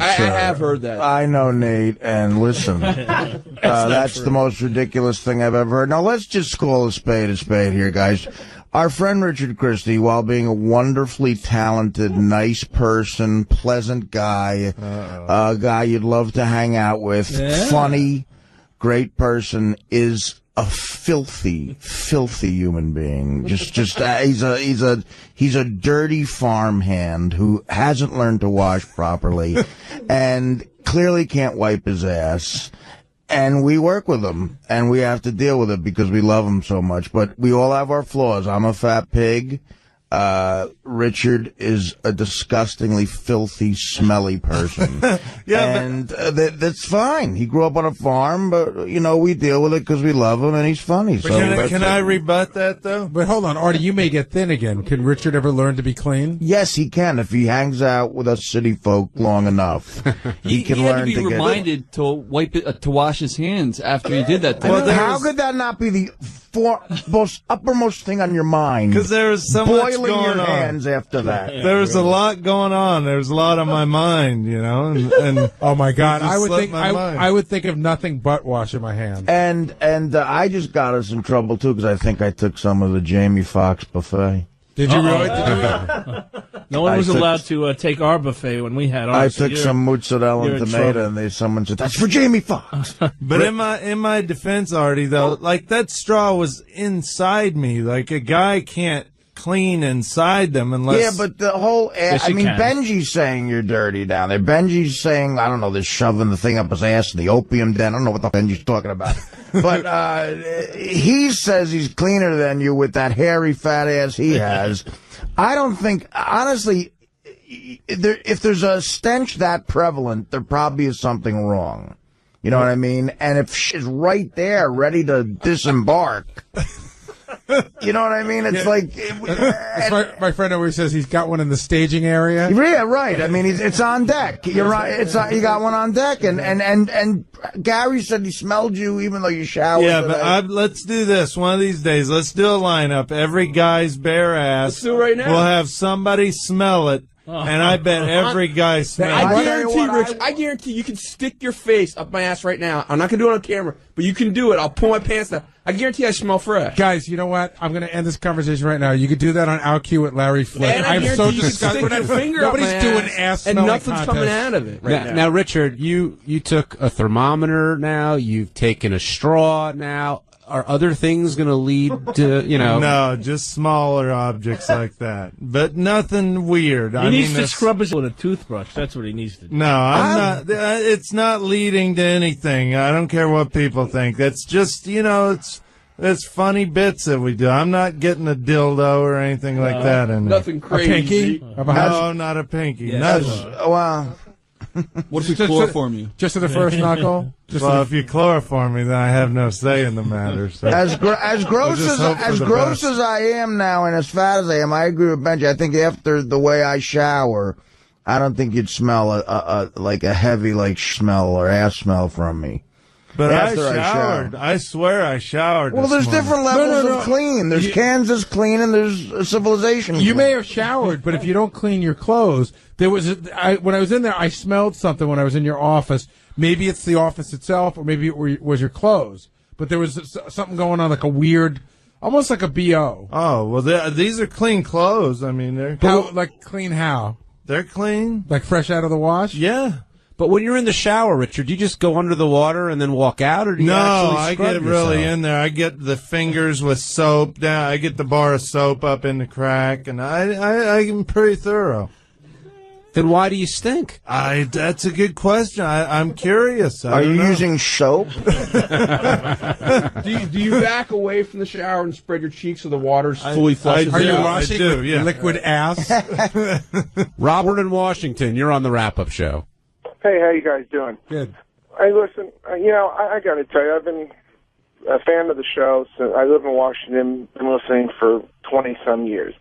I have heard that. I know, Nate, and listen, that's the most ridiculous thing I've ever heard. Now, let's just call a spade here, guys. Our friend Richard Christie, while being a wonderfully talented, nice person, pleasant guy, a guy you'd love to hang out with, funny, great person, is a filthy human being. He's a dirty farmhand who hasn't learned to wash properly and clearly can't wipe his ass. And we work with him, and we have to deal with it because we love him so much. But we all have our flaws. I'm a fat pig. Richard is a disgustingly filthy, smelly person. That's fine. He grew up on a farm, but, you know, we deal with it because we love him, and he's funny. So can I rebut that, though? But hold on, Artie, you may get thin again. Can Richard ever learn to be clean? Yes, he can. If he hangs out with us city folk long enough, he can learn to get... He had to be reminded to wash his hands after he did that thing. Well, how could that not be the most uppermost thing on your mind? Because there was so much boiling going your on. hands after that. There was a lot going on. There was a lot on my mind, you know. And oh my God, I would think of nothing but washing my hands. And I just got us in trouble too because I think I took some of the 𝗦𝗵cie𝘄𝗿𝗱. Did you really? No one was allowed to take our buffet when we had ours. I took some 𝗦𝗁𝗲𝗿𝗱 and tomato, and someone said, "That's for Jamie Foxx." But in my defense, Artie, though, like that straw was inside me. Like a guy can't clean inside them unless... Yeah, but the whole... Benji's saying you're dirty down there. Benji's saying, I don't know, they're shoving the thing up his ass in the opium den. I don't know what the Benji's talking about. But he says he's cleaner than you with that hairy fat ass he has. I don't think... Honestly, if there's a stench that prevalent, there probably is something wrong. You know what I mean? And if she's right there, ready to disembark... You know what I mean? It's like... my friend always says he's got one in the staging area. Yeah, right. I mean, it's on deck. You're right. You got one on deck. And Gary said he smelled you even though you showered. Yeah, but let's do this. One of these days, let's do a lineup. Every guy's bare ass. Let's do it right now. We'll have somebody smell it. And I bet every guy smells it. I guarantee you can stick your face up my ass right now. I'm not going to do it on camera, but you can do it. I'll pull my pants down. I guarantee I smell fresh. Guys, you know what? I'm going to end this conversation right now. You could do that on 𝗏𝑞 with Larry Flint. And I guarantee you can stick your finger Nobody's up my doing ass and nothing's coming out of it right now. Now, Richard, you took a thermometer now. You've taken a straw now. Are other things going to lead to, you know? No, just smaller objects like that. But nothing weird. He needs to scrub his with a toothbrush. That's what he needs to do. No, I'm not. It's not leading to anything. I don't care what people think. That's just, you know, it's funny bits that we do. I'm not getting a dildo or anything like that in there. Nothing crazy. A pinky? No, not a pinky. Yeah, well... What if we chloroform you? Just to the first knuckle? If you chloroform me, then I have no say in the matter. So. As gross as I am now and as fat as I am, I agree with Benji. I think after the way I shower, I don't think you'd smell like a heavy smell or ass smell from me. But I showered. I swear I showered. Well, there's different levels of clean. There's Kansas clean and there's civilization clean. You may have showered, but if you don't clean your clothes, when I was in there, I smelled something when I was in your office. Maybe it's the office itself, or maybe it was your clothes. But there was something going on, like a weird, almost like a BO. Oh, well, these are clean clothes. I mean, they're... Clean how? They're clean. Like fresh out of the wash? Yeah. But when you're in the shower, Richard, do you just go under the water and then walk out, or do you actually scrub yourself? Really in there. I get the fingers with soap down. I get the bar of soap up in the crack, and I'm pretty through. Then why do you stink? That's a good question. I'm curious. Are you using soap? Do you back away from the shower and spread your cheeks so the water's fully flushed? Are you washing with liquid ass? Robert in Washington, you're on the wrap-up show. Hey, how you guys doing? Good. Hey, listen, I got to tell you, I've been a fan of the show since I live in Washington, been listening for 20-some years.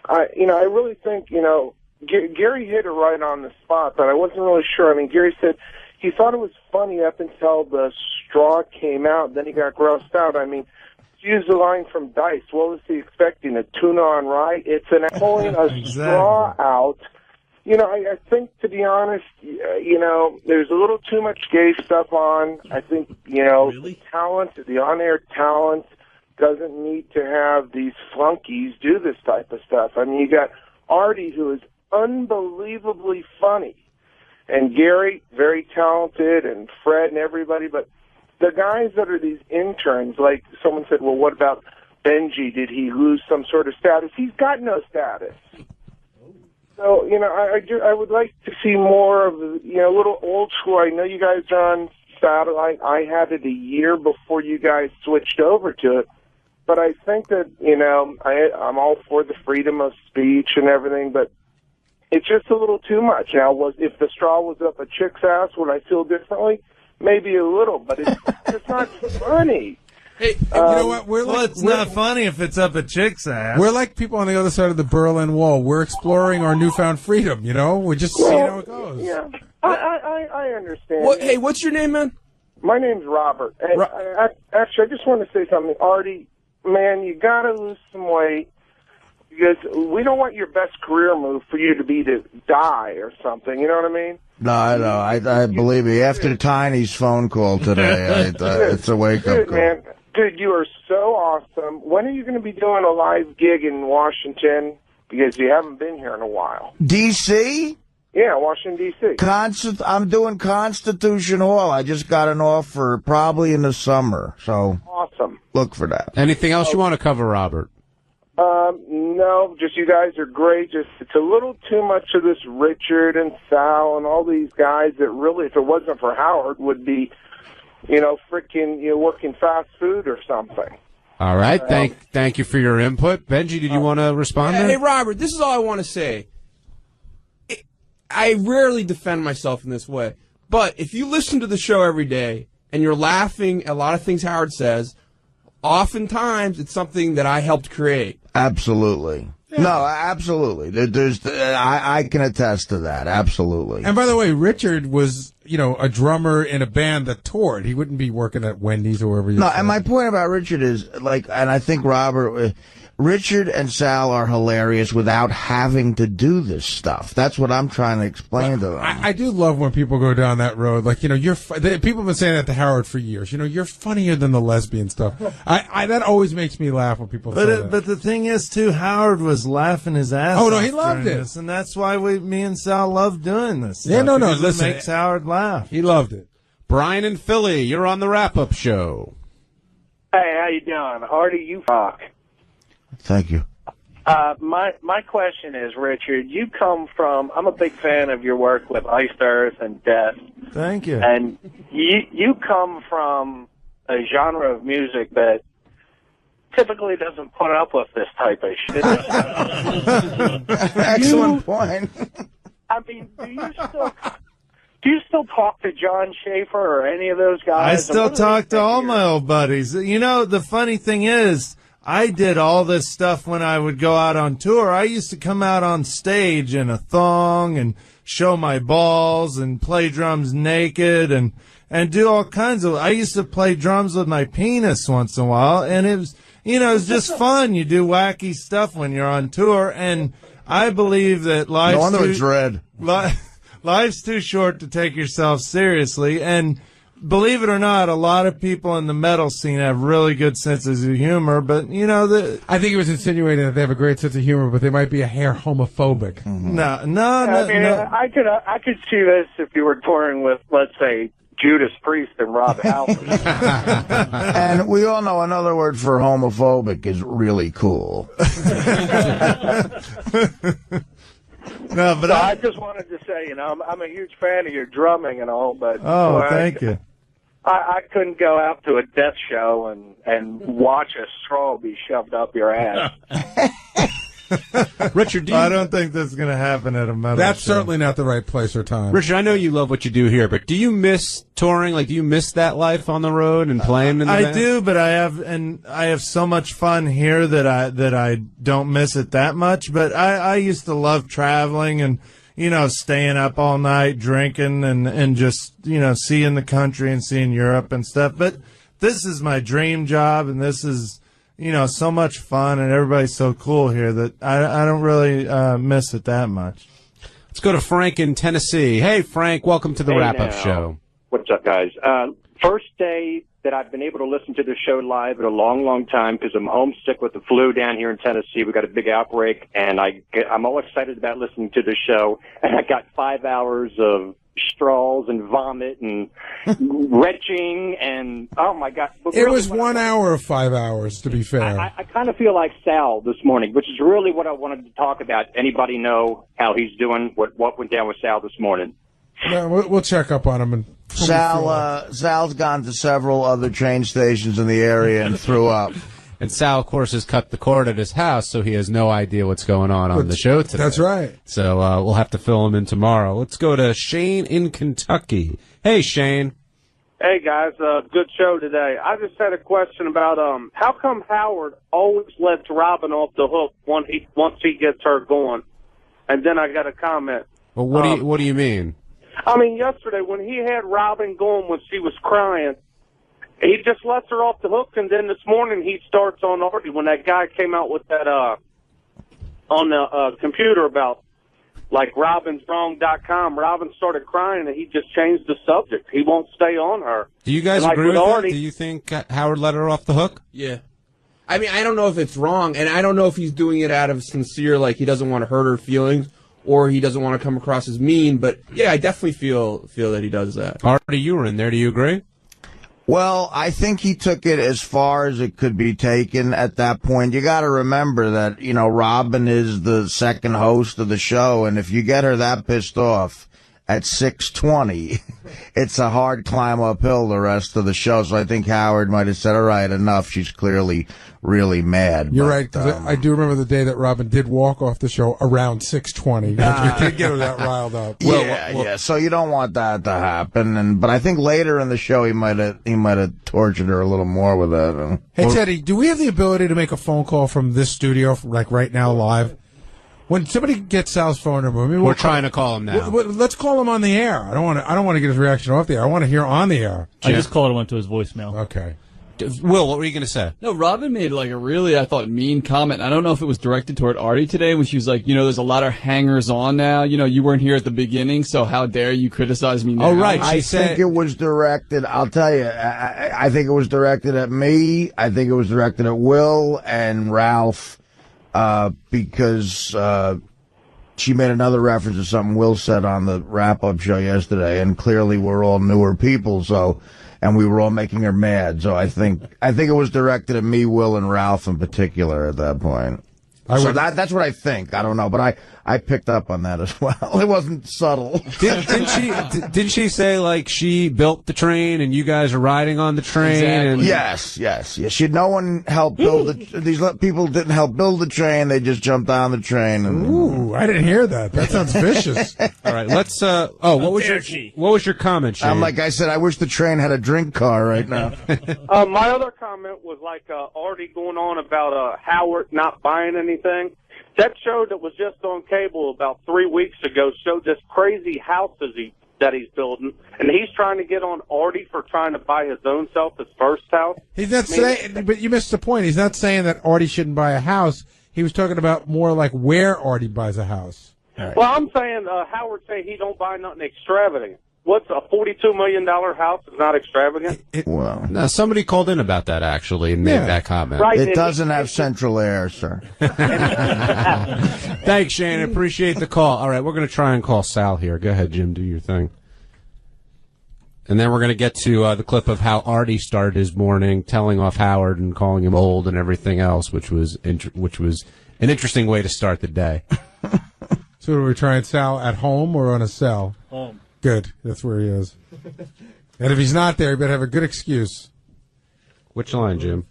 I really think, Gary hit it right on the spot, but I wasn't really sure. I mean, Gary said he thought it was funny up until the straw came out, then he got grossed out. I mean, to use the line from Dice, what was he expecting, a tuna on rye? It's an pulling a straw out. I think, to be honest, there's a little too much gay stuff on. I think, Really? the on-air talent doesn't need to have these flunkies do this type of stuff. I mean, you got Artie, who is unbelievably funny, and Gary, very talented, and Fred and everybody, but the guys that are these interns, like someone said, well, what about Benji? Did he lose some sort of status? He's got no status. So, I would like to see more of, a little old school. I know you guys are on satellite. I had it a year before you guys switched over to it. But I think that, I'm all for the freedom of speech and everything, but it's just a little too much. Now, if the straw was up a chick's ass, would I feel differently? Maybe a little, but it's not funny. Hey, you know what? It's not funny if it's up a chick's ass. We're like people on the other side of the Berlin Wall. We're exploring our newfound freedom, We're just seeing how it goes. Yeah, I understand. Hey, what's your name, man? My name's Robert. And actually, I just want to say something. Artie, man, you got to lose some weight, because we don't want your best career move for you to die or something. You know what I mean? No, I know. I believe me. After Tiny's phone call today, it's a wake-up call. Man. Dude, you are so awesome. When are you going to be doing a live gig in Washington? Because you haven't been here in a while. D.C.? Yeah, Washington, D.C. I'm doing Constitution Hall. I just got an offer probably in the summer. So awesome. Look for that. Anything else you want to cover, Robert? No, just you guys are great. Just it's a little too much of this Richard and Sal and all these guys that really, if it wasn't for Howard, would be working fast food or something. All right. Thank you for your input. Benji, did you want to respond to that? Hey, Robert, this is all I want to say. I rarely defend myself in this way, but if you listen to the show every day and you're laughing at a lot of things Howard says, oftentimes it's something that I helped create. Absolutely. Yeah. No, absolutely. I can attest to that. Absolutely. And by the way, Richard was, a drummer in a band that toured. He wouldn't be working at Wendy's or wherever. No, and my point about Richard is, and I think Richard and Sal are hilarious without having to do this stuff. That's what I'm trying to explain to them. I do love when people go down that road. Like, people have been saying that to Howard for years. You're funnier than the lesbian stuff. That always makes me laugh when people say that. But the thing is, too, Howard was laughing his ass off. Oh, no, he loved it. This, and that's why me and Sal love doing this stuff. Yeah, no, listen. It makes Howard laugh. He loved it. Brian in Philly, you're on the wrap-up show. Hey, how you doing? Artie, you rock. Thank you. My question is, Richard, you come from, I'm a big fan of your work with Iced Earth and Death. Thank you. And you come from a genre of music that typically doesn't put up with this type of shit. Excellent point. I mean, do you still talk to John Schaefer or any of those guys? I still talk to all my old buddies. The funny thing is, I did all this stuff when I would go out on tour. I used to come out on stage in a thong and show my balls and play drums naked and do all kinds of. I used to play drums with my penis once in a while, and it was just fun. You do wacky stuff when you're on tour, and I believe that life's too short to take yourself seriously, and believe it or not, a lot of people in the metal scene have really good senses of humor, but, I think it was insinuating that they have a great sense of humor, but they might be a hair homophobic. Mm-hmm. No. I could see this if you were touring with, let's say, Judas Priest and Rob Halford. And we all know another word for homophobic is really cool. No, but I just wanted to say, I'm a huge fan of your drumming and all, but thank you. I couldn't go out to a Death show and watch a straw be shoved up your ass. Richard, I don't think that's going to happen at a metal That's show. certainly not the right place or time. Richard, I know you love what you do here, but do you miss touring? Like, do you miss that life on the road and playing in the band? do, but I have so much fun here that I don't miss it that much. But I used to love traveling and staying up all night, drinking and just seeing the country and seeing Europe and stuff. But this is my dream job, and this is so much fun, and everybody's so cool here that I don't really miss it that much. Let's go to Frank in Tennessee. Hey, Frank, welcome to the wrap-up show. What's up, guys? First day that I've been able to listen to the show live in a long, long time because I'm homesick with the flu down here in Tennessee. We got a big outbreak, and I'm all excited about listening to the show. And I got 5 hours of straws and vomit and retching, and oh my God! But it really was 1 hour of 5 hours, to be fair. I kind of feel like Sal this morning, which is really what I wanted to talk about. Anybody know how he's doing? What went down with Sal this morning? No, we'll check up on him. And Sal's gone to several other train stations in the area and threw up. And Sal, of course, has cut the cord at his house, so he has no idea what's going on the show today. That's right. So we'll have to fill him in tomorrow. Let's go to Shane in Kentucky. Hey, Shane. Hey, guys. Good show today. I just had a question about how come Howard always lets Robin off the hook once he gets her going? And then I got a comment. Well, what do you mean? I mean, yesterday when he had Robin going when she was crying, he just lets her off the hook, and then this morning he starts on Artie when that guy came out with that on the computer about like RobinsWrong.com. Robin started crying, and he just changed the subject. He won't stay on her. Do you guys agree with that? Do you think Howard let her off the hook? Yeah. I mean, I don't know if it's wrong, and I don't know if he's doing it out of sincere, like he doesn't want to hurt her feelings, or he doesn't want to come across as mean. But yeah, I definitely feel that he does that. Artie, you were in there. Do you agree? Well, I think he took it as far as it could be taken at that point. You got to remember that, Robin is the second host of the show, and if you get her that pissed off at 6:20, it's a hard climb uphill the rest of the show. So I think Howard might have said, all right, enough. She's clearly really mad. You're right, because I do remember the day that Robin did walk off the show around 6:20. We did get her that riled up. Yeah. So you don't want that to happen. But I think later in the show he might have tortured her a little more with that. Hey, Teddy, do we have the ability to make a phone call from this studio, like right now, live? When somebody gets Sal's phone number, we're trying to call him now. Let's call him on the air. I don't want to get his reaction off the air. I want to hear on the air. I just called and went to his voicemail. Okay. Will, what were you going to say? No, Robin made like a really, I thought, mean comment. I don't know if it was directed toward Artie today when she was like, there's a lot of hangers on now. You weren't here at the beginning, so how dare you criticize me now? Oh, right. I think it was directed, I'll tell you, I think it was directed at me. I think it was directed at Will and Ralph, because she made another reference to something Will said on the wrap-up show yesterday, and clearly we're all newer people, and we were all making her mad. So I think it was directed at me, Will, and Ralph in particular at that point. That's what I think. I don't know, but I picked up on that as well. It wasn't subtle. Didn't she say like she built the train and you guys are riding on the train? Exactly. And Yes. No one helped build these people didn't help build the train. They just jumped on the train. Ooh, I didn't hear that. That sounds vicious. All right, let's. What was your comment, Shane? Like I said, I wish the train had a drink car right now. My other comment was like Artie going on about Howard not buying anything. That show that was just on cable about 3 weeks ago showed this crazy house that he's building, and he's trying to get on Artie for trying to buy his own self his first house. He's not saying, but you missed the point. He's not saying that Artie shouldn't buy a house. He was talking about more like where Artie buys a house. Right. Well, I'm saying Howard saying he don't buy nothing extravagant. What's a $42 million house is not extravagant? Well, no, somebody called in about that, actually, and made that comment. Right, it doesn't have central air, sir. Thanks, Shane. I appreciate the call. All right, we're going to try and call Sal here. Go ahead, Jim. Do your thing. And then we're going to get to the clip of how Artie started his morning, telling off Howard and calling him old and everything else, which was an interesting way to start the day. So are we trying Sal at home or on a cell? Home. Good. That's where he is. And if he's not there, you better have a good excuse. Which line, Jim?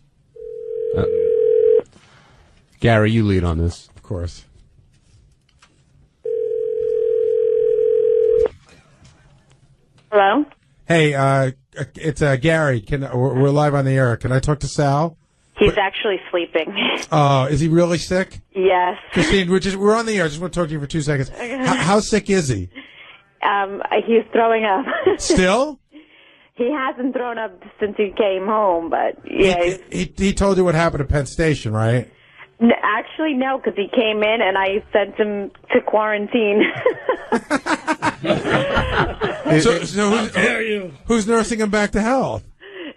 Gary, you lead on this. Of course. Hello? Hey, it's Gary. We're live on the air. Can I talk to Sal? He's actually sleeping. Is he really sick? Yes. Christine, we're on the air. I just want to talk to you for 2 seconds. How sick is he? He's throwing up. Still? He hasn't thrown up since he came home, but yeah. He told you what happened at Penn Station, right? Actually, no, because he came in and I sent him to quarantine. Who's nursing him back to health?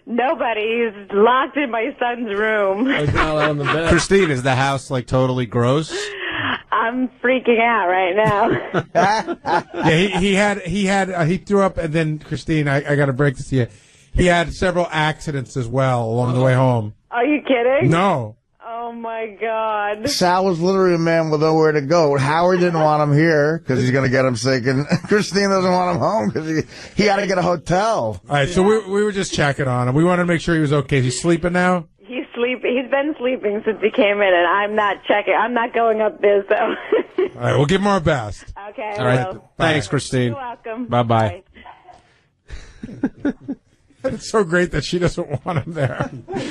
Nobody. He's locked in my son's room. Christine, is the house like totally gross? I'm freaking out right now. Yeah, he threw up, and then Christine, I got to break this to you. He had several accidents as well along the way home. Are you kidding? No. Oh my God. Sal was literally a man with nowhere to go. Howard didn't want him here because he's going to get him sick, and Christine doesn't want him home because he had to get a hotel. All right, so we were just checking on him. We wanted to make sure he was okay. Is he sleeping now? He's sleeping. He's been sleeping since he came in, and I'm not checking. I'm not going up there, so. All right, we'll give him our best. Okay. All right. Thanks, Christine. You're welcome. Bye-bye. It's so great that she doesn't want him there.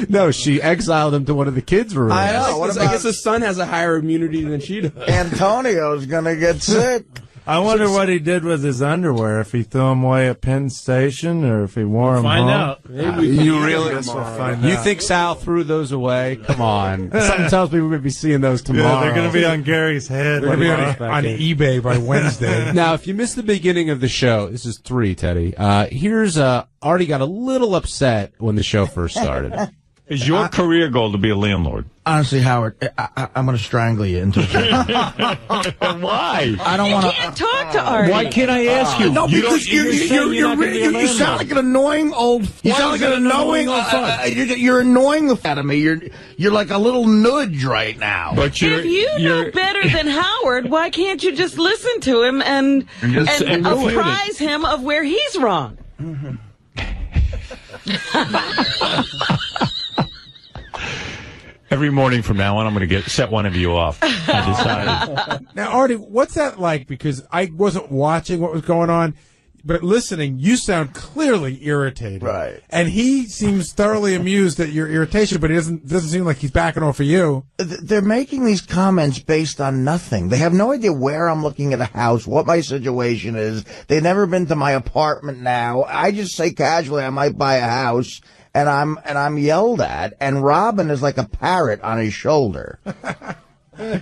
No, she exiled him to one of the kids' rooms. I know. I guess his son has a higher immunity than she does. Antonio's going to get sick. I wonder what he did with his underwear, if he threw them away at Penn Station or if he wore them home. Find out. You really? We'll find You out. think Sal threw those away? Come on. Something tells me we're going to be seeing those tomorrow. Yeah, they're going to be on Gary's head. They're going to be on eBay by Wednesday. Now, if you missed the beginning of the show, this is 3, Teddy. Here's Artie got a little upset when the show first started. Is your career goal to be a landlord? Honestly, Howard, I'm going to strangle you into Why? I don't want to. Can't talk to Artie. Why can't I ask you? No, because you sound like an annoying old. You sound like an annoying. You're annoying the out of me. You're like a little nudge right now. But if you know better than Howard, why can't you just listen to him and apprise him of where he's wrong? Mm-hmm. Every morning from now on, I'm going to set one of you off. I decided. Now, Artie, what's that like? Because I wasn't watching what was going on, but listening, you sound clearly irritated. Right. And he seems thoroughly amused at your irritation, but it doesn't seem like he's backing off of you. They're making these comments based on nothing. They have no idea where I'm looking at a house, what my situation is. They've never been to my apartment now. I just say casually I might buy a house. And I'm yelled at, and Robin is like a parrot on his shoulder.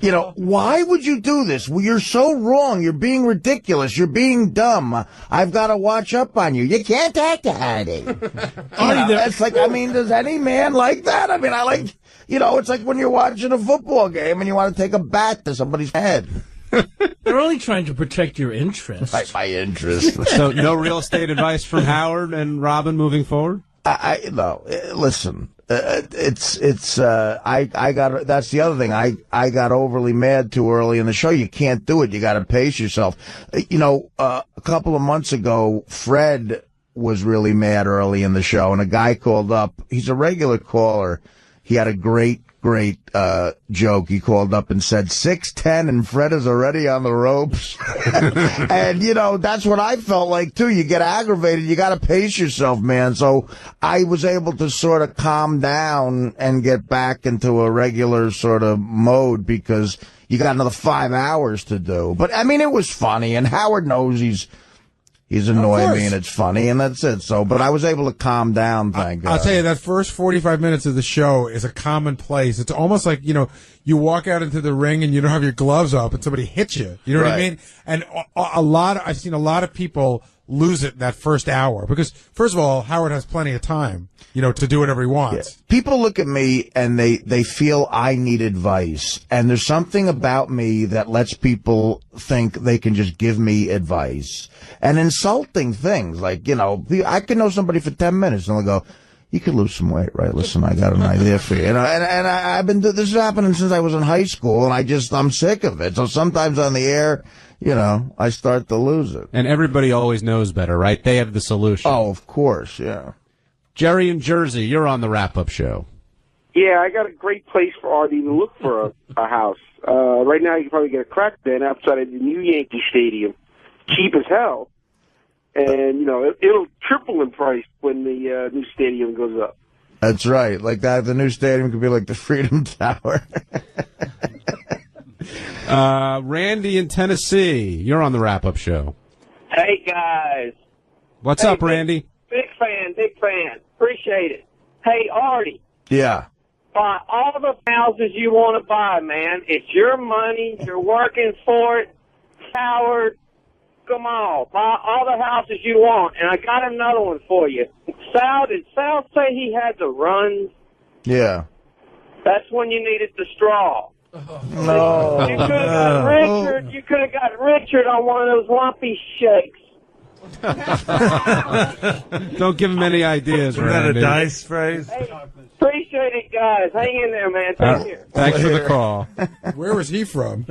You know, why would you do this? Well, you're so wrong. You're being ridiculous. You're being dumb. I've got to watch up on you. You can't act to Artie. It's like, I mean, does any man like that? I mean, it's like when you're watching a football game and you want to take a bat to somebody's head. They're only trying to protect your interest. My interest. So no real estate advice from Howard and Robin moving forward? No, listen, that's the other thing. I got overly mad too early in the show. You can't do it. You got to pace yourself. A couple of months ago, Fred was really mad early in the show, and a guy called up. He's a regular caller. He had a great joke. He called up and said 6:10 and Fred is already on the ropes. And that's what I felt like too. You get aggravated, you got to pace yourself, man. So I was able to sort of calm down and get back into a regular sort of mode because you got another 5 hours to do. But I mean, it was funny, and Howard knows he's annoying me, and it's funny, and that's it. So, but I was able to calm down, thank God. I'll tell you, that first 45 minutes of the show is a commonplace. It's almost like, you walk out into the ring and you don't have your gloves up and somebody hits you. You know what I mean? And I've seen a lot of people lose it that first hour because, first of all, Howard has plenty of time, to do whatever he wants. Yeah. People look at me and they feel I need advice. And there's something about me that lets people think they can just give me advice. And insulting things like, I can know somebody for 10 minutes and they'll go, you could lose some weight, right? Listen, I got an idea for you. And I've been, this is happening since I was in high school, and I'm sick of it. So sometimes on the air, I start to lose it. And everybody always knows better, right? They have the solution. Oh, of course, yeah. Jerry in Jersey, you're on the wrap-up show. Yeah, I got a great place for Artie to look for a house. Right now, you can probably get a crack den outside of the new Yankee Stadium. Cheap as hell. And, it'll triple in price when the new stadium goes up. That's right. Like that, the new stadium could be like the Freedom Tower. Randy in Tennessee, you're on the wrap-up show. Hey, guys. What's up, Randy? Big fan. Appreciate it. Hey, Artie. Yeah. buy all the houses you want to buy, man. It's your money. You're working for it. Howard, come on. Buy all the houses you want. And I got another one for you. Did Sal say he had the runs? Yeah. That's when you needed the straw. No. You could have got Richard. You could have got Richard on one of those lumpy shakes. Don't give him any ideas, Is that a Randy. dice phrase? Hey, appreciate it, guys. Hang in there, man. Take care. Thanks for the call. Where was he from?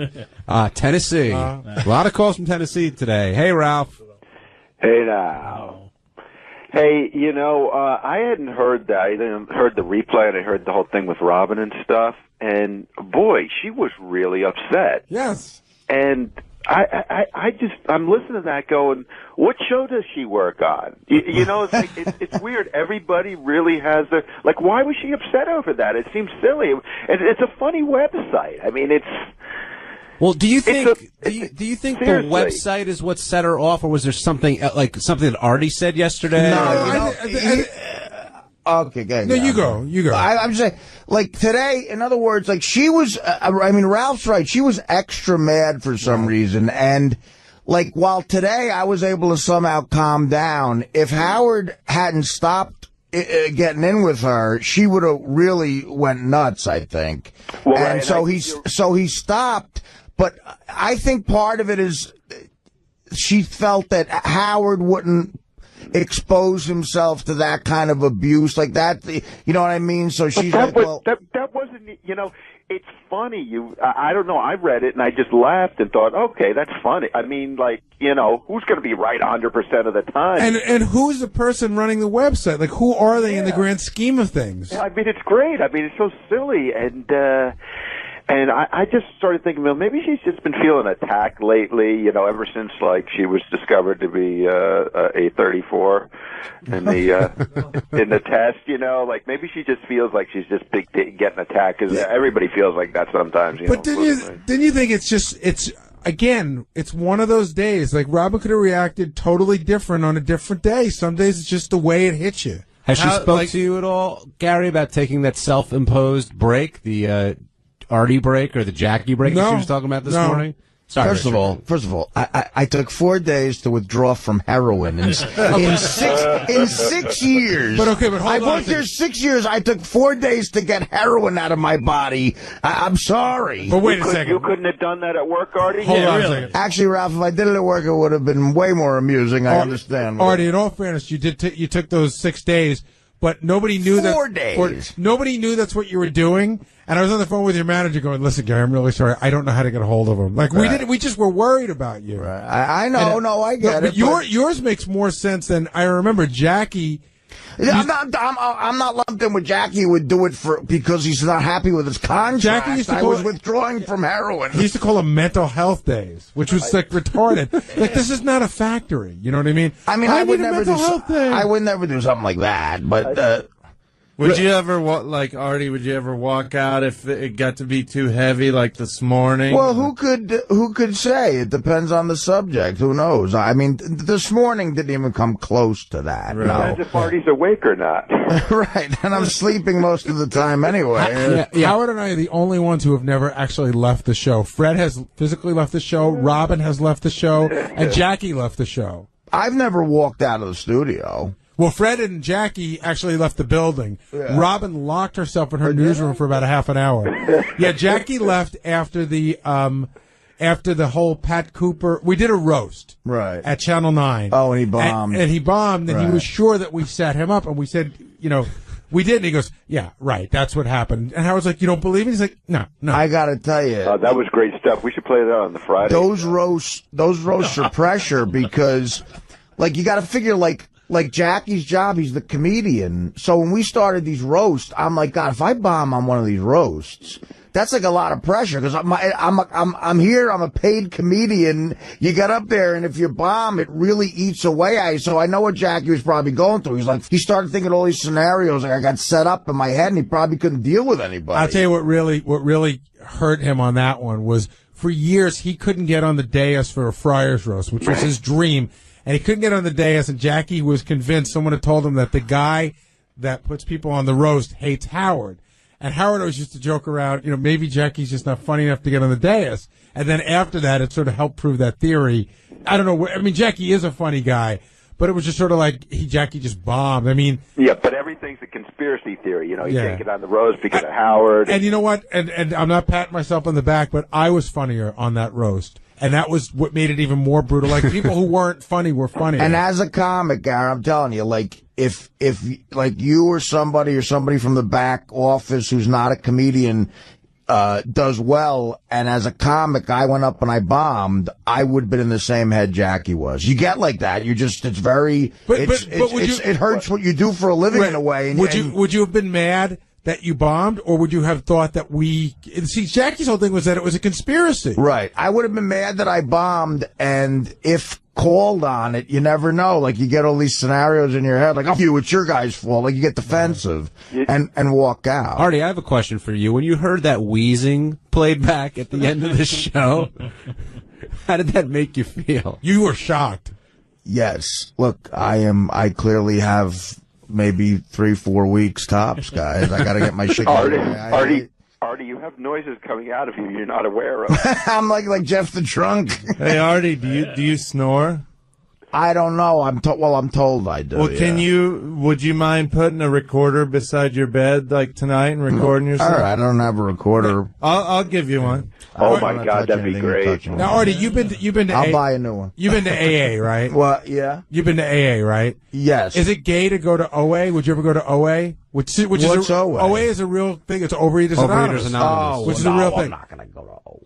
Tennessee. A lot of calls from Tennessee today. Hey, Ralph. Hey now. Hey, I hadn't heard that. I didn't heard the replay, and I heard the whole thing with Robin and stuff. And boy, she was really upset. Yes. And I'm listening to that going, what show does she work on? It's like, it's weird. Everybody really has like, why was she upset over that? It seems silly. It's a funny website. I mean, Well, do you think do you think seriously. the website is what set her off, or was there something something that Artie said yesterday? Okay, good. No, you go. I'm saying, like, today, in other words, like, she was, Ralph's right. She was extra mad for some reason. And, like, while today I was able to somehow calm down, if Howard hadn't stopped getting in with her, she would have really went nuts, I think. Well, and right, so he stopped. But I think part of it is she felt that Howard wouldn't expose himself to that kind of abuse like that. You know what I mean? So she's like, well, that wasn't, it's funny. I don't know. I read it and I just laughed and thought, okay, that's funny. I mean, like, who's going to be right 100% of the time? And who's the person running the website? Like, who are they in the grand scheme of things? I mean, it's great. I mean, it's so silly. And I just started thinking, well, maybe she's just been feeling attacked lately, ever since, like, she was discovered to be a 34 in the test, like, maybe she just feels like she's just getting attacked, because everybody feels like that sometimes, But didn't you think it's one of those days, like, Robin could have reacted totally different on a different day. Some days it's just the way it hits you. Has she spoke to you at all, Gary, about taking that self-imposed break, the Artie break or the Jackie break that she was talking about this morning? Sorry, First of all, I took 4 days to withdraw from heroin in 6 years. But hold on. I worked there 6 years. I took 4 days to get heroin out of my body. I'm sorry. But wait a second. You couldn't have done that at work, Artie? Hold on a second. Actually, Ralph, if I did it at work, it would have been way more amusing. I understand. Artie, in all fairness, you took those 6 days, but nobody knew 4 days. Nobody knew that's what you were doing. And I was on the phone with your manager going, listen, Gary, I'm really sorry. I don't know how to get a hold of him. Like, we just were worried about you. Right. I know. I get it. But yours makes more sense than I remember Jackie. I'm not lumped in with Jackie. Who would do it because he's not happy with his contract. Jackie used to was withdrawing from heroin. He used to call them mental health days, which was like retarded. Like, this is not a factory. You know what I mean? I would never do something like that. But would you ever Artie? Would you ever walk out if it got to be too heavy, like this morning? Well, who could say? It depends on the subject. Who knows? I mean, this morning didn't even come close to that. Right. No. Depends if Artie's awake or not. Right, and I'm sleeping most of the time anyway. Howard and I are the only ones who have never actually left the show. Fred has physically left the show. Robin has left the show, and Jackie left the show. I've never walked out of the studio. Well, Fred and Jackie actually left the building. Yeah. Robin locked herself in her newsroom for about a half an hour. Yeah, Jackie left after the whole Pat Cooper. We did a roast at Channel 9. Oh, and he bombed. And he bombed, and he was sure that we set him up, and we said, we did. And he goes, yeah, right, that's what happened. And Howard's like, you don't believe me? He's like, no. I got to tell you. That was great stuff. We should play that on the Friday. Those roasts are pressure because, like, you got to figure, like Jackie's job, he's the comedian. So when we started these roasts, I'm like, God, if I bomb on one of these roasts, that's like a lot of pressure because I'm here. I'm a paid comedian. You get up there, and if you bomb, it really eats away at you. So I know what Jackie was probably going through. He started thinking all these scenarios. Like I got set up in my head, and he probably couldn't deal with anybody. I'll tell you what really hurt him on that one was for years he couldn't get on the dais for a Friars roast, which was his dream. And he couldn't get on the dais, and Jackie was convinced someone had told him that the guy that puts people on the roast hates Howard. And Howard always used to joke around, maybe Jackie's just not funny enough to get on the dais. And then after that, it sort of helped prove that theory. I don't know. I mean, Jackie is a funny guy, but it was just sort of like Jackie just bombed. I mean, yeah, but everything's a conspiracy theory. You can't get on the roast because of Howard. And you know what? And I'm not patting myself on the back, but I was funnier on that roast. And that was what made it even more brutal. Like, people who weren't funny were funnier. And as a comic, Gary, I'm telling you, like, if like you or somebody from the back office who's not a comedian does well, and as a comic I went up and I bombed, I would have been in the same head Jackie was. You get like that. You just, it's very, it hurts what you do for a living in a way. And, would you have been mad that you bombed, or would you have thought that Jackie's whole thing was that it was a conspiracy. Right. I would have been mad that I bombed, and if called on it, you never know. Like, you get all these scenarios in your head, like, it's your guy's fault. Like, you get defensive and walk out. Artie, I have a question for you. When you heard that wheezing played back at the end of the show, how did that make you feel? You were shocked. Yes. Look, I clearly have maybe 3-4 weeks tops, guys. I got to get my shit going. Artie, you have noises coming out of you you're not aware of. I'm like Jeff the Drunk. Hey, Artie, do you snore? I don't know. I'm told I do. Well, would you mind putting a recorder beside your bed like tonight and recording yourself? All right, I don't have a recorder. I'll give you one. Oh my God, that'd be great. Now, Artie, you've been to I'll buy a new one. You've been to AA, right? Well, yeah. You've been to AA, right? Yes. Is it gay to go to OA? Would you ever go to OA? What's OA? OA is a real thing. It's Overeaters Anonymous. Which is a real thing. I'm not going to go to OA.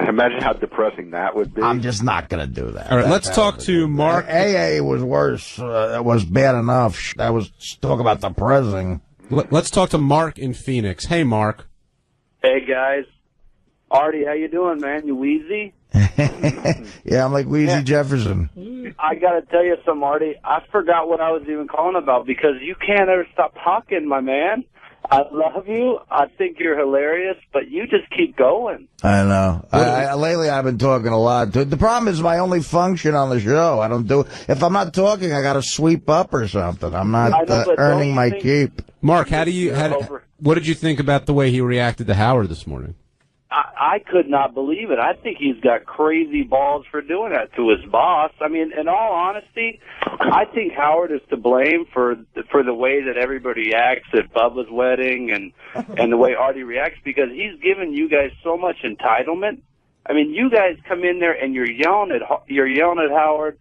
Imagine how depressing that would be. I'm just not going to do that. All right, let's talk to Mark. AA was worse. It was bad enough. That was talk about depressing. Let's talk to Mark in Phoenix. Hey, Mark. Hey, guys. Artie, how you doing, man? You wheezy? Yeah, I'm like Wheezy Jefferson. I got to tell you something, Artie. I forgot what I was even calling about because you can't ever stop talking, my man. I love you. I think you're hilarious, but you just keep going. I know. Lately, I've been talking a lot. The problem is my only function on the show. I don't do. If I'm not talking, I got to sweep up or something. I'm not earning my keep. Mark, what did you think about the way he reacted to Howard this morning? I could not believe it. I think he's got crazy balls for doing that to his boss. I mean, in all honesty, I think Howard is to blame for the way that everybody acts at Bubba's wedding and the way Artie reacts, because he's given you guys so much entitlement. I mean, you guys come in there and you're yelling at Howard.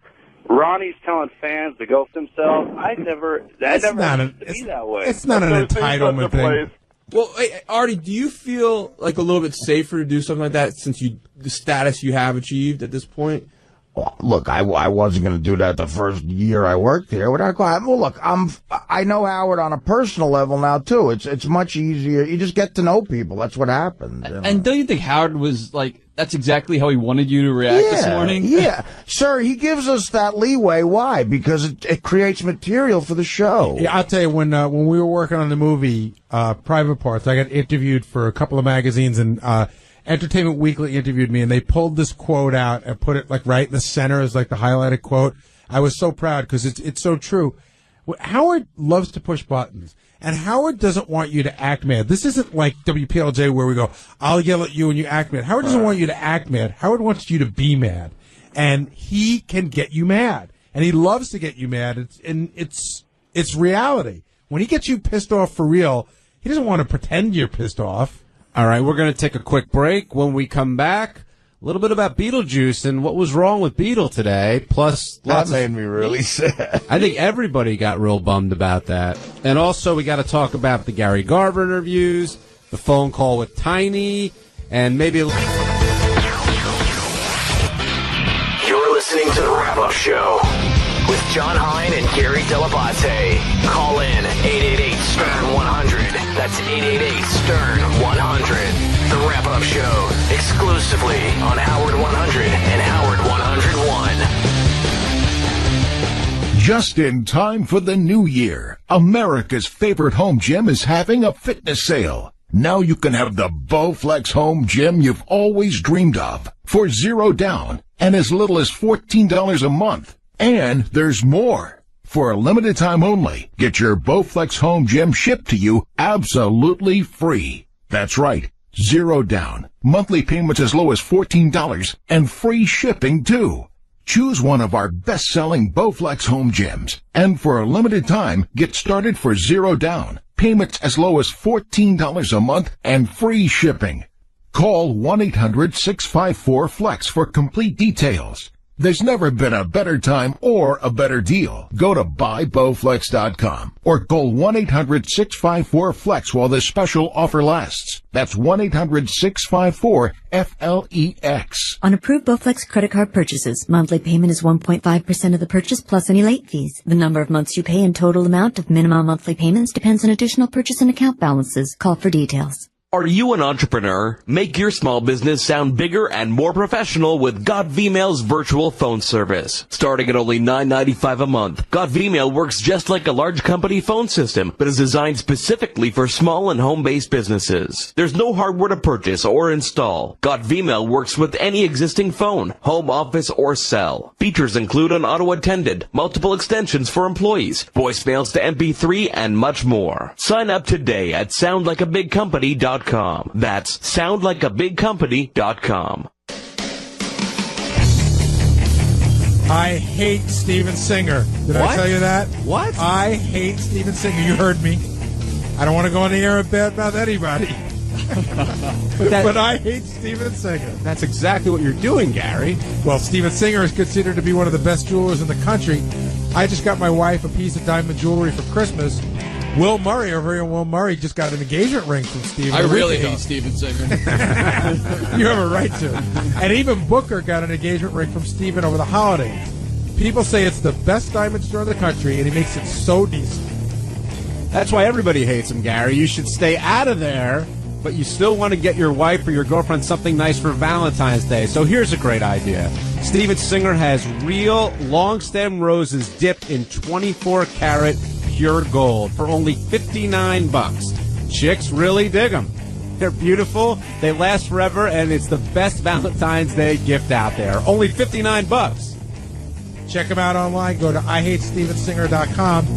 Ronnie's telling fans to go for themselves. That never used to be that way. It's not an entitlement thing. Well, hey, Artie, do you feel like a little bit safer to do something like that since the status you have achieved at this point? Well, look, I wasn't going to do that the first year I worked here. Well, look, I know Howard on a personal level now too. It's much easier. You just get to know people. That's what happens. And don't you think Howard was like, that's exactly how he wanted you to react this morning? Yeah, sir, he gives us that leeway. Why? Because it creates material for the show. Yeah, I'll tell you, when we were working on the movie Private Parts, I got interviewed for a couple of magazines, and Entertainment Weekly interviewed me, and they pulled this quote out and put it like right in the center as like the highlighted quote. I was so proud because it's so true. Howard loves to push buttons. And Howard doesn't want you to act mad. This isn't like WPLJ where we go, I'll yell at you and you act mad. Howard doesn't want you to act mad. Howard wants you to be mad. And he can get you mad. And he loves to get you mad. It's reality. When he gets you pissed off for real, he doesn't want to pretend you're pissed off. All right, we're going to take a quick break. When we come back, a little bit about Beetlejuice and what was wrong with Beetle today. Plus, that made me really sad. I think everybody got real bummed about that. And also, we got to talk about the Gary Garver interviews, the phone call with Tiny, and maybe. You're listening to the Wrap-Up Show with John Hein and Gary 𝗏𝗏𝗏. Call in 888-STERN-100. That's 888-STERN-100. The Wrap-Up Show, exclusively on Howard 100 and Howard 101. Just in time for the new year, America's favorite home gym is having a fitness sale. Now you can have the Bowflex home gym you've always dreamed of for $0 down and as little as $14 a month. And there's more. For a limited time only, get your Bowflex home gym shipped to you absolutely free. That's right, 0 down, monthly payments as low as $14, and free shipping too. Choose one of our best-selling Bowflex home gyms, and for a limited time, get started for 0 down, payments as low as $14 a month, and free shipping. Call 1-800-654-FLEX for complete details. There's never been a better time or a better deal. Go to buybowflex.com or call 1-800-654-FLEX while this special offer lasts. That's 1-800-654-FLEX. On approved Bowflex credit card purchases, monthly payment is 1.5% of the purchase plus any late fees. The number of months you pay and total amount of minimum monthly payments depends on additional purchase and account balances. Call for details. Are you an entrepreneur? Make your small business sound bigger and more professional with @VMail's virtual phone service. Starting at only $9.95 a month, @VMail works just like a large company phone system, but is designed specifically for small and home-based businesses. There's no hardware to purchase or install. @VMail works with any existing phone, home office, or cell. Features include an auto-attendant, multiple extensions for employees, voicemails to MP3, and much more. Sign up today at soundlikeabigcompany.com. That's soundlikeabigcompany.com. I hate Steven Singer. Did I tell you that? What? I hate Steven Singer. You heard me. I don't want to go on the air and bad about anybody. But I hate Steven Singer. That's exactly what you're doing, Gary. Well, Steven Singer is considered to be one of the best jewelers in the country. I just got my wife a piece of diamond jewelry for Christmas. Will Murray, over here, Will Murray, just got an engagement ring from Steven. I really hate Steven Singer. You have a right to. And even Booker got an engagement ring from Steven over the holidays. People say it's the best diamond store in the country, and he makes it so decent. That's why everybody hates him, Gary. You should stay out of there, but you still want to get your wife or your girlfriend something nice for Valentine's Day. So here's a great idea. Steven Singer has real long-stem roses dipped in 24-karat pure gold for only $59. Chicks really dig them. They're beautiful, they last forever, and it's the best Valentine's Day gift out there. Only $59. Check them out online. Go to IHateStevenSinger.com.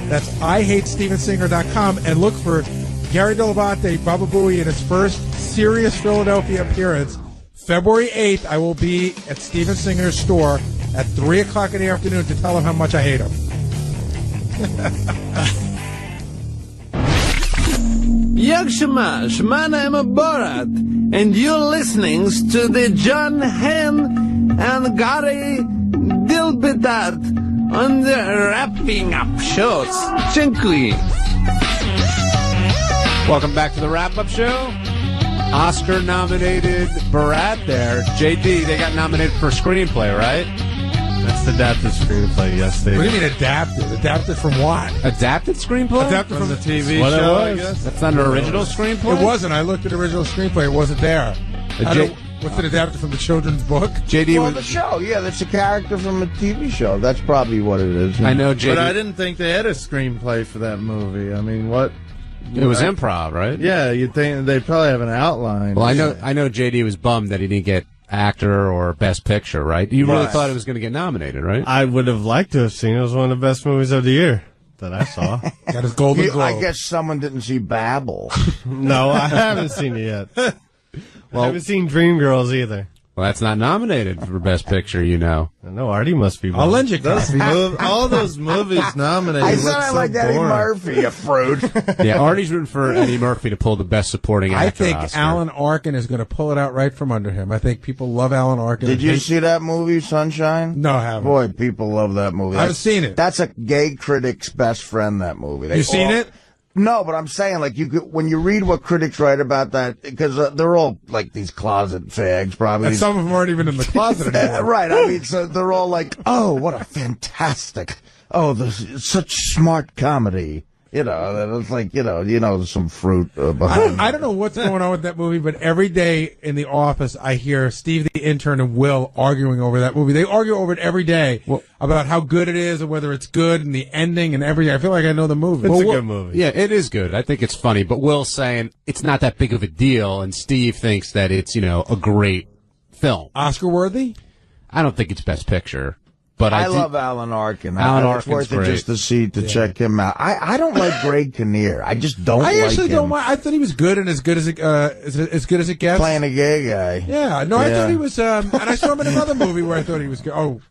That's IHateStevenSinger.com, and look for Gary Dell'Abate, Baba Booey, in his first serious Philadelphia appearance. February 8th, I will be at Steven Singer's store at 3 o'clock in the afternoon to tell him how much I hate him. Yag Shamash, my name is Borat, and you're listening to the John Hen and Gary Dilbitat on the Wrapping Up Shows. Dziękuję. Welcome back to the Wrap-Up Show. Oscar-nominated Borat there. JD, they got nominated for screenplay, right? That's adapted screenplay, yes. What do you mean adapted? Adapted from what? Adapted screenplay? Adapted from the TV what show, it was? I guess. That's not an original screenplay? It wasn't. I looked at original screenplay. It wasn't there. What's it adapted from the children's book? JD the show. Yeah, that's a character from a TV show. That's probably what it is. I know, JD. But I didn't think they had a screenplay for that movie. I mean, what? It was improv, right? Yeah, you'd think they probably have an outline. Well, I know JD was bummed that he didn't get actor or best picture, right? You really thought it was going to get nominated, right? I would have liked to have seen it. It was one of the best movies of the year that I saw. Got his Golden Globe. I guess someone didn't see Babel. No, I haven't seen it yet. Well, I haven't seen Dreamgirls either. Well, that's not nominated for best picture, you know. I know Artie must be. I'll lend you all those movies nominated. I said I like Eddie Murphy, you fruit. Yeah, Artie's rooting for Eddie Murphy to pull the best supporting actor I think Oscar. Alan Arkin is going to pull it out right from under him. I think people love Alan Arkin. Did you see that movie, Sunshine? No, I haven't. Boy, people love that movie. I've seen it. That's a gay critic's best friend, that movie. You seen it? No, but I'm saying, like, you could, when you read what critics write about that, because they're all, like, these closet fags, probably. And some of them aren't even in the closet anymore. Right. I mean, so they're all like, oh, what a fantastic, such smart comedy. You know, it's like, some fruit behind I don't know what's going on with that movie, but every day in the office, I hear Steve the intern and Will arguing over that movie. They argue over it every day about how good it is and whether it's good and the ending and everything. I feel like I know the movie. It's a good movie. Yeah, it is good. I think it's funny, but Will's saying it's not that big of a deal, and Steve thinks that it's, a great film. Oscar worthy? I don't think it's best picture. But I love Alan Arkin. Alan Arkin's worth it just to check him out. I don't like Greg Kinnear. I just don't like him. I actually don't mind. I thought he was good and as good as it gets. Playing a gay guy. Yeah. No, I thought he was, and I saw him in another movie where I thought he was good. Oh.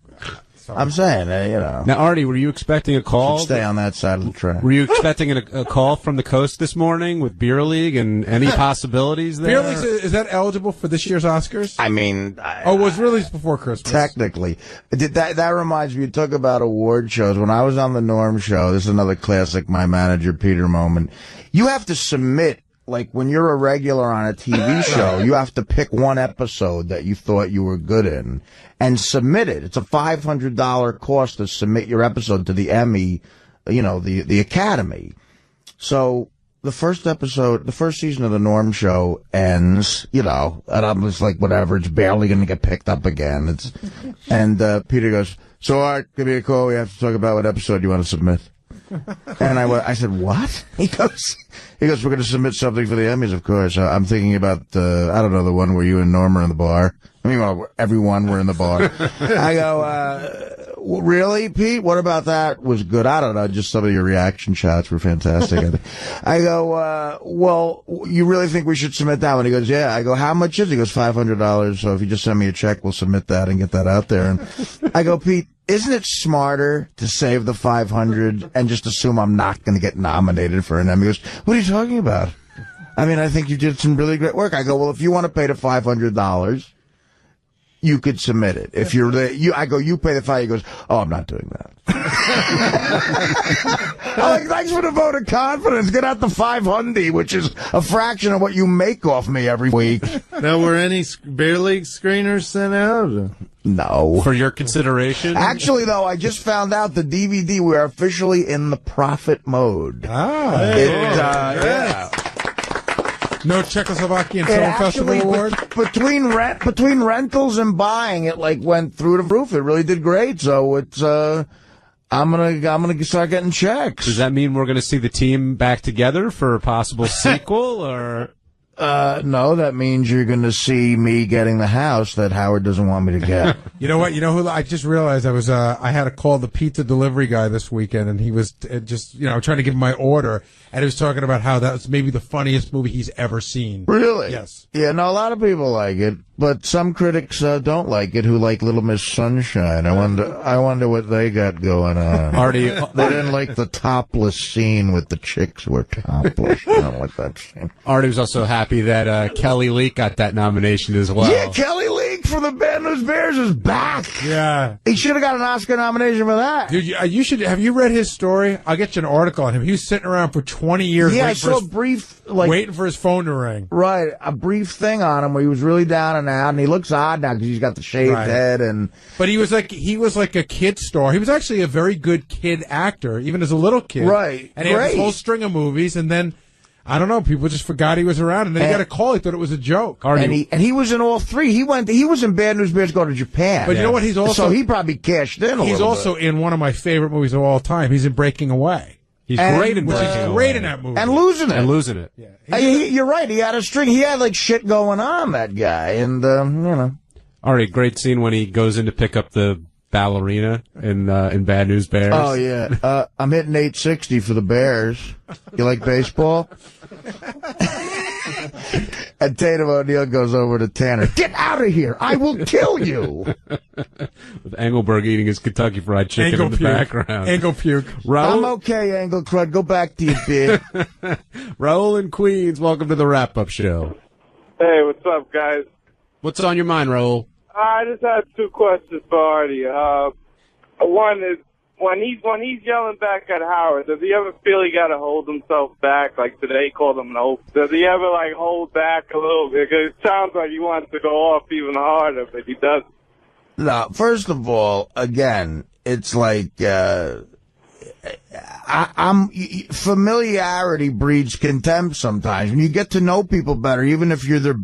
Sorry. I'm saying, Now, Artie, were you expecting a call? Stay on that side of the track. Were you expecting a call from the coast this morning with Beer League and any possibilities there? Beer League, is that eligible for this year's Oscars? I mean... it was released before Christmas. Technically. That reminds me, you talk about award shows. When I was on the Norm show, this is another classic My Manager Peter moment, you have to submit. Like, when you're a regular on a TV show, you have to pick one episode that you thought you were good in and submit it. It's a $500 cost to submit your episode to the Emmy, the Academy. So, the first season of the Norm show ends, and I'm just like, whatever, it's barely going to get picked up again. And Peter goes, so Art, give me a call. We have to talk about what episode you want to submit. And I said, what? He goes, we're going to submit something for the Emmys, of course. I'm thinking about, I don't know, the one where you and Norm are in the bar. I mean, well, everyone were in the bar. I go, really, Pete? What about that was good? I don't know. Just some of your reaction shots were fantastic. I go, well, you really think we should submit that one? He goes, yeah. I go, how much is it? He goes, $500. So if you just send me a check, we'll submit that and get that out there. And I go, Pete, isn't it smarter to save the $500 and just assume I'm not going to get nominated for an Emmy? He goes, what are you talking about? I mean, I think you did some really great work. I go, well, if you want to pay the $500, you could submit it. If you're I go, you pay the $500. He goes, oh, I'm not doing that. I'm like, thanks for the vote of confidence. Get out the $500, which is a fraction of what you make off me every week. Now, were any Beer League screeners sent out? No. For your consideration? Actually, though, I just found out the DVD, we are officially in the profit mode. Yeah. No Czechoslovakian Film Festival award? Between rentals and buying, it went through the roof. It really did great. So it's I'm gonna start getting checks. Does that mean we're gonna see the team back together for a possible sequel, or? No, that means you're going to see me getting the house that Howard doesn't want me to get. You know what? You know who? I just realized I had to call the pizza delivery guy this weekend, and he was just, trying to give him my order, and he was talking about how that was maybe the funniest movie he's ever seen. Really? Yes. Yeah, no, a lot of people like it, but some critics don't like it who like Little Miss Sunshine. I wonder what they got going on. Artie, they didn't like the topless scene with the chicks who were topless. I don't like that scene. Artie was also happy that Kelly Leak got that nomination as well. Yeah, Kelly Leak for the Bad News Bears is back. Yeah. He should have got an Oscar nomination for that. Dude, you should. Have you read his story? I'll get you an article on him. He was sitting around for 20 years waiting for his phone to ring. Right, a brief thing on him where he was really down and out, and he looks odd now because he's got the shaved head. But he was like a kid star. He was actually a very good kid actor, even as a little kid. Right. And he had this whole string of movies, and then I don't know, people just forgot he was around, and then he got a call. He thought it was a joke. And he was in all three. He was in Bad News Bears Go to Japan. But you know what? He's also so he probably cashed in. He's also in one of my favorite movies of all time. He's in Breaking Away. He's great in Breaking Away. Great in that movie. And losing it. Yeah. You're right. He had a string. He had shit going on, that guy, and Alright, great scene when he goes in to pick up the ballerina in Bad News Bears. Oh yeah, I'm hitting 860 for the Bears. You like baseball? And Tatum O'Neal goes over to Tanner. Get out of here! I will kill you. With Engelberg eating his Kentucky Fried Chicken in the background. Angle puke. I'm okay, Angle Crud. Go back to your bed. Raul in Queens, welcome to the wrap-up show. Hey, what's up, guys? What's on your mind, Raul? I just had two questions for Artie. One is, when he's yelling back at Howard, does he ever feel he got to hold himself back? Like today, called him an oaf. Does he ever hold back a little bit? Because it sounds like he wants to go off even harder, but he doesn't. No, first of all, again, it's familiarity breeds contempt sometimes. When you get to know people better, even if you're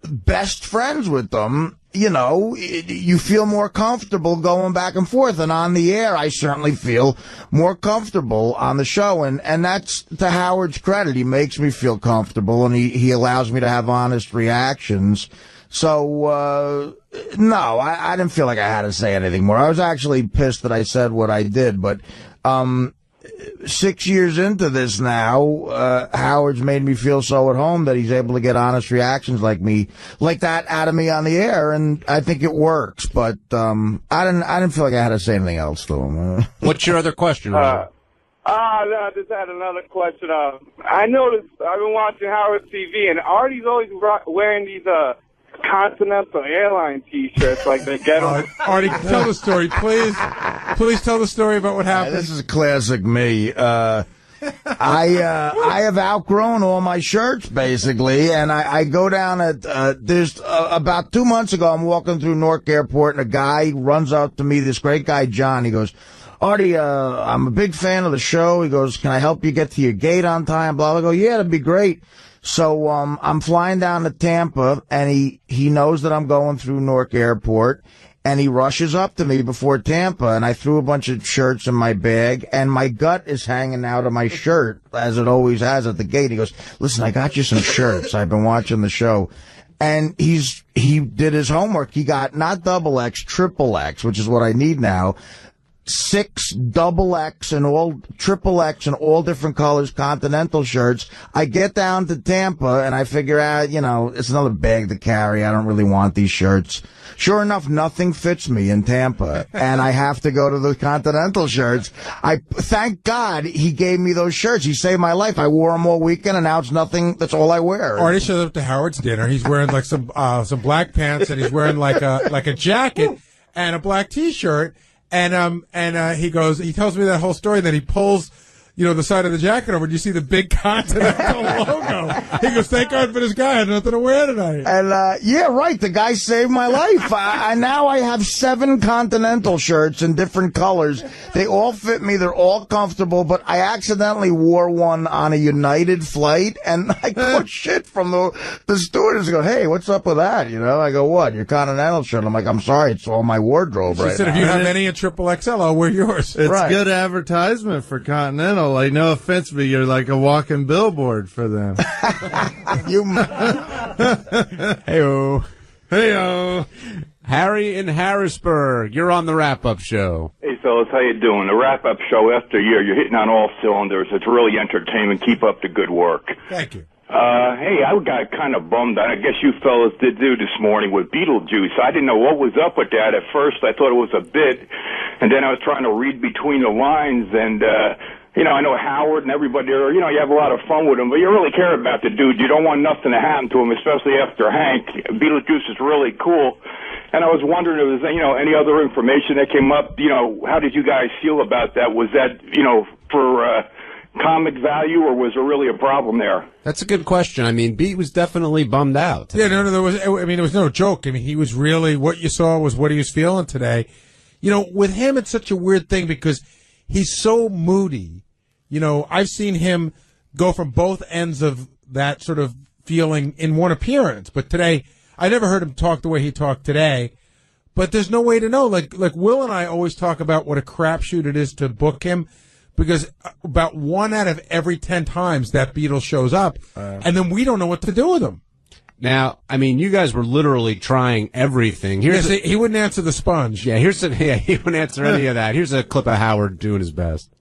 best friends with them, you feel more comfortable going back and forth. And on the air, I certainly feel more comfortable on the show. And that's to Howard's credit. He makes me feel comfortable, and he allows me to have honest reactions So, no, I didn't feel like I had to say anything more. I was actually pissed that I said what I did, but 6 years into this now, Howard's made me feel so at home that he's able to get honest reactions like that out of me on the air, and I think it works. But I didn't feel like I had to say anything else to him. What's your other question, Robert? No, I just had another question. I noticed I've been watching Howard TV, and Artie's always wearing these Continental Airline T-shirts like they get on. Artie, tell the story, please. Please tell the story about what happened. This is classic me. I have outgrown all my shirts, basically, and I go down at, there's, about 2 months ago, I'm walking through Newark Airport, and a guy runs up to me, this great guy, John. He goes, Artie, I'm a big fan of the show. He goes, can I help you get to your gate on time? Blah, blah. I go, yeah, that'd be great. So, I'm flying down to Tampa, and he knows that I'm going through Newark Airport, and he rushes up to me before Tampa, and I threw a bunch of shirts in my bag, and my gut is hanging out of my shirt, as it always has at the gate. He goes, listen, I got you some shirts. I've been watching the show. And he did his homework. He got not XXX, XXX, which is what I need now. 6 XXX and all XXX and all different colors Continental shirts. I get down to Tampa and I figure out, it's another bag to carry. I don't really want these shirts. Sure enough, nothing fits me in Tampa, and I have to go to the Continental shirts. Thank God he gave me those shirts. He saved my life. I wore them all weekend, and now it's nothing. That's all I wear. Artie shows up to Howard's dinner. He's wearing like some black pants, and he's wearing like a jacket and a black T-shirt. And he tells me that whole story, that he pulls, the side of the jacket over, and you see the big Continental logo. He goes, thank God for this guy. I had nothing to wear tonight. And, yeah, right. The guy saved my life. Now I have 7 Continental shirts in different colors. They all fit me. They're all comfortable, but I accidentally wore one on a United flight, and I got shit from the stewardess. Go, hey, what's up with that? I go, what? Your Continental shirt? I'm like, I'm sorry. It's all my wardrobe right now. She said, if you have any in XXL, I'll wear yours. It's good advertisement for Continental. Like, no offense, but you're like a walking billboard for them. Hey-o. Hey-o. Harry in Harrisburg, you're on the wrap-up show. Hey, fellas, how you doing? The wrap-up show after a year, you're hitting on all cylinders. It's really entertainment. Keep up the good work. Thank you. Hey, I got kind of bummed. I guess you fellas did do this morning with Beetlejuice. I didn't know what was up with that. At first, I thought it was a bit, and then I was trying to read between the lines, and, I know Howard and everybody, you have a lot of fun with him, but you really care about the dude. You don't want nothing to happen to him, especially after Hank. Beetlejuice is really cool. And I was wondering if there's, any other information that came up. How did you guys feel about that? Was that, for comic value, or was there really a problem there? That's a good question. I mean, Beat was definitely bummed out today. Yeah, there was no joke. I mean, he was really, what you saw was what he was feeling today. With him, it's such a weird thing because he's so moody. I've seen him go from both ends of that sort of feeling in one appearance. But today, I never heard him talk the way he talked today. But there's no way to know. Like Will and I always talk about what a crapshoot it is to book him, because about 1 out of every 10 times that Beatle shows up, and then we don't know what to do with him. Now, I mean, you guys were literally trying everything. He wouldn't answer the sponge. Yeah, he wouldn't answer any of that. Here's a clip of Howard doing his best.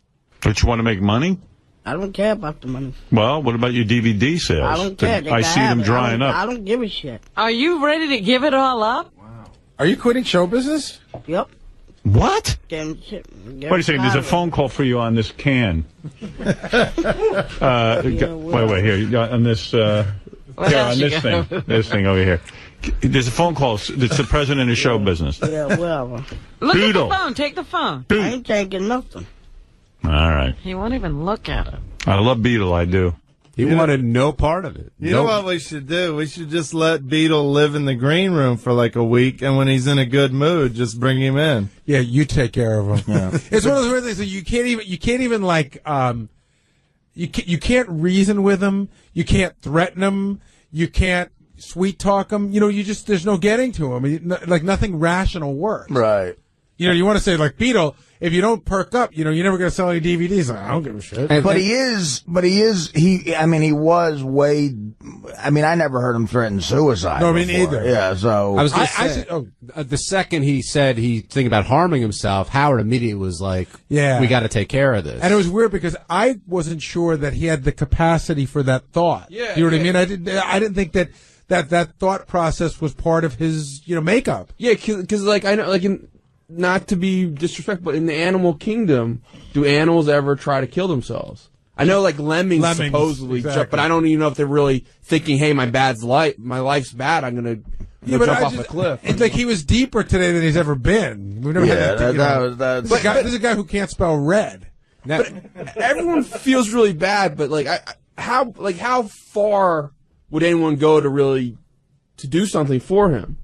Don't you want to make money? I don't care about the money. Well, what about your DVD sales? I don't care. I see them drying up. I don't give a shit. Are you ready to give it all up? Wow. Are you quitting show business? Yep. What? Wait a second. There's a phone call for you on this can. Wait, here. On this, on this thing. This thing over here. There's a phone call. It's the president of show business. Yeah, whatever. Look at the phone. Take the phone. I ain't taking nothing. All right. He won't even look at it. I love Beetle. I do. He wanted no part of it. You know what we should do? We should just let Beetle live in the green room for like a week, and when he's in a good mood, just bring him in. Yeah, you take care of him. Yeah. It's one of those weird things that you can't even like, you can't reason with him. You can't threaten him. You can't sweet talk him. There's no getting to him. Like nothing rational works. Right. You know, you want to say like Beetle. If you don't perk up, you know, you're never going to sell any DVDs. Like, I don't give a shit. But he was way, I mean, I never heard him threaten suicide. No, me before. neither. Yeah, so. I was going to say, the second he said he's thinking about harming himself, Howard immediately was like, yeah, we got to take care of this. And it was weird because I wasn't sure that he had the capacity for that thought. Yeah. You know what I mean? I didn't think that thought process was part of his, you know, makeup. Yeah, because like, I know, like, not to be disrespectful, but in the animal kingdom, do animals ever try to kill themselves? I know, like, lemmings supposedly, exactly. but I don't even know if they're really thinking, hey, my life's bad, I'm going to jump off a cliff. It's like he was deeper today than he's ever been. We've never had that. This is a guy who can't spell red. But everyone feels really bad, but, like, how far would anyone go to do something for him?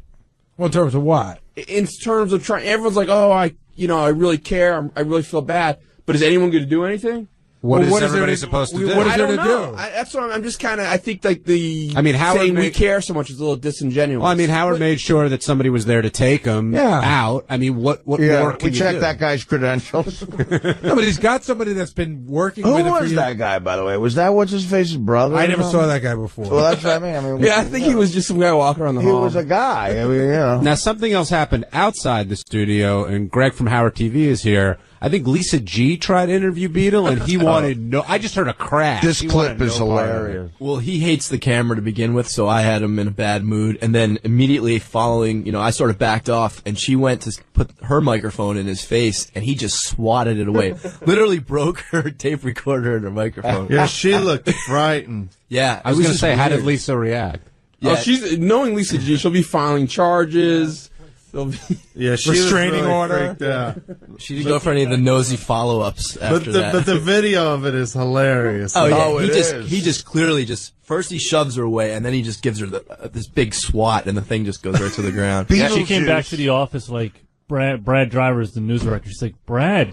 Well, in terms of what? In terms of trying, everyone's like, oh, I really care, I really feel bad, but is anyone going to do anything? What is everybody supposed to do? What is there to do? That's what I'm just kind of, I think like Howard saying we care so much is a little disingenuous. Well, I mean, Howard made sure that somebody was there to take him out. I mean, what more can you do? We checked that guy's credentials. No, but he's got somebody that's been working with him. Who was that guy, by the way? Was that what's-his-face's brother? I never saw that guy before. Well, that's what I mean. Yeah, I think he was just some guy walking around the hall. He was a guy. I mean, you know. Now, something else happened outside the studio, and Greg from Howard TV is here. I think Lisa G tried to interview Beetle, and he wanted I just heard a crash. This clip is hilarious. Well, he hates the camera to begin with, so I had him in a bad mood. And then immediately following, I sort of backed off, and she went to put her microphone in his face, and he just swatted it away. Literally broke her tape recorder and her microphone. Yeah, she looked frightened. Yeah. I was going to say, how did Lisa react? Yeah. Oh, knowing Lisa G, she'll be filing charges. Yeah, she restraining was really order. freaked out. She didn't go for any of the nosy follow-ups after that. But the video of it is hilarious. Oh yeah, he just clearly first he shoves her away, and then he just gives her this big swat, and the thing just goes right to the ground. She came back to the office like Brad Driver is the news director. She's like, Brad,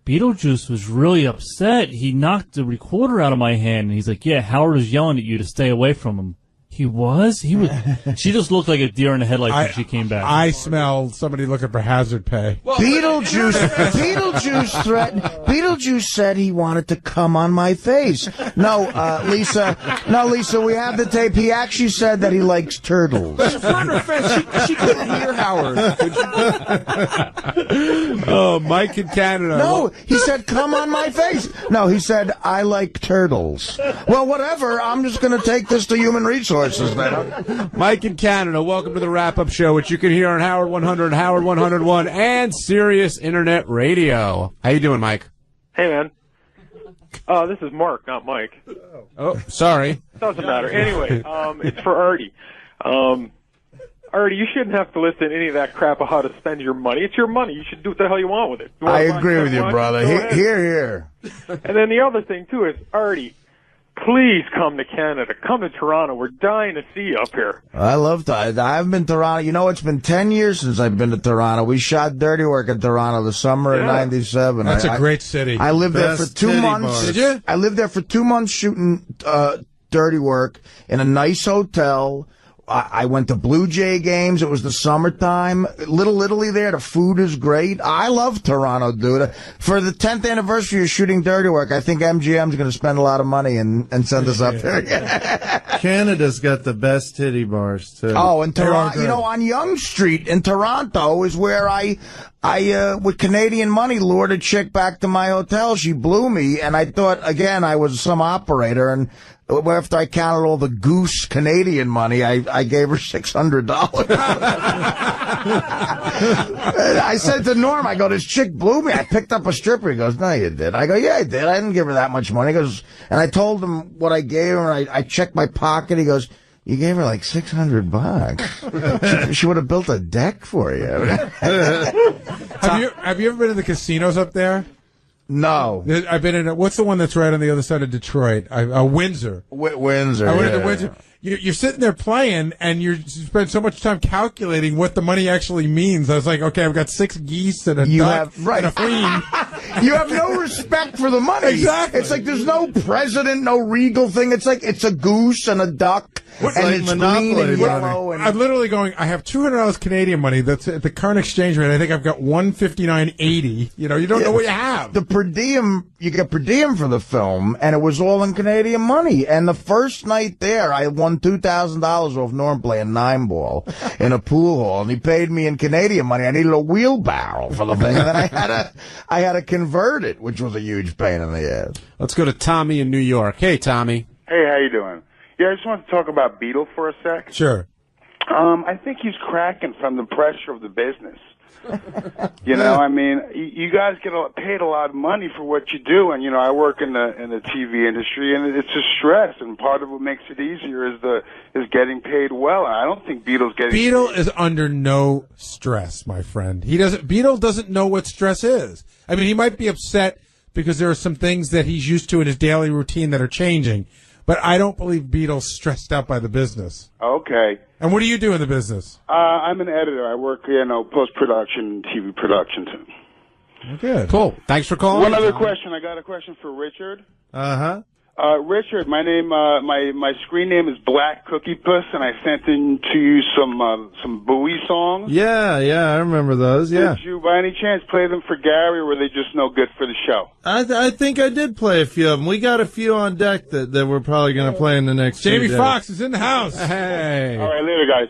Beetlejuice was really upset. He knocked the recorder out of my hand, and he's like, yeah, Howard was yelling at you to stay away from him. He was? She just looked like a deer in the headlights when she came back. I smelled somebody looking for hazard pay. Well, Beetlejuice said he wanted to come on my face. No, Lisa, we have the tape. He actually said that he likes turtles. She couldn't hear Howard. Oh, Mike in Canada. No, he said, come on my face. No, he said, I like turtles. Well, whatever. I'm just going to take this to Human Resources. Mike in Canada, welcome to the Wrap-Up Show, which you can hear on Howard 100, Howard 101, and Sirius Internet Radio. How you doing, Mike? Hey, man. This is Mark, not Mike. Oh, sorry. Doesn't matter. Anyway, it's for Artie. Artie, you shouldn't have to listen to any of that crap of how to spend your money. It's your money. You should do what the hell you want with it. I agree with you, brother. Here. And then the other thing, too, is, Artie, please come to Canada. Come to Toronto. We're dying to see you up here. I love that. I've been to Toronto. It's been 10 years since I've been to Toronto. We shot Dirty Work in Toronto the summer of '97. That's a great city. I lived there for 2 months. Did you? I lived there for 2 months shooting Dirty Work in a nice hotel. I went to Blue Jay games. It was the summertime. Little Italy there. The food is great. I love Toronto, dude. For the 10th anniversary of shooting Dirty Work, I think MGM's going to spend a lot of money and send us up there. Canada's got the best titty bars, too. Oh, and Toronto, on Yonge Street in Toronto is where I with Canadian money, lured a chick back to my hotel. She blew me, and I thought, again, I was some operator, and after I counted all the goose Canadian money, I gave her $600. I said to Norm, I go, this chick blew me. I picked up a stripper. He goes, no, you did. I go, yeah, I did. I didn't give her that much money. He goes, and I told him what I gave her, and I checked my pocket. He goes, you gave her like $600. She would have built a deck for you. Have you ever been in the casinos up there? No. I've been in what's the one that's right on the other side of Detroit? Windsor. Windsor. I went into Windsor. You're sitting there playing, and you spend so much time calculating what the money actually means. I was like, okay, I've got 6 geese and a duck and a queen. You have no respect for the money. Exactly. It's like there's no president, no regal thing. It's like it's a goose and a duck It's and like it's Monopoly green and money. yellow. And I'm literally going. I have $200 Canadian money. That's at the current exchange rate. I think I've got $159.80. You know, you don't know what you have. The per diem, you get per diem for the film, and it was all in Canadian money. And the first night there, I won $2,000 off Norm playing 9-ball in a pool hall, and he paid me in Canadian money. I needed a wheelbarrow for the thing, and then I had to convert it, which was a huge pain in the ass. Let's go to Tommy in New York. Hey, Tommy. Hey, how you doing? Yeah, I just want to talk about Beetle for a sec. Sure. I think he's cracking from the pressure of the business. You know, I mean, you guys get paid a lot of money for what you do, and you know, I work in the TV industry, and it's a stress. And part of what makes it easier is getting paid well. And I don't think Beetle's getting. Beetle is under no stress, my friend. Beetle doesn't know what stress is. I mean, he might be upset because there are some things that he's used to in his daily routine that are changing. But I don't believe Beetle's stressed out by the business. Okay. And what do you do in the business? I'm an editor. I work, post-production, TV production too. Good. Cool. Thanks for calling. One other question. I got a question for Richard. Uh-huh. Richard, my name, my screen name is Black Cookie Puss, and I sent in to you some Bowie songs. Yeah, I remember those. Yeah. Did you, by any chance, play them for Gary, or were they just no good for the show? I think I did play a few of them. We got a few on deck that we're probably going to play in the next. Jamie few days. Foxx is in the house. Hey. All right, later, guys.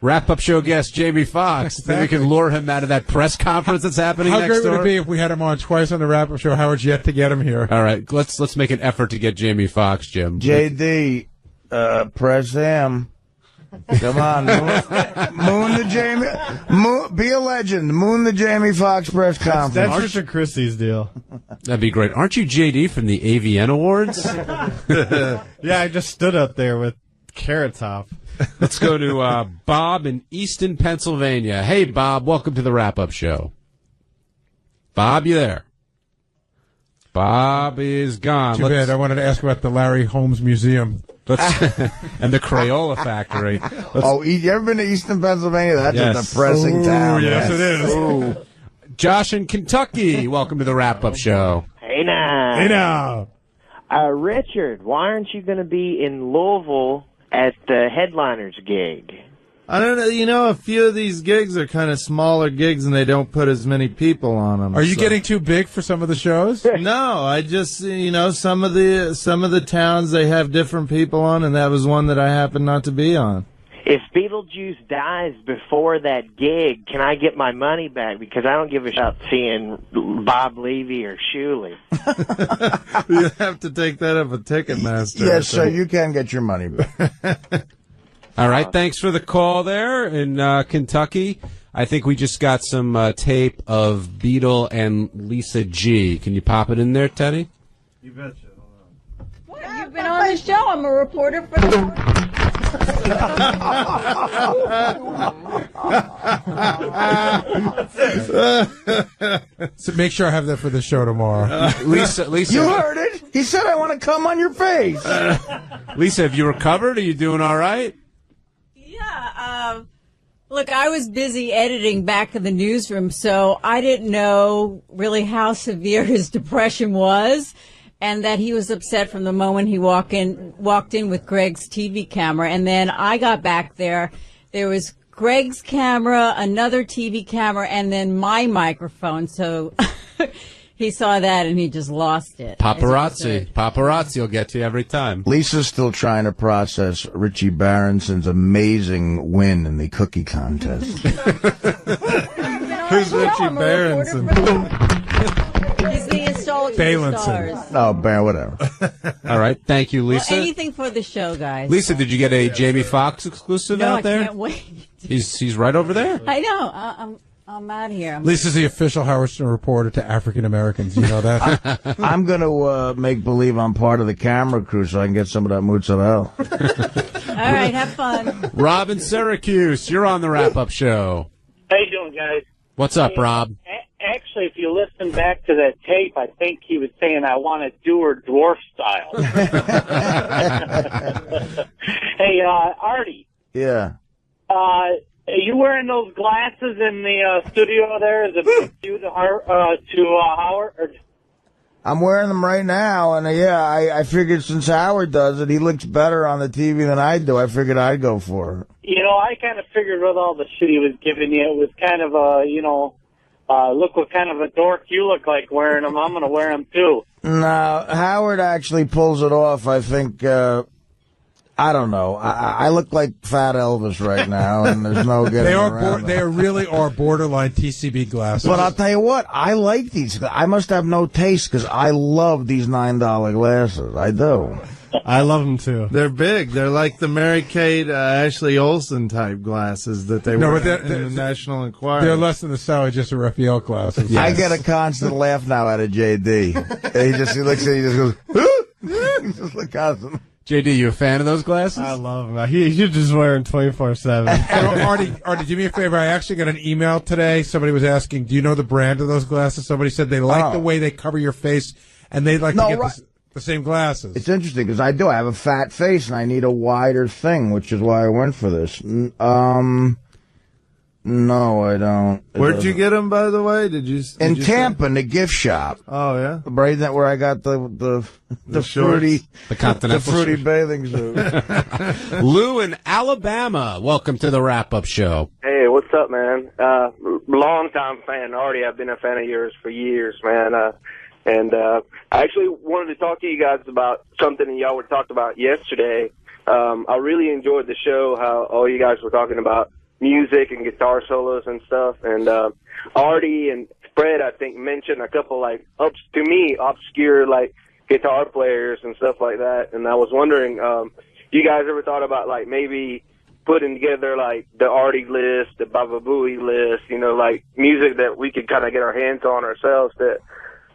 Wrap-up show guest Jamie Foxx. Think we can lure him out of that press conference that's happening How next great door? would it be if we had him on twice on the wrap-up show? Howard's yet to get him here. All right, let's make an effort to get Jamie Foxx, Jim. JD, press him. Come on, moon the Jamie, be a legend. Moon the Jamie Foxx press conference. That's Richard Christie's deal. That'd be great. Aren't you JD from the AVN Awards? Yeah, I just stood up there with Carrot Top. Let's go to Bob in Easton, Pennsylvania. Hey, Bob, welcome to the wrap-up show. Bob, you there? Bob is gone. Too bad. I wanted to ask about the Larry Holmes Museum. And the Crayola Factory. You ever been to Easton, Pennsylvania? That's a depressing town. Yes, it is. Ooh. Josh in Kentucky, welcome to the wrap-up show. Hey now. Hey now. Richard, why aren't you going to be in Louisville at the Headliners gig? I don't know. You know, a few of these gigs are kind of smaller gigs, and they don't put as many people on them. Are you getting too big for some of the shows? No, I just some of the towns they have different people on, and that was one that I happened not to be on. If Beetlejuice dies before that gig, can I get my money back? Because I don't give a shit about seeing Bob Levy or Shuley. You have to take that up with Ticketmaster. Yes, so you can get your money back. All right, thanks for the call there in Kentucky. I think we just got some tape of Beetle and Lisa G. Can you pop it in there, Teddy? You betcha. What? You've been on the show. I'm a reporter for the... So make sure I have that for the show tomorrow. Lisa. You heard it. He said, I want to come on your face. Lisa, have you recovered? Are you doing all right? Yeah. Look, I was busy editing Back in the Newsroom, so I didn't know really how severe his depression was, and that he was upset from the moment he walked in with Greg's TV camera. And then I got back there. There was Greg's camera, another TV camera, and then my microphone. So he saw that and he just lost it. Paparazzi will get you every time. Lisa's still trying to process Richie Baronson's amazing win in the cookie contest. Who's Richie Baronson? He's the installer stars. Oh, whatever. All right. Thank you, Lisa. Well, anything for the show, guys. Lisa, did you get a Jamie Foxx exclusive No, out there? I can't wait. He's right over there. I know. I'm out here. Lisa's the official Howard Stern reporter to African Americans. You know that? I'm going to make believe I'm part of the camera crew so I can get some of that 𝗦𝘁𝗲𝗿. All right, have fun. Rob in Syracuse, you're on the wrap-up show. How you doing, guys? What's up, Rob? Actually, if you listen back to that tape, I think he was saying, I want to do her dwarf style. Hey, Artie. Yeah. Are you wearing those glasses in the studio there? Is it you to Howard? Or I'm wearing them right now, and I figured since Howard does it, he looks better on the TV than I do. I figured I'd go for it. I kind of figured with all the shit he was giving you, it was kind of look what kind of a dork you look like wearing them. I'm going to wear them too. No, Howard actually pulls it off. I think, I don't know. I look like Fat Elvis right now, and there's no getting around They really are borderline TCB glasses. But I'll tell you what, I like these. I must have no taste because I love these $9 glasses. I do. I love them too. They're big. They're like the Mary-Kate Ashley Olsen type glasses that they wear in the National Enquirer. They're less than the Sally Jesse Raphael glasses. Yes. I get a constant laugh now out of JD. He looks at it, he just goes, he just looks constant. JD, you a fan of those glasses? I love them. You're just wearing 24/7. Artie, do me a favor. I actually got an email today. Somebody was asking, do you know the brand of those glasses? Somebody said they like the way they cover your face, and they'd like to get the same glasses. It's interesting because I do. I have a fat face, and I need a wider thing, which is why I went for this. No, I don't. Where'd you get them, by the way? In Tampa, in the gift shop. Oh yeah, right there where I got the fruity, the fruity bathing suit. Lou in Alabama, welcome to the wrap-up show. Hey, what's up, man? Long time fan, Artie. I've been a fan of yours for years, man. And I actually wanted to talk to you guys about something that y'all were talking about yesterday. I really enjoyed the show. How all you guys were talking about music and guitar solos and stuff, and Artie and Fred, I think, mentioned a couple to me obscure guitar players and stuff like that. And I was wondering, you guys ever thought about maybe putting together the Artie list, the Baba Booey list, music that we could kind of get our hands on ourselves that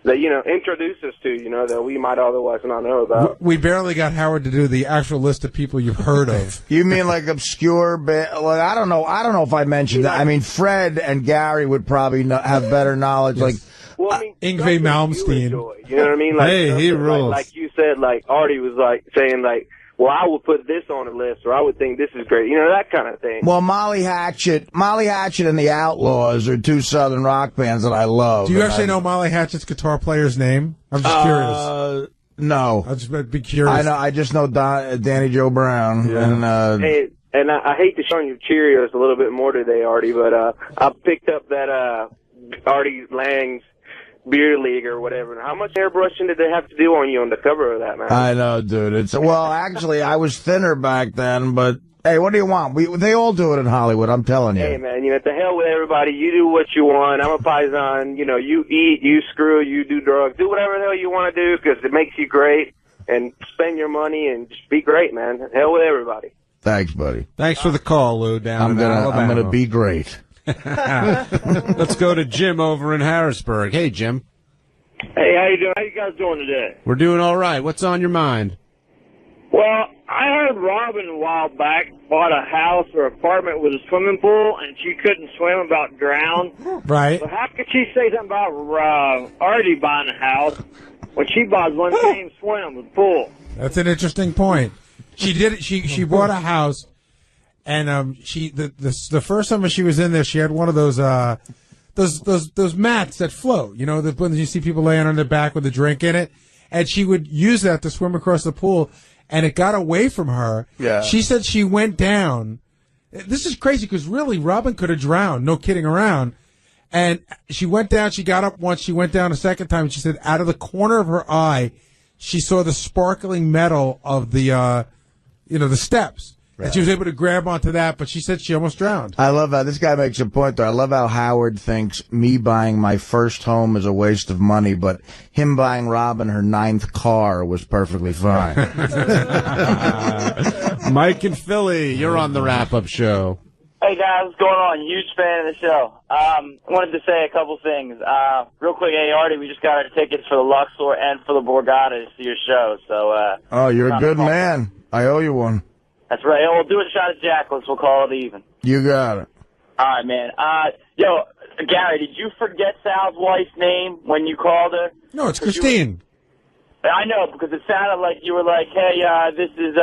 introduce us to, that we might otherwise not know about. We barely got Howard to do the actual list of people you've heard of. You mean obscure? I don't know. I don't know if I mentioned that. I mean, Fred and Gary would probably have better knowledge. Yes. Yngwie Malmsteen. You know what I mean? Hey, he rules. Like you said, Artie was saying well, I would put this on the list, or I would think this is great. That kind of thing. Well, Molly Hatchet and the Outlaws are two Southern rock bands that I love. Do you actually know Molly Hatchet's guitar player's name? I'm just curious. No. I'll just be curious. I know. I just know Danny Joe Brown. Yeah. And I hate to show you Cheerios a little bit more today, Artie, but I picked up that Artie Lange's Beer League or whatever. How much airbrushing did they have to do on you on the cover of that, man? I know, dude. Actually, I was thinner back then, but hey, what do you want? They all do it in Hollywood, I'm telling you. Hey, man, to hell with everybody. You do what you want. I'm a paisan. You eat, you screw, you do drugs. Do whatever the hell you want to do because it makes you great, and spend your money and just be great, man. Hell with everybody. Thanks, buddy. Thanks for the call, Lou, down in Alabama. I'm going to be great. Let's go to Jim over in Harrisburg. Hey, Jim. Hey, how you doing? How you guys doing today? We're doing all right. What's on your mind? Well, I heard Robin a while back bought a house or apartment with a swimming pool, and she couldn't swim, about drowned. Right. So how could she say something about Artie buying a house when she bought one can't even swim with a pool? That's an interesting point. She did. She bought a house. And the first time she was in there, she had one of those mats that float. When you see people laying on their back with a drink in it, and she would use that to swim across the pool, and it got away from her. Yeah. She said she went down. This is crazy because really, Robin could have drowned. No kidding around. And she went down. She got up once. She went down a second time. And she said, out of the corner of her eye, she saw the sparkling metal of the steps. Right. And she was able to grab onto that, but she said she almost drowned. I love how this guy makes a point there. I love how Howard thinks me buying my first home is a waste of money, but him buying Robin her 9th car was perfectly fine. Mike in Philly, you're on the wrap-up show. Hey guys, what's going on? Huge fan of the show. Wanted to say a couple things. Real quick, hey Artie, we just got our tickets for the Luxor and for the Borgata to see your show. So, oh, you're a good man. I owe you one. That's right. We'll do a shot at Jacqueline's. We'll call it even. You got it. All right, man. Yo, Gary, did you forget Sal's wife's name when you called her? No, it's Christine. I know, because it sounded like you were like, hey, this is,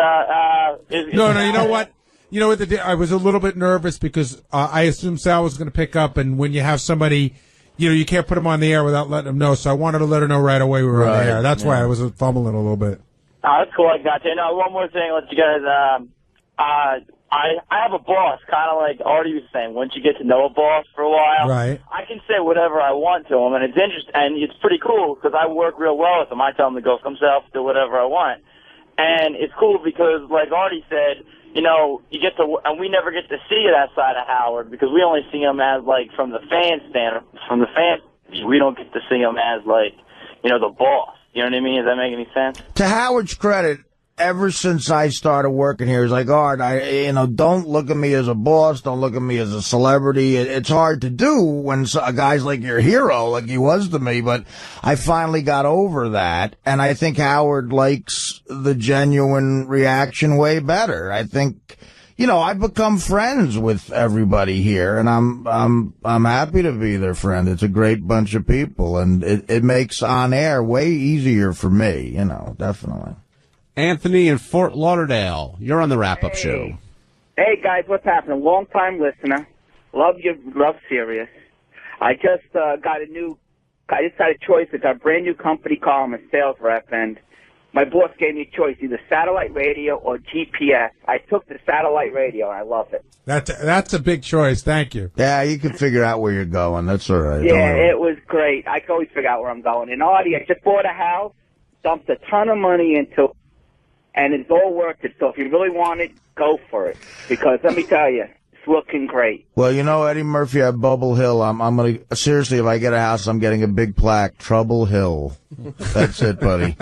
No, you know what? You know what? I was a little bit nervous because I assumed Sal was going to pick up, and when you have somebody you can't put them on the air without letting them know. So I wanted to let her know right away we were on the air. That's why I was fumbling a little bit. Oh, that's cool. I got you. Now, one more thing. Let you guys. I have a boss, kind of like Artie was saying. Once you get to know a boss for a while, right? I can say whatever I want to him, and it's interesting, and it's pretty cool because I work real well with him. I tell him to go for himself, do whatever I want, and it's cool because, like Artie said, you get to, and we never get to see that side of Howard because we only see him as like from the fan stand, from the fan. We don't get to see him as like, the boss. You know what I mean? Does that make any sense? To Howard's credit, ever since I started working here, he's like, Art, don't look at me as a boss. Don't look at me as a celebrity. It's hard to do when a guy's like your hero, like he was to me. But I finally got over that. And I think Howard likes the genuine reaction way better. I think, I've become friends with everybody here, and I'm happy to be their friend. It's a great bunch of people, and it makes on air way easier for me, definitely. Anthony in Fort Lauderdale, you're on the wrap-up show. Hey, guys, what's happening? Long-time listener. Love Sirius. I just got a choice. It's a brand-new company call. I'm a sales rep, and my boss gave me a choice, either satellite radio or GPS. I took the satellite radio, and I love it. That's a big choice. Thank you. Yeah, you can figure out where you're going. That's all right. Yeah, it was great. I can always figure out where I'm going. And Artie, I just bought a house, dumped a ton of money into it, and it's all worth it. So if you really want it, go for it. Because let me tell you, it's looking great. Well, Eddie Murphy at Bubble Hill. I'm going to, seriously, if I get a house, I'm getting a big plaque. Trouble Hill. That's it, buddy.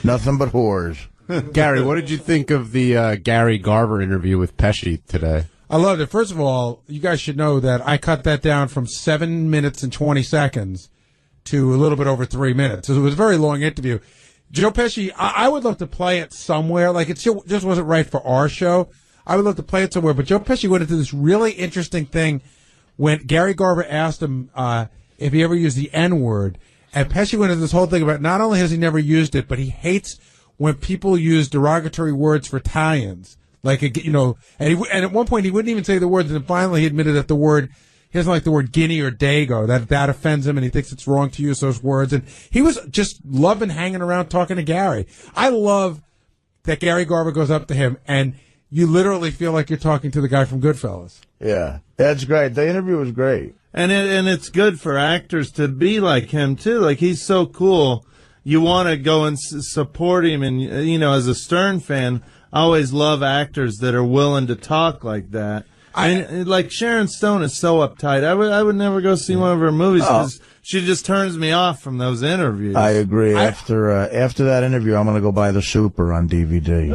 Nothing but whores. Gary, what did you think of the Gary Garver interview with Pesci today? I loved it. First of all, you guys should know that I cut that down from 7 minutes and 20 seconds to a little bit over 3 minutes. So it was a very long interview. Joe Pesci, I would love to play it somewhere. Like, it just wasn't right for our show. I would love to play it somewhere. But Joe Pesci went into this really interesting thing when Gary Garver asked him if he ever used the N-word. And Pesci went into this whole thing about not only has he never used it, but he hates when people use derogatory words for Italians. Like, and at one point he wouldn't even say the words, and then finally he admitted that he doesn't like the word guinea or dago. That offends him, and he thinks it's wrong to use those words. And he was just loving hanging around talking to Gary. I love that Gary Garver goes up to him, and you literally feel like you're talking to the guy from Goodfellas. Yeah, that's great. The interview was great. And it's good for actors to be like him, too. Like, he's so cool. You want to go and support him. And, as a Stern fan, I always love actors that are willing to talk like that. Like Sharon Stone is so uptight. I would never go see one of her movies because she just turns me off from those interviews. I agree. After that interview, I'm going to go buy The Super on DVD.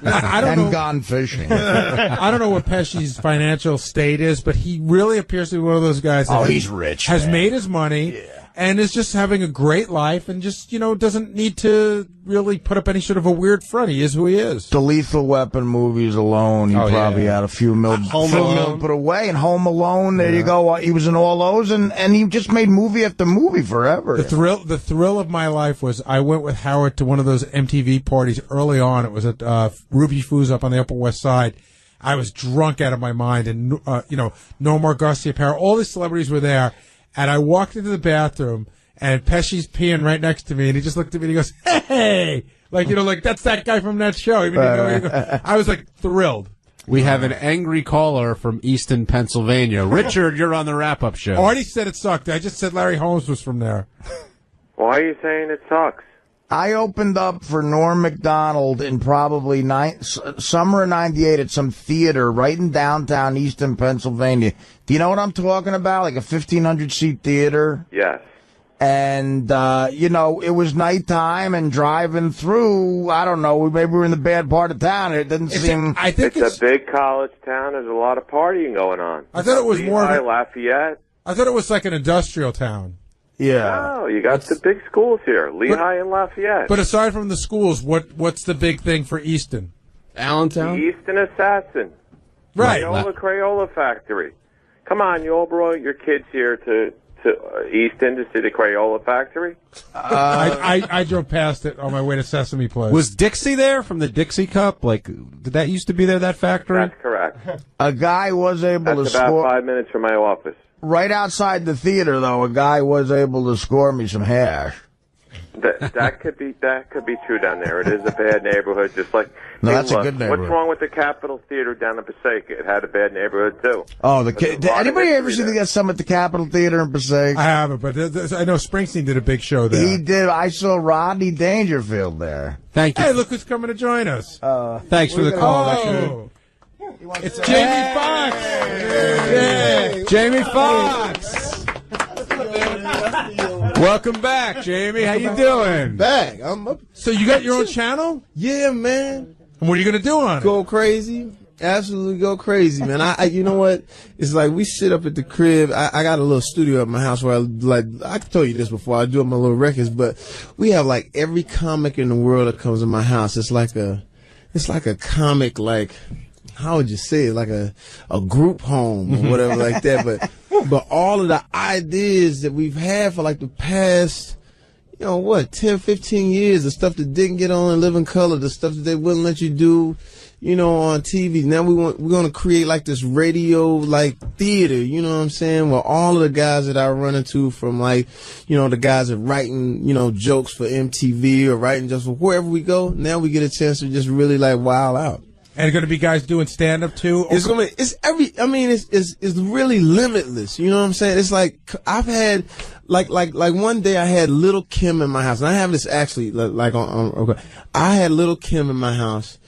I don't know. Gone Fishing. I don't know what Pesci's financial state is, but he really appears to be one of those guys that he's rich. Has made his money. Yeah. And is just having a great life and just, doesn't need to really put up any sort of a weird front. He is who he is. The Lethal Weapon movies alone, he probably had a few mil put away. And Home Alone, there you go. He was in all those, and he just made movie after movie forever. The thrill of my life was I went with Howard to one of those MTV parties early on. It was at Ruby Foo's up on the Upper West Side. I was drunk out of my mind, and, 𝗏 𝗁𝗏, all these celebrities were there. And I walked into the bathroom, and Pesci's peeing right next to me, and he just looked at me and he goes, "Hey!" Like, that's that guy from that show. I was, like, thrilled. We have an angry caller from Easton, Pennsylvania. Richard, you're on the wrap-up show. Artie said it sucked. I just said Larry Holmes was from there. Why are you saying it sucks? I opened up for Norm Macdonald in probably summer of '98 at some theater right in downtown Easton, Pennsylvania. Do you know what I'm talking about? Like a 1,500-seat theater? Yes. And, it was nighttime and driving through, I don't know, maybe we were in the bad part of town. It didn't seem... It's a big college town. There's a lot of partying going on. I thought it was more of Lafayette. I thought it was like an industrial town. Yeah. No, you got the big schools here, Lehigh and Lafayette. But aside from the schools, what's the big thing for Easton? Allentown? The Easton Assassin. Right. Crayola Factory. Come on, you all brought your kids here to Easton to see the Crayola Factory? I drove past it on my way to Sesame Place. Was Dixie there from the Dixie Cup? Like, did that used to be there, that factory? That's correct. A guy was able That's to about score... 5 minutes from my office. Right outside the theater, though, a guy was able to score me some hash. That could be true down there. It is a bad neighborhood, just like. No, hey, that's look, a good neighborhood. What's wrong with the Capitol Theater down in Passaic? It had a bad neighborhood too. Oh, did anybody ever see some at the Capitol Theater in Passaic? I haven't, but I know Springsteen did a big show there. He did. I saw Rodney Dangerfield there. Thank you. Hey, look who's coming to join us. Thanks for the call. Oh, it's Jamie Foxx. Yeah, Jamie Foxx. Welcome back, Jamie. How you doing? Back. I'm up. So you got your own channel? Yeah, man. And what are you going to do on it? Go crazy. Absolutely go crazy, man. I you know what? It's like we sit up at the crib. I got a little studio at my house where I told you this before. I do my little records, but we have like every comic in the world that comes in my house. It's like a comic, like, how would you say it? Like a group home or whatever like that. But all of the ideas that we've had for like the past, 10, 15 years, the stuff that didn't get on in Living Color, the stuff that they wouldn't let you do, on TV. Now we're going to create like this radio, like theater, you know what I'm saying? Where all of the guys that I run into from like, the guys that writing, jokes for MTV or writing just for wherever we go. Now we get a chance to just really like wild out. And it's going to be guys doing stand up too. It's really limitless. You know what I'm saying? It's like I've had like one day I had Little Kim in my house, and I have this actually I had Little Kim in my house,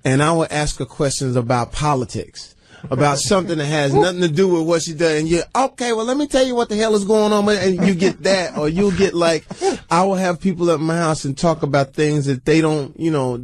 and I would ask her questions about politics. About something that has nothing to do with what she does, and okay, well, let me tell you what the hell is going on, and you get that, or you'll get like, I will have people at my house and talk about things that they don't,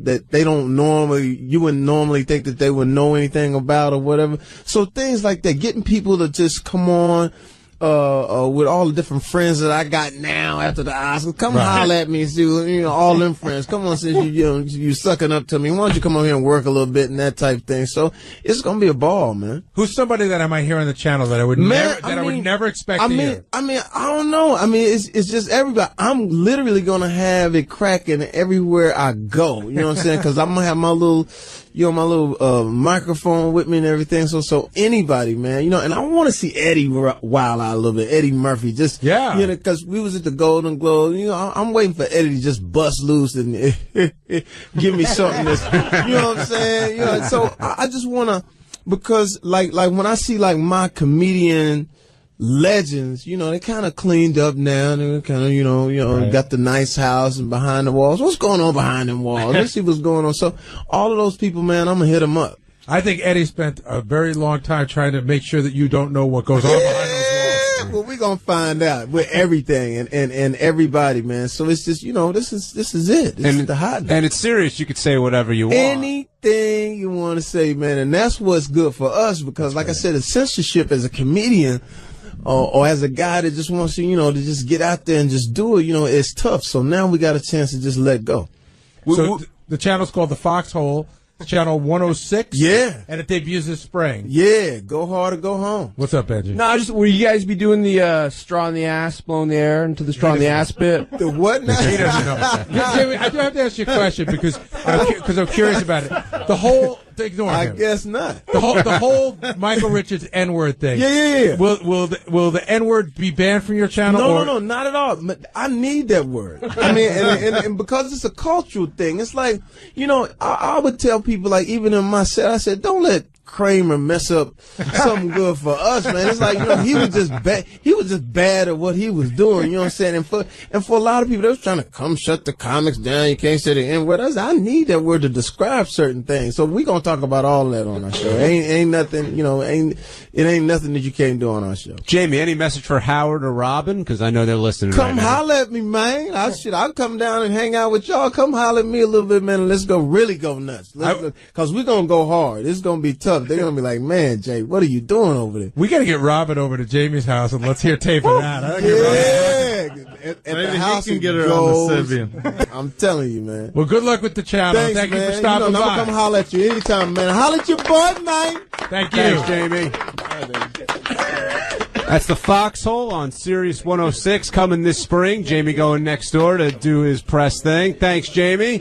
that they don't normally, you wouldn't normally think that they would know anything about or whatever. So things like that, getting people to just come on, with all the different friends that I got now after the Oscars, come holler at me, see, all them friends. Come on, since you sucking up to me, why don't you come over here and work a little bit and that type of thing. So it's gonna be a ball, man. Who's somebody that I might hear on the channel that I would never expect to hear? I don't know. It's just everybody. I'm literally gonna have it cracking everywhere I go. You know what I'm saying? Because I'm gonna have my little. My little microphone with me and everything. So anybody, man, and I want to see Eddie wild out a little bit. Eddie Murphy, because we was at the Golden Globe. I'm waiting for Eddie to just bust loose and give me something that's, you know what I'm saying? So I just want to, because like when I see like my comedian legends, they kind of cleaned up now. They kind of, got the nice house and behind the walls. What's going on behind them walls? Let's see what's going on. So all of those people, man, I'm going to hit them up. I think Eddie spent a very long time trying to make sure that you don't know what goes on behind those walls. Well, we're going to find out with everything and everybody, man. So it's just, this is it. This is the hotness. And it's serious. You could say whatever you want. Anything you want to say, man. And that's what's good for us because, like I said, the censorship as a comedian, or as a guy that just wants to, to just get out there and just do it, it's tough. So now we got a chance to just let go. So the channel's called The Foxhole, channel 106. Yeah. And it debuts this spring. Yeah. Go hard or go home. What's up, Benji? No, will you guys be doing the straw in the ass, blowing the air into the straw in the ass bit? The what now? He doesn't know. Jimmy, I do have to ask you a question because I'm curious about it. The whole... Ignore him. I guess not. The whole Michael Richards N-word thing. Yeah. Will the N-word be banned from your channel? No, not at all. I need that word. And because it's a cultural thing, it's like, I would tell people, like, even in my set, I said, don't let Kramer mess up something good for us, man. It's like, he was just bad. He was just bad at what he was doing. You know what I'm saying? And for a lot of people, they was trying to come shut the comics down. You can't say the N-word. I need that word to describe certain things. So we gonna talk about all that on our show. Ain't nothing, it ain't nothing that you can't do on our show. Jamie, any message for Howard or Robin? Because I know they're listening. Come holler at me, man. I'll come down and hang out with y'all. Come holler at me a little bit, man. And let's really go nuts. Because we're gonna go hard. It's gonna be tough. They're gonna be like, man, Jay, what are you doing over there? We gotta get Robin over to Jamie's house and let's hear tape of that. At the house he can get her on the Sybian. I'm telling you, man. Well, good luck with the channel. Thanks, Thank man. you for stopping by. I'm gonna come holler at you anytime, man. Holler at your boy, man. Thank you. Thanks, Jamie. That's the Foxhole on Sirius 106 coming this spring. Jamie going next door to do his press thing. Thanks, Jamie.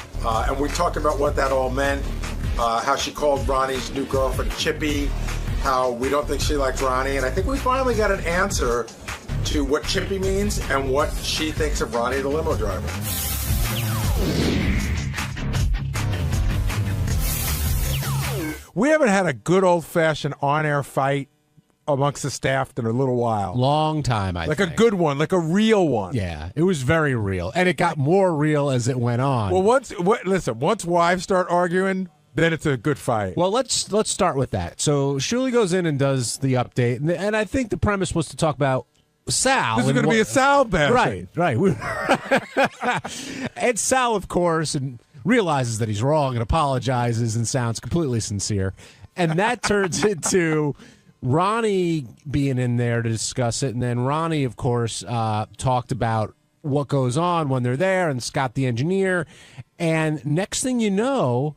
And we talked about what that all meant, how she called Ronnie's new girlfriend Chippy, how we don't think she liked Ronnie, and I think we finally got an answer to what Chippy means and what she thinks of Ronnie the limo driver. We haven't had a good old-fashioned on-air fight amongst the staff in a little while. Long time, I think. Like a good one, like a real one. Yeah, it was very real, and it got more real as it went on. Well, once wives start arguing, then it's a good fight. Well, let's start with that. So Shirley goes in and does the update, and I think the premise was to talk about Sal. This is going to be a Sal bashing. Right. And Sal, of course, and realizes that he's wrong and apologizes and sounds completely sincere. And that turns into Ronnie being in there to discuss it. And then Ronnie, of course, talked about what goes on when they're there, and Scott the engineer. And next thing you know,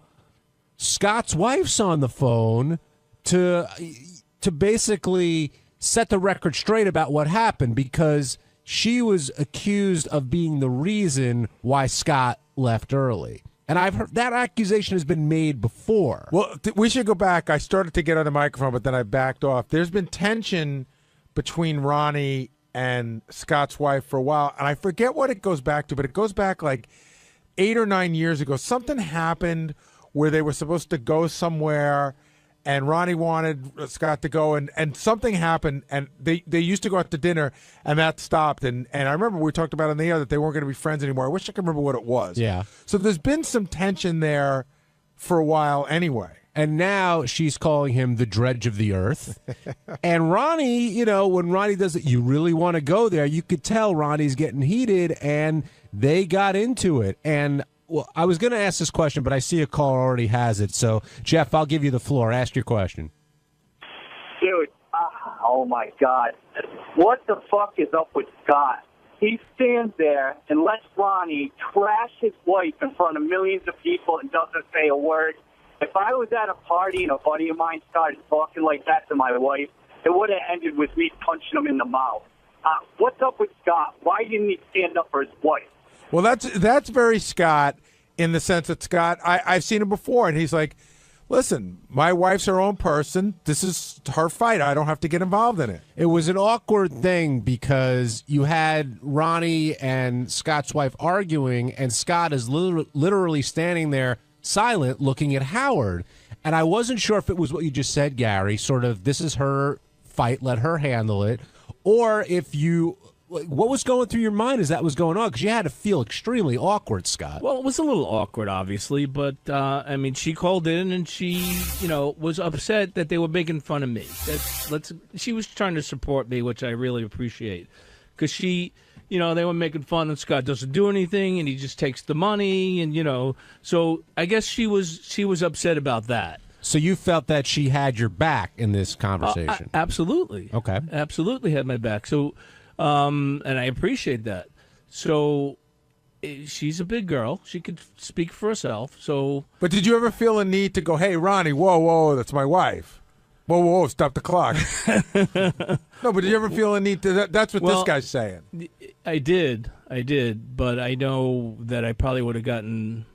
Scott's wife's on the phone to basically set the record straight about what happened, because she was accused of being the reason why Scott left early. And I've heard that accusation has been made before. Well, we should go back. I started to get on the microphone, but then I backed off. There's been tension between Ronnie and Scott's wife for a while, and I forget what it goes back to, but it goes back like 8 or 9 years ago. Something happened where they were supposed to go somewhere, and Ronnie wanted Scott to go, and something happened, and they used to go out to dinner, and that stopped. And I remember we talked about on the air that they weren't going to be friends anymore. I wish I could remember what it was. Yeah. So there's been some tension there for a while anyway. And now she's calling him the dredge of the earth. And Ronnie, you know, when Ronnie does it, you really want to go there. You could tell Ronnie's getting heated, and they got into it. And well, I was going to ask this question, but I see a caller already has it. So, Jeff, I'll give you the floor. Ask your question. Dude, oh my God. What the fuck is up with Scott? He stands there and lets Ronnie trash his wife in front of millions of people and doesn't say a word. If I was at a party and a buddy of mine started talking like that to my wife, it would have ended with me punching him in the mouth. What's up with Scott? Why didn't he stand up for his wife? Well, that's very Scott, in the sense that Scott, I've seen him before, and he's like, listen, my wife's her own person. This is her fight. I don't have to get involved in it. It was an awkward thing because you had Ronnie and Scott's wife arguing, and Scott is literally standing there silent looking at Howard. And I wasn't sure if it was what you just said, Gary, sort of this is her fight, let her handle it, or if you... What was going through your mind as that was going on? Because you had to feel extremely awkward, Scott. Well, it was a little awkward, obviously, but I mean, she called in and she, was upset that they were making fun of me. She was trying to support me, which I really appreciate, because she, they were making fun and Scott doesn't do anything and he just takes the money and so I guess she was upset about that. So you felt that she had your back in this conversation? Absolutely. Okay. Absolutely had my back. So. And I appreciate that. So she's a big girl. She could speak for herself. So, but did you ever feel a need to go, hey, Ronnie, whoa, that's my wife. Whoa, stop the clock. No, but did you ever feel a need to, that's what this guy's saying. I did. But I know that I probably would have gotten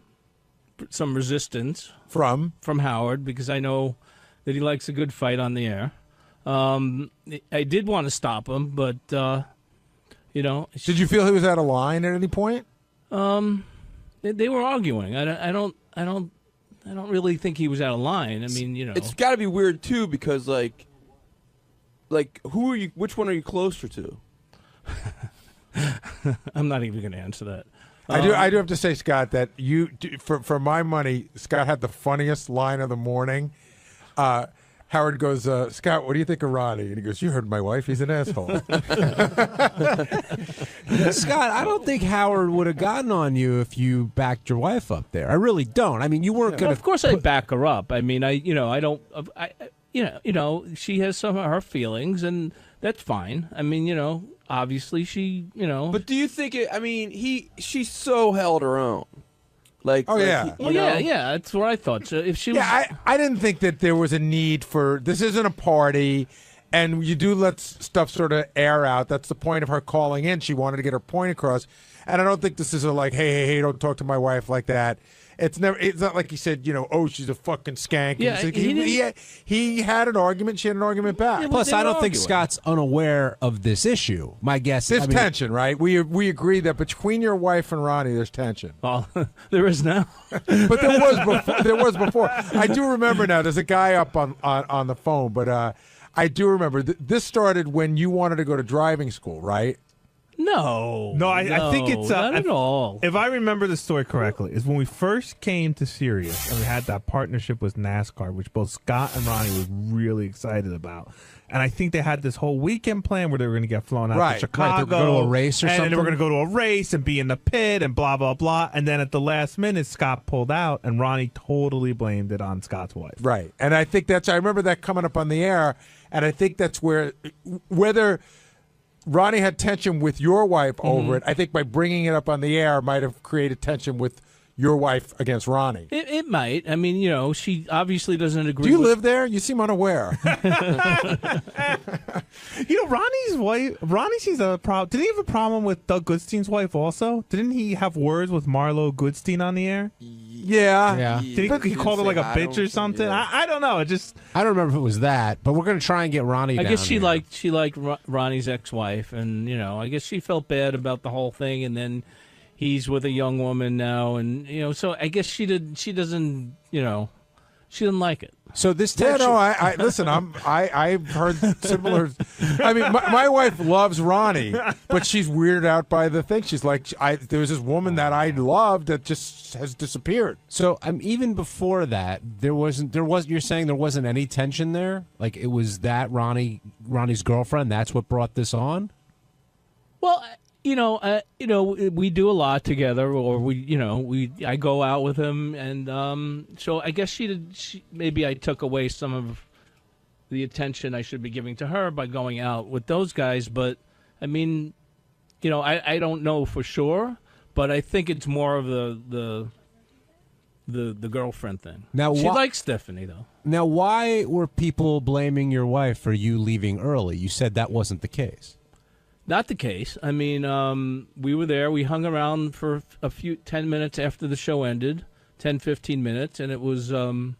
some resistance from Howard, because I know that he likes a good fight on the air. I did want to stop him, but Did you feel he was out of line at any point? They were arguing. I don't really think he was out of line. I mean, it's got to be weird too, because like who are you? Which one are you closer to? I'm not even going to answer that. I do have to say, Scott, that for my money, Scott had the funniest line of the morning. Howard goes, Scott, what do you think of Ronnie? And he goes, you heard my wife. He's an asshole. Scott, I don't think Howard would have gotten on you if you backed your wife up there. I really don't. I mean, you weren't going to. Of course, I'd back her up. I mean, I don't. she has some of her feelings, and that's fine. I mean, obviously she, But do you think it? I mean, she so held her own. Like, oh yeah, yeah. That's what I thought. So if she was, I didn't think that there was a need for this. Isn't a party, and you do let stuff sort of air out. That's the point of her calling in. She wanted to get her point across, and I don't think this is a like, hey, don't talk to my wife like that. It's not like he said, oh, she's a fucking skank. Yeah, he had an argument. She had an argument back. Yeah, plus, I don't think Scott's unaware of this issue. My guess is there's tension, right? We agree that between your wife and Ronnie, there's tension. Well, there is now, but there was before. I do remember now. There's a guy up on the phone, but I do remember this started when you wanted to go to driving school, right? No, I think it's not at all. If I remember the story correctly, is when we first came to Sirius and we had that partnership with NASCAR, which both Scott and Ronnie were really excited about. And I think they had this whole weekend plan where they were going to get flown out to Chicago, they were going to go to a race or something. And they were going to go to a race and be in the pit and blah blah blah. And then at the last minute, Scott pulled out, and Ronnie totally blamed it on Scott's wife. Right, and I think I remember that coming up on the air, and I think that's whether Ronnie had tension with your wife over it. I think by bringing it up on the air might have created tension with your wife against Ronnie. It might. I mean, she obviously doesn't agree. Do you live there? You seem unaware. Ronnie's wife. Ronnie sees a problem. Did he have a problem with Doug Goodstein's wife also? Didn't he have words with Marlo Goodstein on the air? Yeah. Did he called her like a bitch or something? I don't know. I don't remember if it was that, but we're going to try and get Ronnie. I guess she liked Ronnie's ex-wife, and I guess she felt bad about the whole thing, and then he's with a young woman now, and so I guess she doesn't she didn't like it. So this tension. I listen. I've heard similar. I mean, my wife loves Ronnie, but she's weirded out by the thing. She's like, there was this woman that I loved that just has disappeared. So even before that, you're saying there wasn't any tension there? Like it was that Ronnie's girlfriend. That's what brought this on. Well, we do a lot together, or I go out with him, and so I guess maybe I took away some of the attention I should be giving to her by going out with those guys. But I mean, I don't know for sure, but I think it's more of the girlfriend thing. Now she likes Stephanie though. Now, why were people blaming your wife for you leaving early? You said that wasn't the case. Not the case. I mean, we were there. We hung around for 10 minutes after the show ended, 10, 15 minutes, and it was already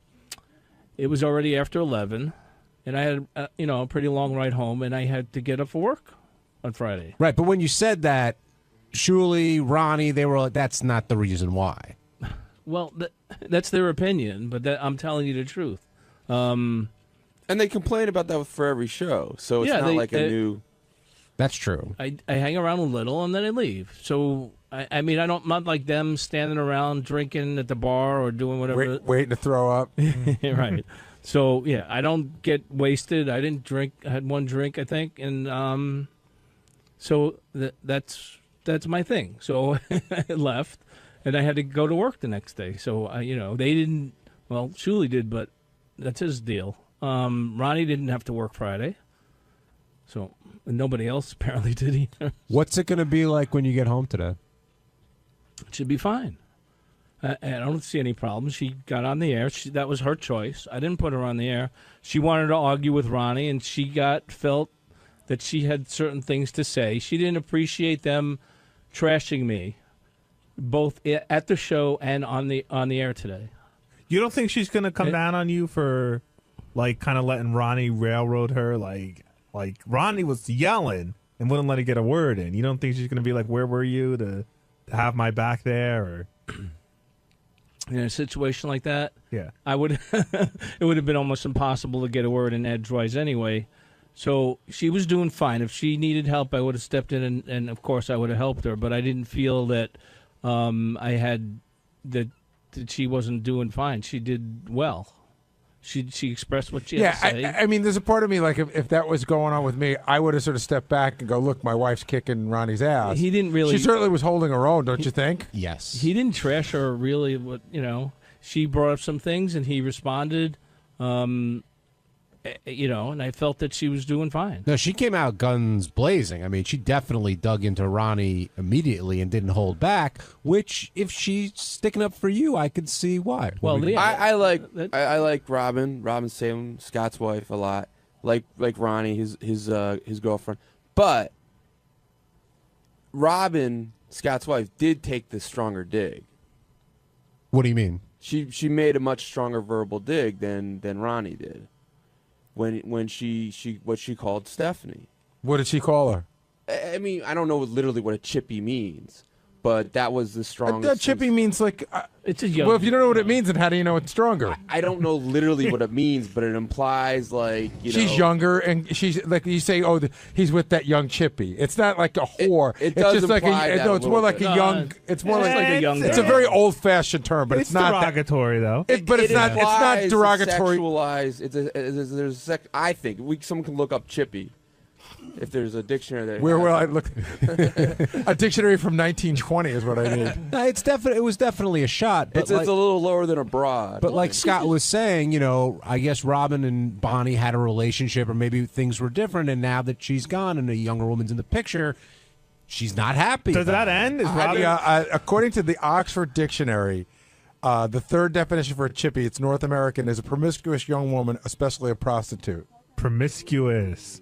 after 11, and I had a pretty long ride home, and I had to get up for work on Friday. Right, but when you said that, Shuli, Ronnie, they were like, that's not the reason why. Well, that's their opinion, but I'm telling you the truth. And they complain about that for every show, so it's not like a new... That's true. I hang around a little and then I leave. So I mean, I'm not like them standing around drinking at the bar or doing whatever. Waiting to throw up. Right. So yeah, I don't get wasted. I didn't drink. I had one drink, I think, and so that's my thing. So I left, and I had to go to work the next day. So they didn't. Well, Shuli did, but that's his deal. Ronnie didn't have to work Friday. So nobody else apparently did either. What's it going to be like when you get home today? It should be fine. I don't see any problems. She got on the air. That was her choice. I didn't put her on the air. She wanted to argue with Ronnie, and she felt that she had certain things to say. She didn't appreciate them trashing me, both at the show and on the air today. You don't think she's going to come down on you for, like, kind of letting Ronnie railroad her, like Ronnie was yelling and wouldn't let her get a word in. You don't think she's going to be like, where were you to have my back there? Or in a situation like that, yeah, I would. It would have been almost impossible to get a word in edgewise anyway. So she was doing fine. If she needed help, I would have stepped in, and of course I would have helped her. But I didn't feel that I had that she wasn't doing fine. She did well. She expressed what she had to say. I mean, there's a part of me, like, if that was going on with me, I would have sort of stepped back and go, look, my wife's kicking Ronnie's ass. He didn't really... She certainly was holding her own, don't you think? Yes. He didn't trash her, really. She brought up some things, and he responded. And I felt that she was doing fine. No, she came out guns blazing. I mean, she definitely dug into Ronnie immediately and didn't hold back, which, if she's sticking up for you, I could see why. Well, I like Robin Salem, Scott's wife, a lot. Like Ronnie, his girlfriend. But Robin, Scott's wife, did take the stronger dig. What do you mean? She made a much stronger verbal dig than Ronnie did. When she what she called Stephanie. What did she call her? I mean, I don't know literally what a chippy means, but that was the strongest. That chippy means like it's a young. Well, if you don't know what it means, then how do you know it's stronger? I don't know literally what it means, but it implies like she's younger and she's like you say. Oh, he's with that young chippy. It's not like a whore. It does just imply like that no. It's more like a young. It's more like a young. It's a very old-fashioned term, but it's not derogatory though. But it's not. It's not derogatory. Sexualized. I think someone can look up chippy. If there's a dictionary there, where will I look? A dictionary from 1920 is what I need. No, it was definitely a shot. But it's a little lower than a broad. But like Scott was saying, I guess Robin and Bonnie had a relationship, or maybe things were different. And now that she's gone and a younger woman's in the picture, she's not happy. Does that end? Is Robin? According to the Oxford Dictionary, the third definition for a chippy, it's North American, is a promiscuous young woman, especially a prostitute. Promiscuous.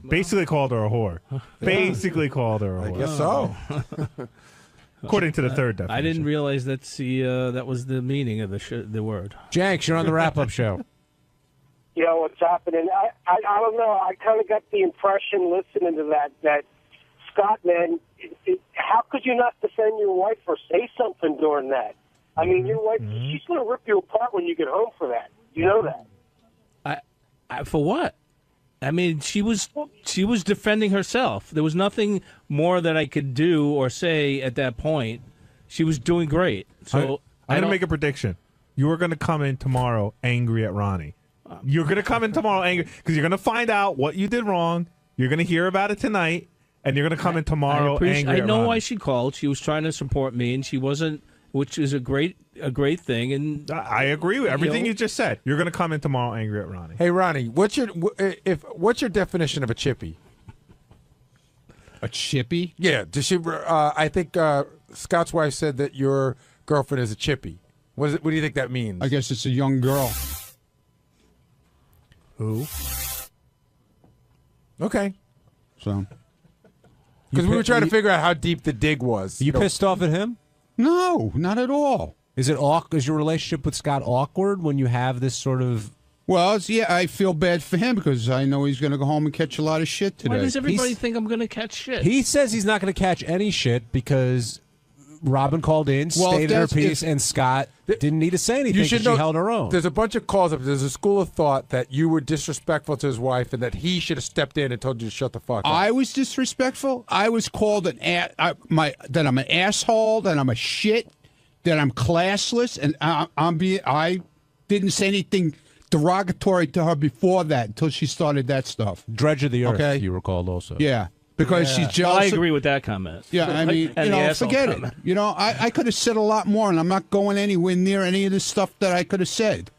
Basically called her a whore. Basically called her a whore. I guess so. According to the third definition. I didn't realize that was the meaning of the word. Jenks, you're on the wrap-up show. Yeah, what's happening? I don't know. I kind of got the impression listening to that Scott, man, how could you not defend your wife or say something during that? I mean, your wife, she's going to rip you apart when you get home for that. You know that. For what? I mean, she was defending herself. There was nothing more that I could do or say at that point. She was doing great. So I'm going to make a prediction. You are going to come in tomorrow angry at Ronnie. You're going to come in tomorrow angry because you're going to find out what you did wrong. You're going to hear about it tonight, and you're going to come in tomorrow angry. I know at Ronnie. why she called. She was trying to support me, and she wasn't, which is a great thing. And I agree with everything you just said. You're going to come in tomorrow angry at Ronnie. Hey, Ronnie, what's your definition of a chippy? A chippy? Yeah. Does she? I think Scott's wife said that your girlfriend is a chippy. What do you think that means? I guess it's a young girl. Who? Okay. So. Because we were trying to figure out how deep the dig was. You pissed off at him? No, not at all. Is your relationship with Scott awkward when you have this sort of? Well, yeah, I feel bad for him because I know he's going to go home and catch a lot of shit today. Why does everybody think I'm going to catch shit? He says he's not going to catch any shit because Robin called in, stated her piece, and Scott didn't need to say anything because she held her own. There's a bunch of calls up. There's a school of thought that you were disrespectful to his wife and that he should have stepped in and told you to shut the fuck up. I was disrespectful. I was called that I'm an asshole, that I'm a shit, that I'm classless, and I didn't say anything derogatory to her before that until she started that stuff. Dredge of the earth, okay? You were called also. Yeah. Because she's jealous. Well, I agree with that comment. Yeah, I mean, forget it. I could have said a lot more, and I'm not going anywhere near any of the stuff that I could have said.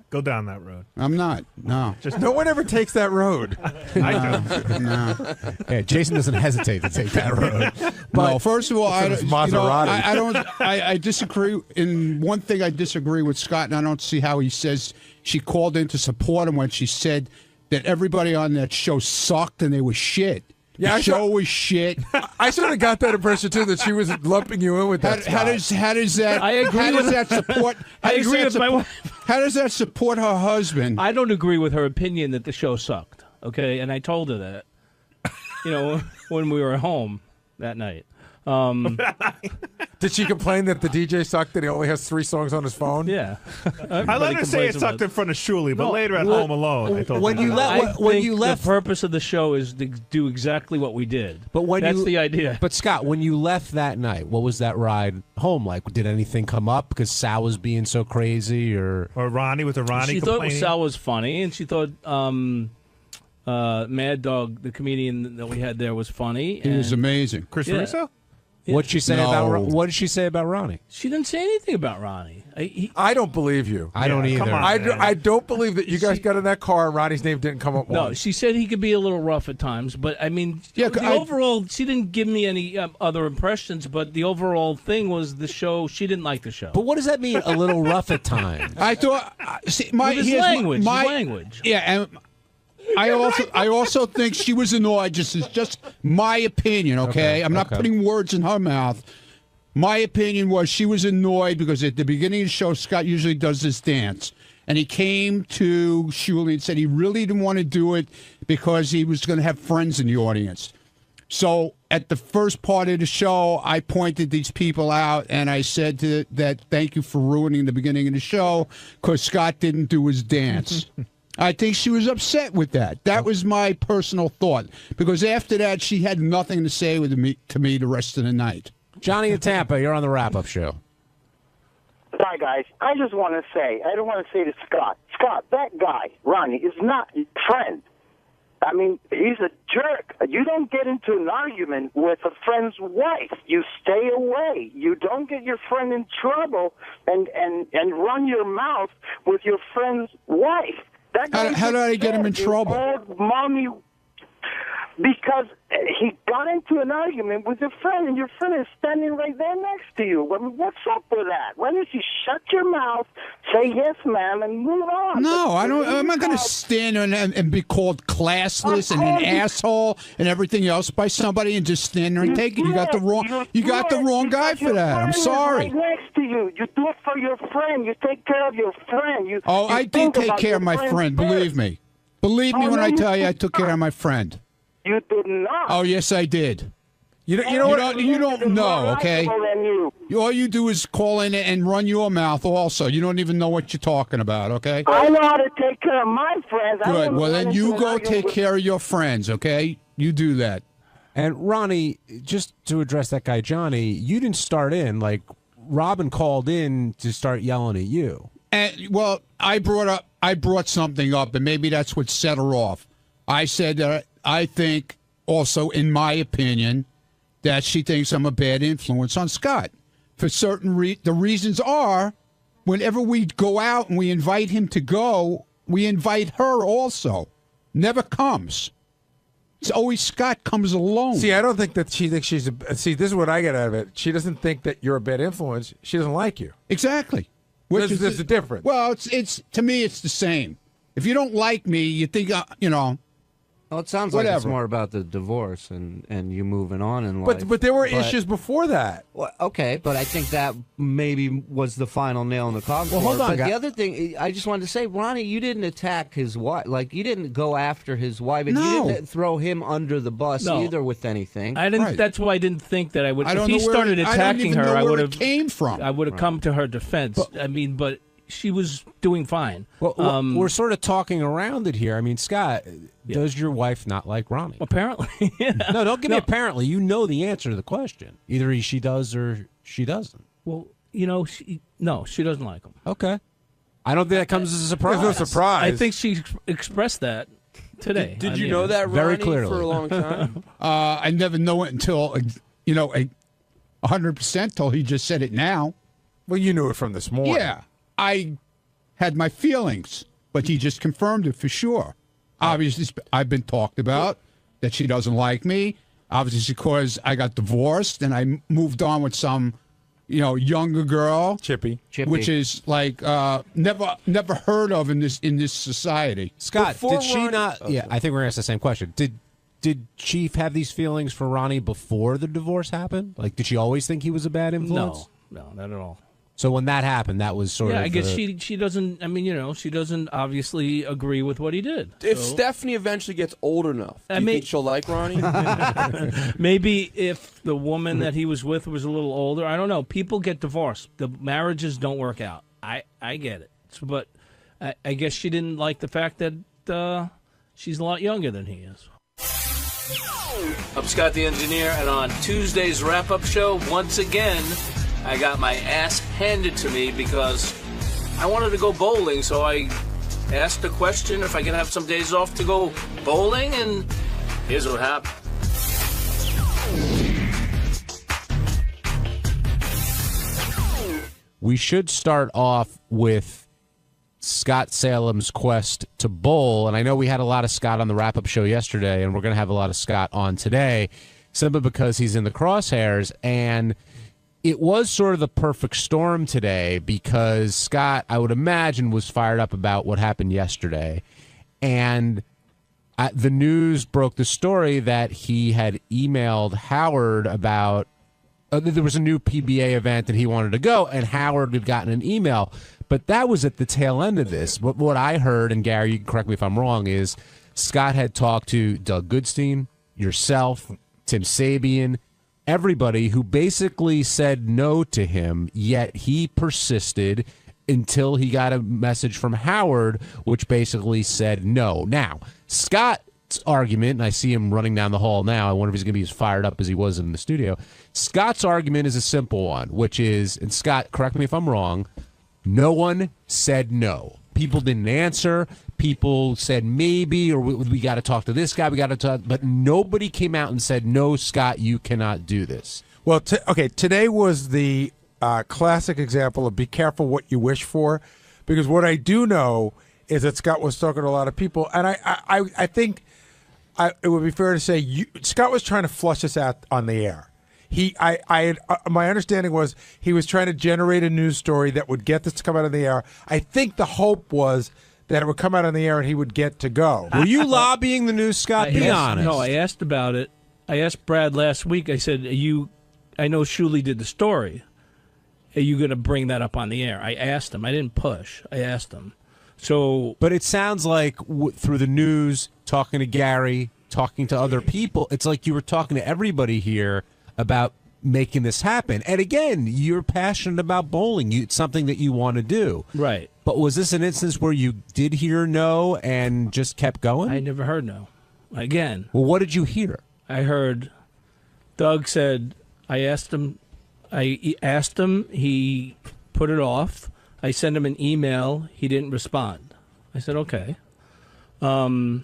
Go down that road. I'm not. No. No one ever takes that road. I do. No. Yeah, Jason doesn't hesitate to take that road. Well, first of all, Maserati. I disagree. In one thing, I disagree with Scott, and I don't see how he says she called in to support him when she said that everybody on that show sucked and they were shit. Yeah, the show was shit. I sort of got that impression too that she was lumping you in with that. How does that? I agree. How does that support? I agree with my wife. How does that support her husband? I don't agree with her opinion that the show sucked. Okay, and I told her that. When we were home that night. Did she complain that the DJ sucked that he only has 3 songs on his phone? Yeah. I let her say it sucked in front of Shuli, but later at Home Alone, I told her. The purpose of the show is to do exactly what we did. But that's the idea. But Scott, when you left that night, what was that ride home like? Did anything come up because Sal was being so crazy, or Ronnie was Ronnie? She complaining? thought Sal was funny, and she thought Mad Dog, the comedian that we had there, was funny. He was amazing. Chris Russo? What'd she say What did she say about Ronnie? She didn't say anything about Ronnie. I don't believe you. I don't either. Come on, I don't believe that you guys got in that car and Ronnie's name didn't come up No, once. she said he could be a little rough at times, but I mean, overall, she didn't give me any other impressions. But the overall thing was the show. She didn't like the show. But what does that mean? A little rough at times. I thought With his language. Yeah, and I also think she was annoyed. Just my opinion. Okay, I'm not putting words in her mouth. My opinion was she was annoyed because at the beginning of the show, Scott usually does this dance. And he came to Shuli and said he really didn't want to do it because he was going to have friends in the audience. So at the first part of the show, I pointed these people out and I said that thank you for ruining the beginning of the show because Scott didn't do his dance. I think she was upset with that. That was my personal thought. Because after that, she had nothing to say to me the rest of the night. Johnny in Tampa, you're on the wrap-up show. Hi, guys. I just want to say, I don't want to say to Scott, that guy, Ronnie, is not a friend. I mean, he's a jerk. You don't get into an argument with a friend's wife. You stay away. You don't get your friend in trouble and run your mouth with your friend's wife. How did I get him in trouble? Old mommy, because he got into an argument with your friend, and your friend is standing right there next to you. I mean, what's up with that? Why don't you shut your mouth, say yes, ma'am, and move on? No, I don't. I'm not going to stand and be called classless and an asshole and everything else by somebody and just stand there and take it. You got the wrong guy for that. I'm sorry. Right next to you. You do it for your friend. You take care of your friend. I did take care of my friend. Believe me. Believe me when I tell you I took care of my friend. You did not. Oh, yes, I did. You know what? You don't know, okay? All you do is call in and run your mouth also. You don't even know what you're talking about, okay? I know how to take care of my friends. Good. Well, then you go take care of your friends, okay? You do that. And Ronnie, just to address that guy, Johnny, you didn't start in. Like, Robin called in to start yelling at you. And, well, I brought something up, and maybe that's what set her off. I said that I think also, in my opinion, that she thinks I'm a bad influence on Scott. For certain the reasons are, whenever we go out and we invite him to go, we invite her also. Never comes. It's always Scott comes alone. See, I don't think that she thinks she's a... See, this is what I get out of it. She doesn't think that you're a bad influence. She doesn't like you. Exactly. There's a difference. Well, it's to me, it's the same. If you don't like me, you think, Well, it sounds whatever. like it's more about the divorce and you moving on in life. But there were issues before that. Well, okay, but I think that maybe was the final nail in the coffin. Well, hold on, But guy. the other thing, I just wanted to say, Ronnie, you didn't attack his wife. Like, you didn't go after his wife. And you didn't throw him under the bus either with anything. I didn't. Right. That's why I didn't think that I would. I don't if he know where started it- I don't attacking even her, know I where would it have came from. I would have come to her defense. But she was doing fine. Well, we're sort of talking around it here. I mean, Scott, does your wife not like Ronnie? Apparently. Yeah. No, don't give me apparently. You know the answer to the question. Either she does or she doesn't. Well, she doesn't like him. Okay. I don't think that comes as a surprise. There's no surprise. I think she expressed that today. Did you know that, very Ronnie, clearly for a long time? I never know it until 100% till he just said it now. Well, you knew it from this morning. Yeah, I had my feelings, but he just confirmed it for sure. Obviously, I've been talked about that she doesn't like me. Obviously, because I got divorced and I moved on with some, younger girl, Chippy, which is like never heard of in this society. Scott, Before did she Ronnie- not? Yeah, I think we're going to ask the same question. Did Chief have these feelings for Ronnie before the divorce happened? Like, did she always think he was a bad influence? No, not at all. So when that happened, that was sort of. I guess she doesn't. I mean, she doesn't obviously agree with what he did. If so. Stephanie eventually gets old enough, do you think she'll like Ronnie? Maybe if the woman that he was with was a little older. I don't know. People get divorced. The marriages don't work out. I get it. But I guess she didn't like the fact that she's a lot younger than he is. I'm Scott the Engineer, and on Tuesday's wrap-up show, once again, I got my ass handed to me because I wanted to go bowling, so I asked a question if I could have some days off to go bowling, and here's what happened. we should start off with Scott Salem's quest to bowl. And I know we had a lot of Scott on the wrap-up show yesterday, and we're going to have a lot of Scott on today, simply because he's in the crosshairs. And it was sort of the perfect storm today because Scott, I would imagine, was fired up about what happened yesterday. And the news broke the story that he had emailed Howard about there was a new PBA event and he wanted to go, and Howard had gotten an email. But that was at the tail end of this. What I heard, and Gary, you can correct me if I'm wrong, is Scott had talked to Doug Goodstein, yourself, Tim Sabian, everybody who basically said no to him, yet he persisted until he got a message from Howard, which basically said no. Now, Scott's argument, and I see him running down the hall now, I wonder if he's going to be as fired up as he was in the studio. Scott's argument is a simple one, which is, and Scott, correct me if I'm wrong, no one said no. People didn't answer. People said maybe, or we got to talk to this guy, we got to talk, but nobody came out and said, no, Scott, you cannot do this. Well, today was the classic example of be careful what you wish for, because what I do know is that Scott was talking to a lot of people, and I think it would be fair to say Scott was trying to flush us out on the air. My understanding was he was trying to generate a news story that would get this to come out on the air. I think the hope was that it would come out on the air and he would get to go. Were you lobbying the news, Scott? Be honest. No, I asked about it. I asked Brad last week. I said, I know 𝗠elle did the story. Are you going to bring that up on the air? I asked him. I didn't push. I asked him. But it sounds like through the news, talking to Gary, talking to other people, it's like you were talking to everybody here about making this happen. And again, you're passionate about bowling. It's something that you want to do. Right. But was this an instance where you did hear no and just kept going? I never heard no. Again. Well, what did you hear? I heard Doug said, I asked him, he put it off. I sent him an email. He didn't respond. I said, okay. So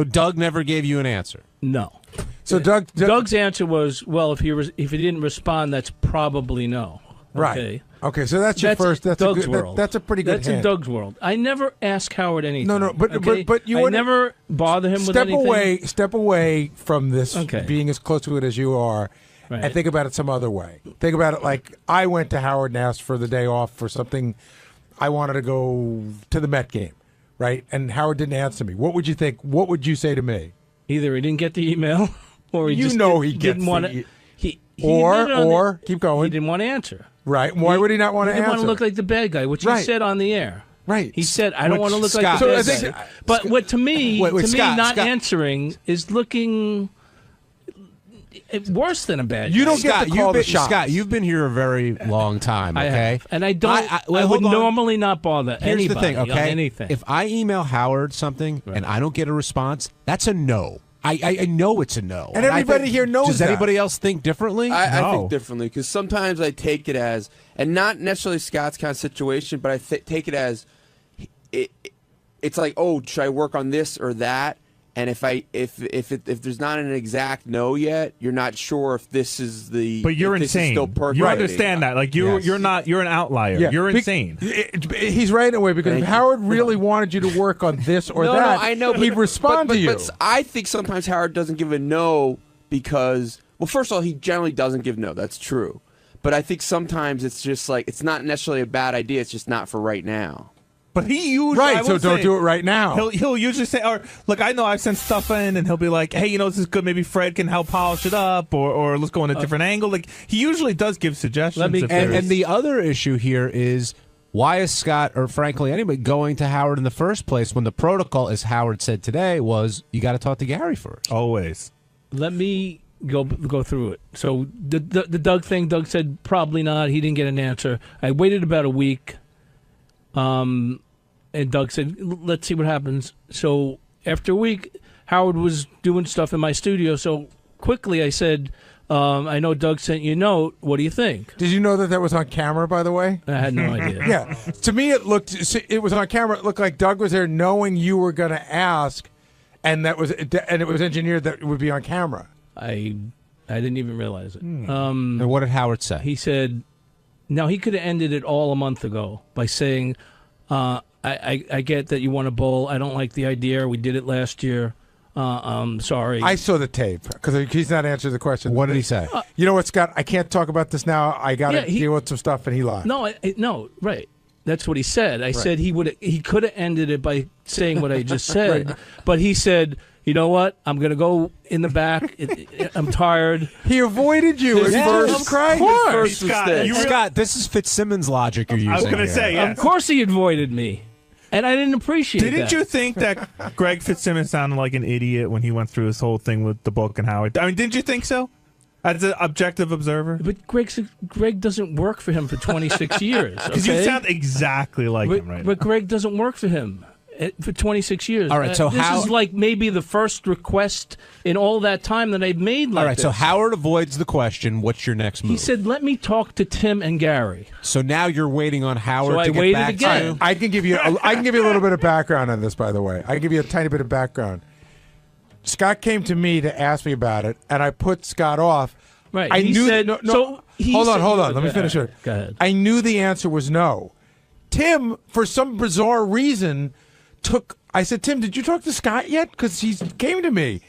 Doug never gave you an answer? No. So Doug's answer was, well, if he didn't respond, that's probably no. Right. Okay, so that's your first. That's Doug's a good, world. that's a pretty good That's hint. in Doug's world. I never ask Howard anything. No, but okay? but you I wouldn't never bother him with anything. Step away from this being as close to it as you are, and think about it some other way. Think about it like I went to Howard and asked for the day off for something. I wanted to go to the Met game, right? And Howard didn't answer me. What would you think? What would you say to me? Either he didn't get the email, or he he didn't want to. Or keep going. He didn't want to answer. Right. Why would he not want to answer? He didn't want to look like the bad guy, which he said on the air. Right. He said, I don't want to look like the bad guy. But what to me, not answering is looking worse than a bad guy. You don't get to call the shots. Scott, you've been here a very long time, okay? I have. And I don't. I would normally not bother anybody. Here's the thing, okay? On anything. If I email Howard something and I don't get a response, that's a no. I know it's a no. And everybody here knows Does that. anybody else think differently? I think differently because sometimes I take it as, and not necessarily Scott's kind of situation, but I take it as, it's like, oh, should I work on this or that? And if there's not an exact no yet, you're not sure if this is the. But you're if this is insane. Still percolating. You understand that? Like you're not. You're an outlier. Yeah. You're insane. He's right in a way because if Howard really wanted you to work on this or that, no, I know, he'd respond to you. But I think sometimes Howard doesn't give a no because, well, first of all, he generally doesn't give no. That's true. But I think sometimes it's just like it's not necessarily a bad idea. It's just not for right now. But he usually so don't do it right now. He'll usually say, or look, I know I've sent stuff in, and he'll be like, hey, this is good. Maybe Fred can help polish it up, or let's go in a different angle. Like he usually does give suggestions. And the other issue here is why is Scott, or frankly anybody, going to Howard in the first place when the protocol, as Howard said today, was you got to talk to Gary first. Always. Let me go through it. So the Doug thing, Doug said probably not. He didn't get an answer. I waited about a week. And Doug said, let's see what happens. So after a week, Howard was doing stuff in my studio. So quickly I said, I know Doug sent you a note. What do you think? Did you know that was on camera, by the way? I had no idea. Yeah. To me, it was on camera. It looked like Doug was there knowing you were going to ask, and it was engineered that it would be on camera. I didn't even realize it. And what did Howard say? He said, Now, he could have ended it all a month ago by saying, I get that you want to bowl. I don't like the idea. We did it last year. I'm sorry. I saw the tape because he's not answering the question. What did he say? You know what, Scott? I can't talk about this now. I got to deal with some stuff, and he lied. No, right. That's what he said. I said he could have ended it by saying what I just said, but he said, you know what? I'm going to go in the back. I'm tired. He avoided you at first. I'm crying. Scott, this is Fitzsimmons logic you're using. I was going to here. say, yes. Of course he avoided me. And I didn't appreciate that. Didn't you think that Greg Fitzsimmons sounded like an idiot when he went through his whole thing with the book and Howard? I mean, didn't you think so? As an objective observer? But Greg doesn't work for him for 26 years. Because you sound exactly like him right now. But Greg doesn't work for him for 26 years. All right, so this is like maybe the first request in all that time that I've made like All right, this. so Howard avoids the question, what's your next move? He said, let me talk to Tim and Gary. So now you're waiting on Howard So I to get waited back again. to you? I can give you a little bit of background on this, by the way. I can give you a tiny bit of background. Scott came to me to ask me about it, and I put Scott off. Right. I he knew. said, Hold on. Let me finish it. Go ahead. I knew the answer was no. Tim, for some bizarre reason, I said, Tim, did you talk to Scott yet? Because he came to me.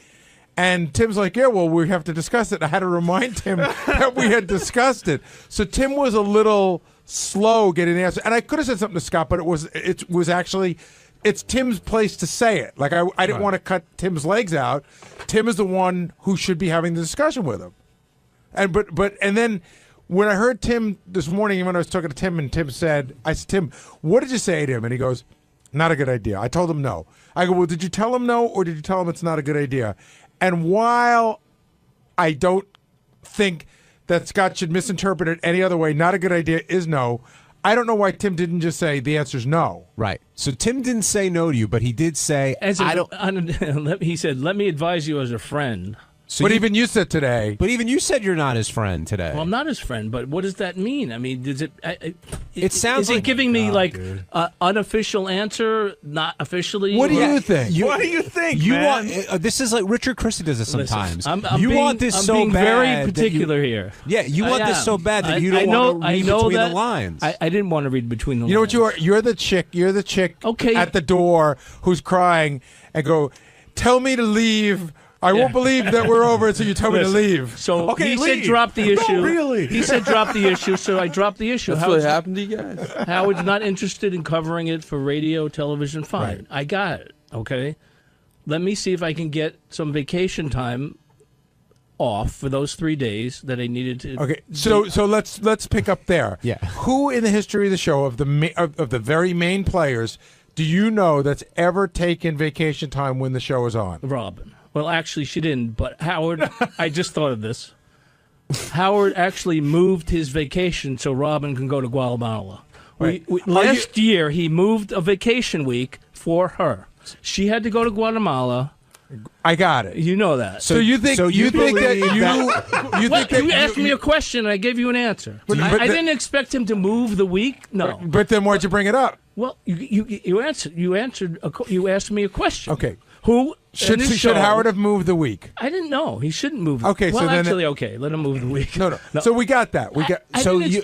And Tim's like, yeah, well, we have to discuss it. I had to remind Tim that we had discussed it. So Tim was a little slow getting the answer. And I could have said something to Scott, but it was actually, it's Tim's place to say it. Like, I didn't want to cut Tim's legs out. Tim is the one who should be having the discussion with him. And then when I heard Tim this morning, when I was talking to Tim, and Tim said, I said, Tim, what did you say to him? And he goes, not a good idea. I told him no. I go, well, did you tell him no, or did you tell him it's not a good idea? And while I don't think that Scott should misinterpret it any other way, not a good idea is no, I don't know why Tim didn't just say the answer's no. Right. So Tim didn't say no to you, but he did say, he said, let me advise you as a friend. So but even you said today. But even you said you're not his friend today. Well, I'm not his friend, but what does that mean? I mean, does it? It sounds is like it giving me like unofficial answer, not officially? What do you think? What do you think, you man? Want this is like Richard Christie does this sometimes. I'm you being, want this I'm so being bad. very particular here. Yeah, you want this so bad that you don't want to read between the lines. I didn't want to read between the lines. You know what you are? You're the chick at the door who's crying and go, tell me to leave. I won't believe that we're over until you tell me to leave. So he said drop the issue. No, really? He said drop the issue, so I dropped the issue. That's what happened to you guys. Howard's not interested in covering it for radio, television. Fine. Right. I got it. Okay. Let me see if I can get some vacation time off for those 3 days that I needed to. Okay, so let's pick up there. Yeah. Who in the history of the show of the very main players do you know that's ever taken vacation time when the show is on? Robin. Well, actually, she didn't. But Howard, I just thought of this. Howard actually moved his vacation so Robin can go to Guatemala. Right. Last year, he moved a vacation week for her. She had to go to Guatemala. I got it. You know that. So you think you asked me a question and I gave you an answer. I didn't expect him to move the week. No. But then why'd you bring it up? Well, you answered. You asked me a question. Okay. Who should Howard have moved the week? I didn't know. He shouldn't move. Okay, well, so then actually, okay, let him move the week. No. So we got that.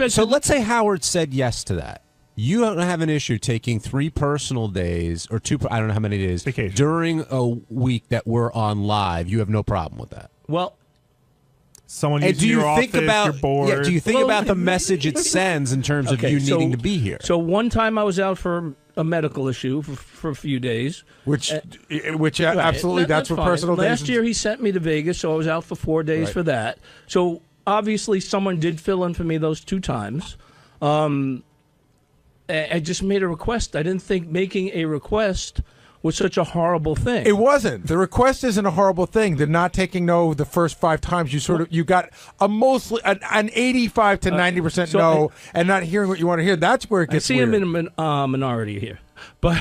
So let's say Howard said yes to that. You don't have an issue taking 3 personal days or 2. I don't know how many days vacation during a week that we're on live. You have no problem with that. Well. Someone using your office, you're bored. Yeah, do you think about the message it sends in terms of you needing to be here? So one time I was out for a medical issue for a few days. Which absolutely, that's what fine. personal days. Last year he sent me to Vegas, so I was out for 4 days for that. So obviously someone did fill in for me those 2 times. I just made a request. I didn't think making a request was such a horrible thing. It wasn't. The request isn't a horrible thing. The not taking no the first 5 times, you got an 85 to 90% no, and not hearing what you want to hear. That's where it gets weird. I see him in a minority here, but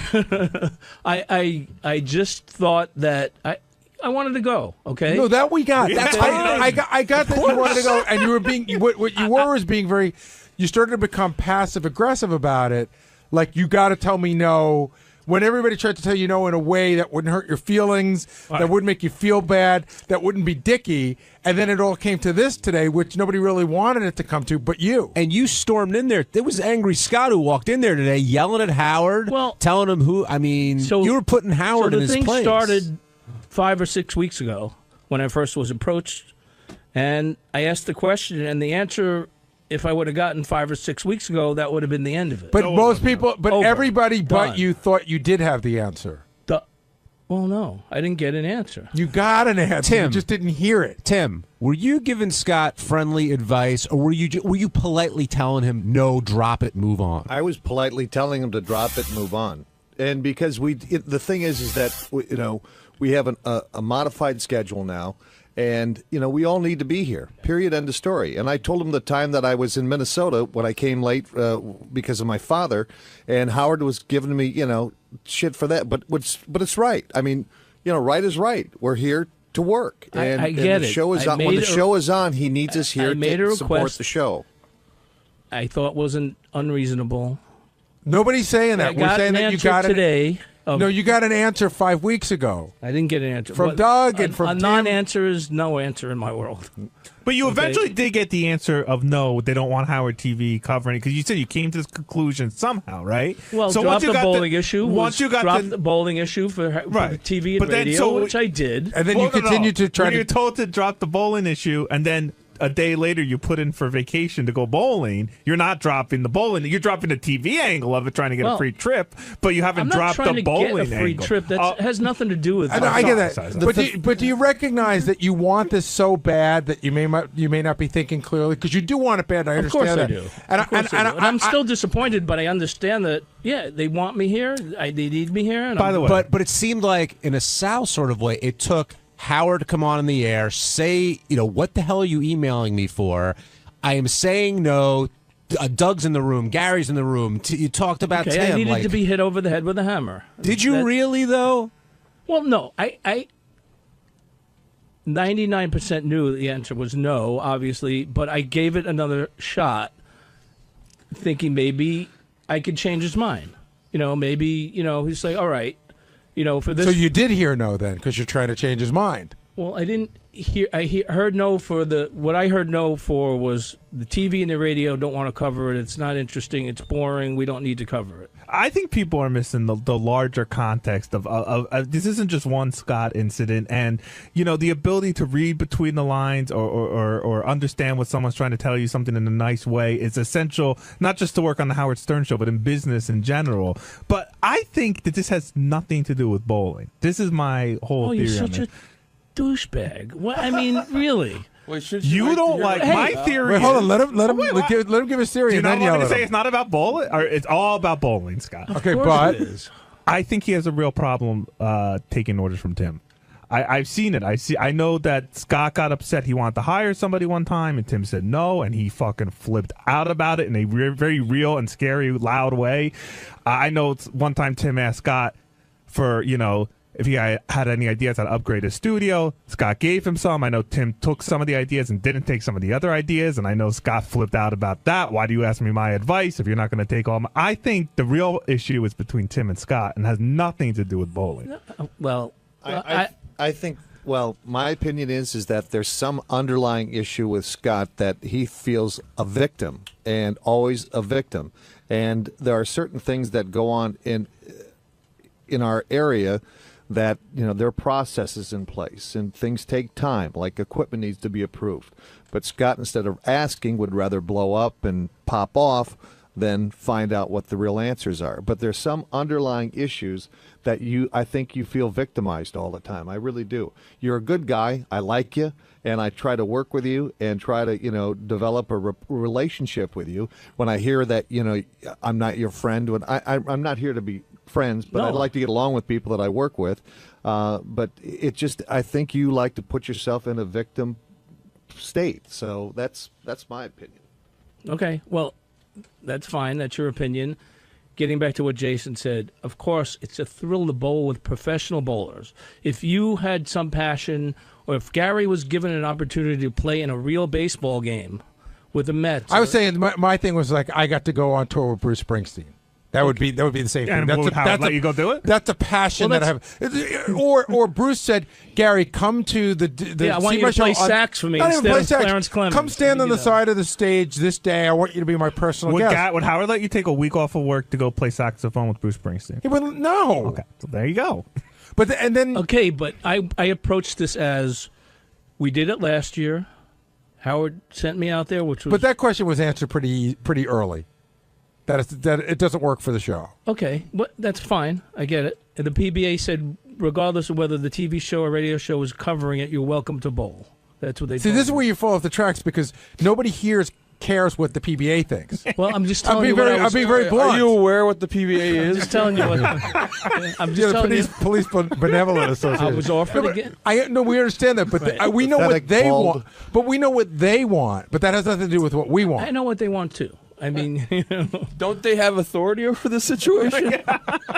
I just thought that I wanted to go. Okay. No, that we got. That's I got that you wanted to go, and you were being what you were was being very. You started to become passive aggressive about it, like you got to tell me no. when everybody tried to tell you no in a way that wouldn't hurt your feelings, that wouldn't make you feel bad, that wouldn't be dicky, and then it all came to this today, which nobody really wanted it to come to, but you. And you stormed in there. There was Angry Scott who walked in there today, yelling at Howard, telling him who. I mean, you were putting Howard in his place. So the thing started 5 or 6 weeks ago when I first was approached, and I asked the question, and the answer, if I would have gotten 5 or 6 weeks ago, that would have been the end of it. But most people, everybody Done. but you thought you did have the answer. Well, no, I didn't get an answer. You got an answer. Tim, you just didn't hear it. Tim, were you giving Scott friendly advice, or were you politely telling him, no, drop it, move on? I was politely telling him to drop it, move on. And because the thing is that we have a modified schedule now. And, we all need to be here, period, end of story. And I told him the time that I was in Minnesota when I came late because of my father, and Howard was giving me, shit for that. But it's right. I mean, right is right. We're here to work. And, I get and the it. show is on. When the show is on, he needs us here to support the show. I thought wasn't unreasonable. Nobody's saying that. We're saying that you got it today. No, you got an answer 5 weeks ago. I didn't get an answer. From Doug and from a Tim. non-answer is no answer in my world. But you eventually did get the answer of no, they don't want Howard TV covering it, because you said you came to this conclusion somehow, right? Well, so drop the bowling issue. Once you got drop the bowling issue for TV and radio, which I did. And then you continued to try You're told to drop the bowling issue, and then a day later you put in for vacation to go bowling. You're not dropping the bowling. You're dropping the TV angle of it, trying to get a free trip, but you haven't dropped the bowling get a free angle. trip. That has nothing to do with it. I get that. But do you recognize that you want this so bad that you may not be thinking clearly? Because you do want it bad. I understand that. Of course I do. And I'm still disappointed, but I understand that, they want me here. They need me here. And By the way. But it seemed like, in a Sal sort of way, it took Howard to come on in the air, say, what the hell are you emailing me for? I am saying no. Doug's in the room. Gary's in the room. You talked about Tim. I needed to be hit over the head with a hammer. Did you really, though? Well, no. I 99% knew the answer was no, obviously, but I gave it another shot, thinking maybe I could change his mind. Maybe, he's like, all right. For this. So you did hear no then, because you're trying to change his mind. Well, I didn't hear. Heard no for what I heard no for was the TV and the radio don't want to cover it. It's not interesting. It's boring. We don't need to cover it. I think people are missing the larger context of this isn't just one Scott incident, and the ability to read between the lines or understand what someone's trying to tell you something in a nice way is essential, not just to work on the Howard Stern show, but in business in general. But I think that this has nothing to do with bowling. This is my whole theory. You're such a douchebag. What? I mean, really. Wait, you don't like my theory? Wait, hold on. Let him give his theory. Do you and not then want yell me to at say him. it's not about bowling, or it's all about bowling, Scott? Okay, but I think he has a real problem taking orders from Tim. I've seen it. I know that Scott got upset. He wanted to hire somebody one time, and Tim said no, and he fucking flipped out about it in a very real and scary, loud way. I know one time Tim asked Scott for if he had any ideas how to upgrade his studio. Scott gave him some. I know Tim took some of the ideas and didn't take some of the other ideas, and I know Scott flipped out about that. Why do you ask me my advice if you're not going to take all my... I think the real issue is between Tim and Scott and has nothing to do with bowling. Well, I think, my opinion is that there's some underlying issue with Scott that he feels a victim and always a victim. And there are certain things that go on in our area that, there are processes in place and things take time, like equipment needs to be approved. But Scott, instead of asking, would rather blow up and pop off than find out what the real answers are. But there's some underlying issues that I think you feel victimized all the time. I really do. You're a good guy. I like you. And I try to work with you and try to, develop a relationship with you. When I hear that, I'm not your friend, when I'm not here to be friends, but I'd like to get along with people that I work with. But I think you like to put yourself in a victim state. So that's my opinion. Okay, well, that's fine. That's your opinion. Getting back to what Jason said, of course, it's a thrill to bowl with professional bowlers. If you had some passion, or if Gary was given an opportunity to play in a real baseball game with the Mets. I was saying my thing was like I got to go on tour with Bruce Springsteen. That would be the safe thing. And would Howard let you go do it? That's a passion that I have. Or Bruce said, Gary, come to the I want you to play sax for me not instead even of play Clarence Clemens. Come stand on the side of the stage this day. I want you to be my personal guest. Would Howard let you take a week off of work to go play saxophone with Bruce Springsteen? He wouldn't. No. Okay, so there you go. But okay, but I approached this as we did it last year. Howard sent me out there, which was. But that question was answered pretty early. That it doesn't work for the show. Okay, but that's fine. I get it. And the PBA said, regardless of whether the TV show or radio show is covering it, you're welcome to bowl. That's what they. See, this is where you fall off the tracks because nobody cares what the PBA thinks. Well, I'm just telling you. I'm being very blunt. Are you aware what the PBA is? I'm just telling you what. I'm just telling you. Police Benevolent Association. I was offered again. We understand that, but we know what they want. But we know what they want. But that has nothing to do with what we want. I know what they want too. I mean, don't they have authority over the situation?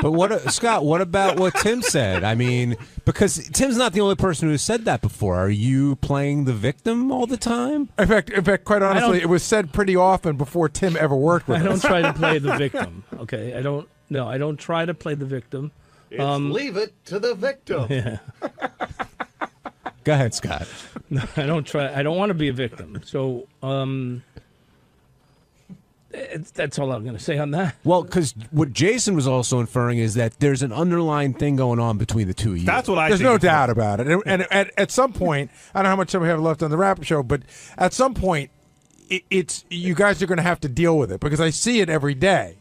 But Scott? What about what Tim said? I mean, because Tim's not the only person who said that before. Are you playing the victim all the time? In fact, quite honestly, it was said pretty often before Tim ever worked with us. I don't try to play the victim. Okay, I don't try to play the victim. Leave it to the victim. Yeah. Go ahead, Scott. No, I don't try. I don't want to be a victim. So. That's all I'm going to say on that. Well, because what Jason was also inferring is that there's an underlying thing going on between the two of you. That's what There's no doubt about it. And at some point, I don't know how much time we have left on the wrap-up show, but at some point, it's you guys are going to have to deal with it because I see it every day.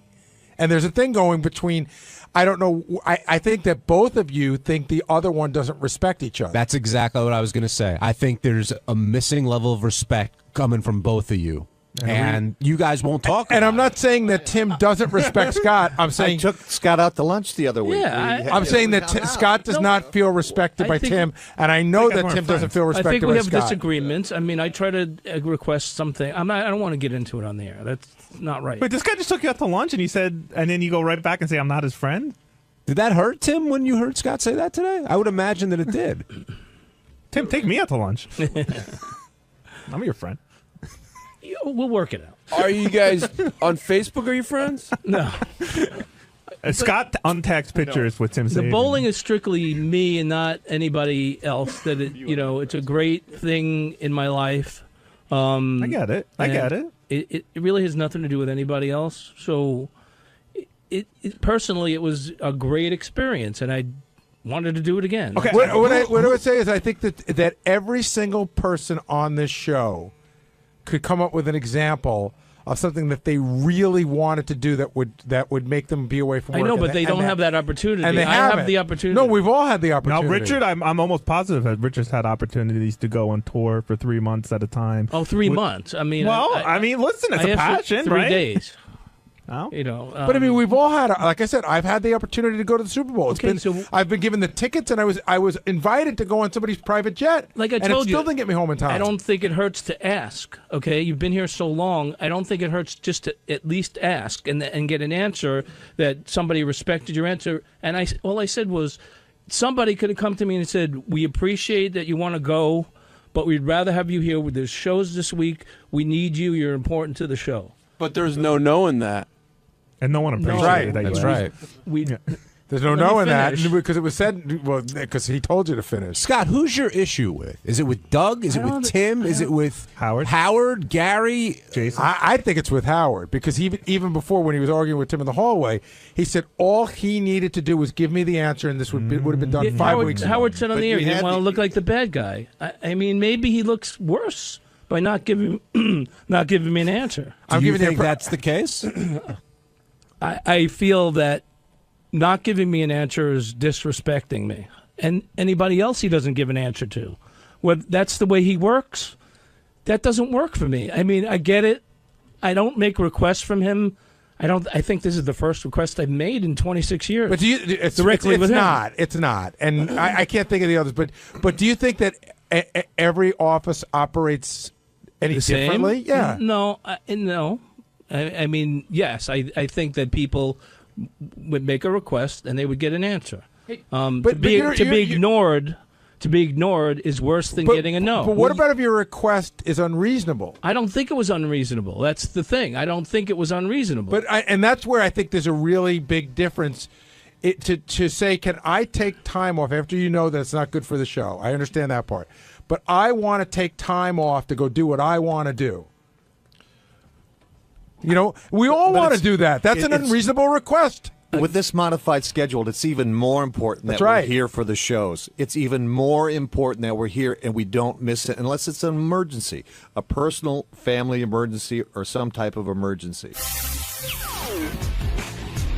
And there's a thing going between, I don't know, I think that both of you think the other one doesn't respect each other. That's exactly what I was going to say. I think there's a missing level of respect coming from both of you. And you guys won't talk. And I'm not saying that Tim doesn't respect Scott. I'm saying I took Scott out to lunch the other week. Yeah, I'm saying that Scott does not feel respected by Tim, and I know that Tim doesn't feel respected by Scott. I think we have disagreements. I mean, I try to request something. I don't want to get into it on the air. That's not right. But this guy just took you out to lunch, and he said, and then you go right back and say, "I'm not his friend." Did that hurt Tim when you heard Scott say that today? I would imagine that it did. Tim, take me out to lunch. I'm your friend. We'll work it out. Are you guys on Facebook? Are you friends? No. Scott untags pictures with Tim. The bowling is strictly me and not anybody else. That it's a great thing in my life. I get it. I get it. It really has nothing to do with anybody else. So, personally, it was a great experience, and I wanted to do it again. Okay. What I would say is I think that every single person on this show could come up with an example of something that they really wanted to do that would make them be away from work. I know, but they don't have that opportunity. And they I have the opportunity. No, we've all had the opportunity. Now, Richard, I'm almost positive that Richard's had opportunities to go on tour for 3 months at a time. Oh, 3 months. I mean, listen, it's a passion, 3 right? days. Oh. But I mean, we've all had, like I said, I've had the opportunity to go to the Super Bowl. I've been given the tickets, and I was invited to go on somebody's private jet. Like I told and it you, still didn't get me home in time. I don't think it hurts to ask. Okay, you've been here so long. I don't think it hurts just to at least ask and get an answer that somebody respected your answer. And all I said was, somebody could have come to me and said, "We appreciate that you want to go, but we'd rather have you here. There's shows this week. We need you. You're important to the show." But there's no knowing that. And no one appreciated that. That's right. There's no knowing that because it was said. Well, because he told you to finish. Scott, who's your issue with? Is it with Doug? Is it with Tim? Is it with Howard, Gary, Jason? I think it's with Howard because even before when he was arguing with Tim in the hallway, he said all he needed to do was give me the answer, and this would have been done 5 weeks ago. Howard said on the air he didn't want to look like the bad guy. I mean, maybe he looks worse by not giving me an answer. Do you think that's the case? I feel that not giving me an answer is disrespecting me. And anybody else he doesn't give an answer to. Well, that's the way he works. That doesn't work for me. I mean, I get it. I don't make requests from him. I think this is the first request I've made in 26 years. But it's not. It's not. And I can't think of the others. But do you think that every office operates any differently? Yeah. No. No. I mean, yes, I think that people would make a request and they would get an answer. To be ignored to be ignored is worse than getting a no. But what about if your request is unreasonable? I don't think it was unreasonable. That's the thing. I don't think it was unreasonable. And that's where I think there's a really big difference. To say, can I take time off after you know that it's not good for the show? I understand that part. But I want to take time off to go do what I want to do. You know, we all want to do that. That's an unreasonable request. With this modified schedule, it's even more important that we're here for the shows. It's even more important that we're here and we don't miss it unless it's an emergency, a personal family emergency or some type of emergency.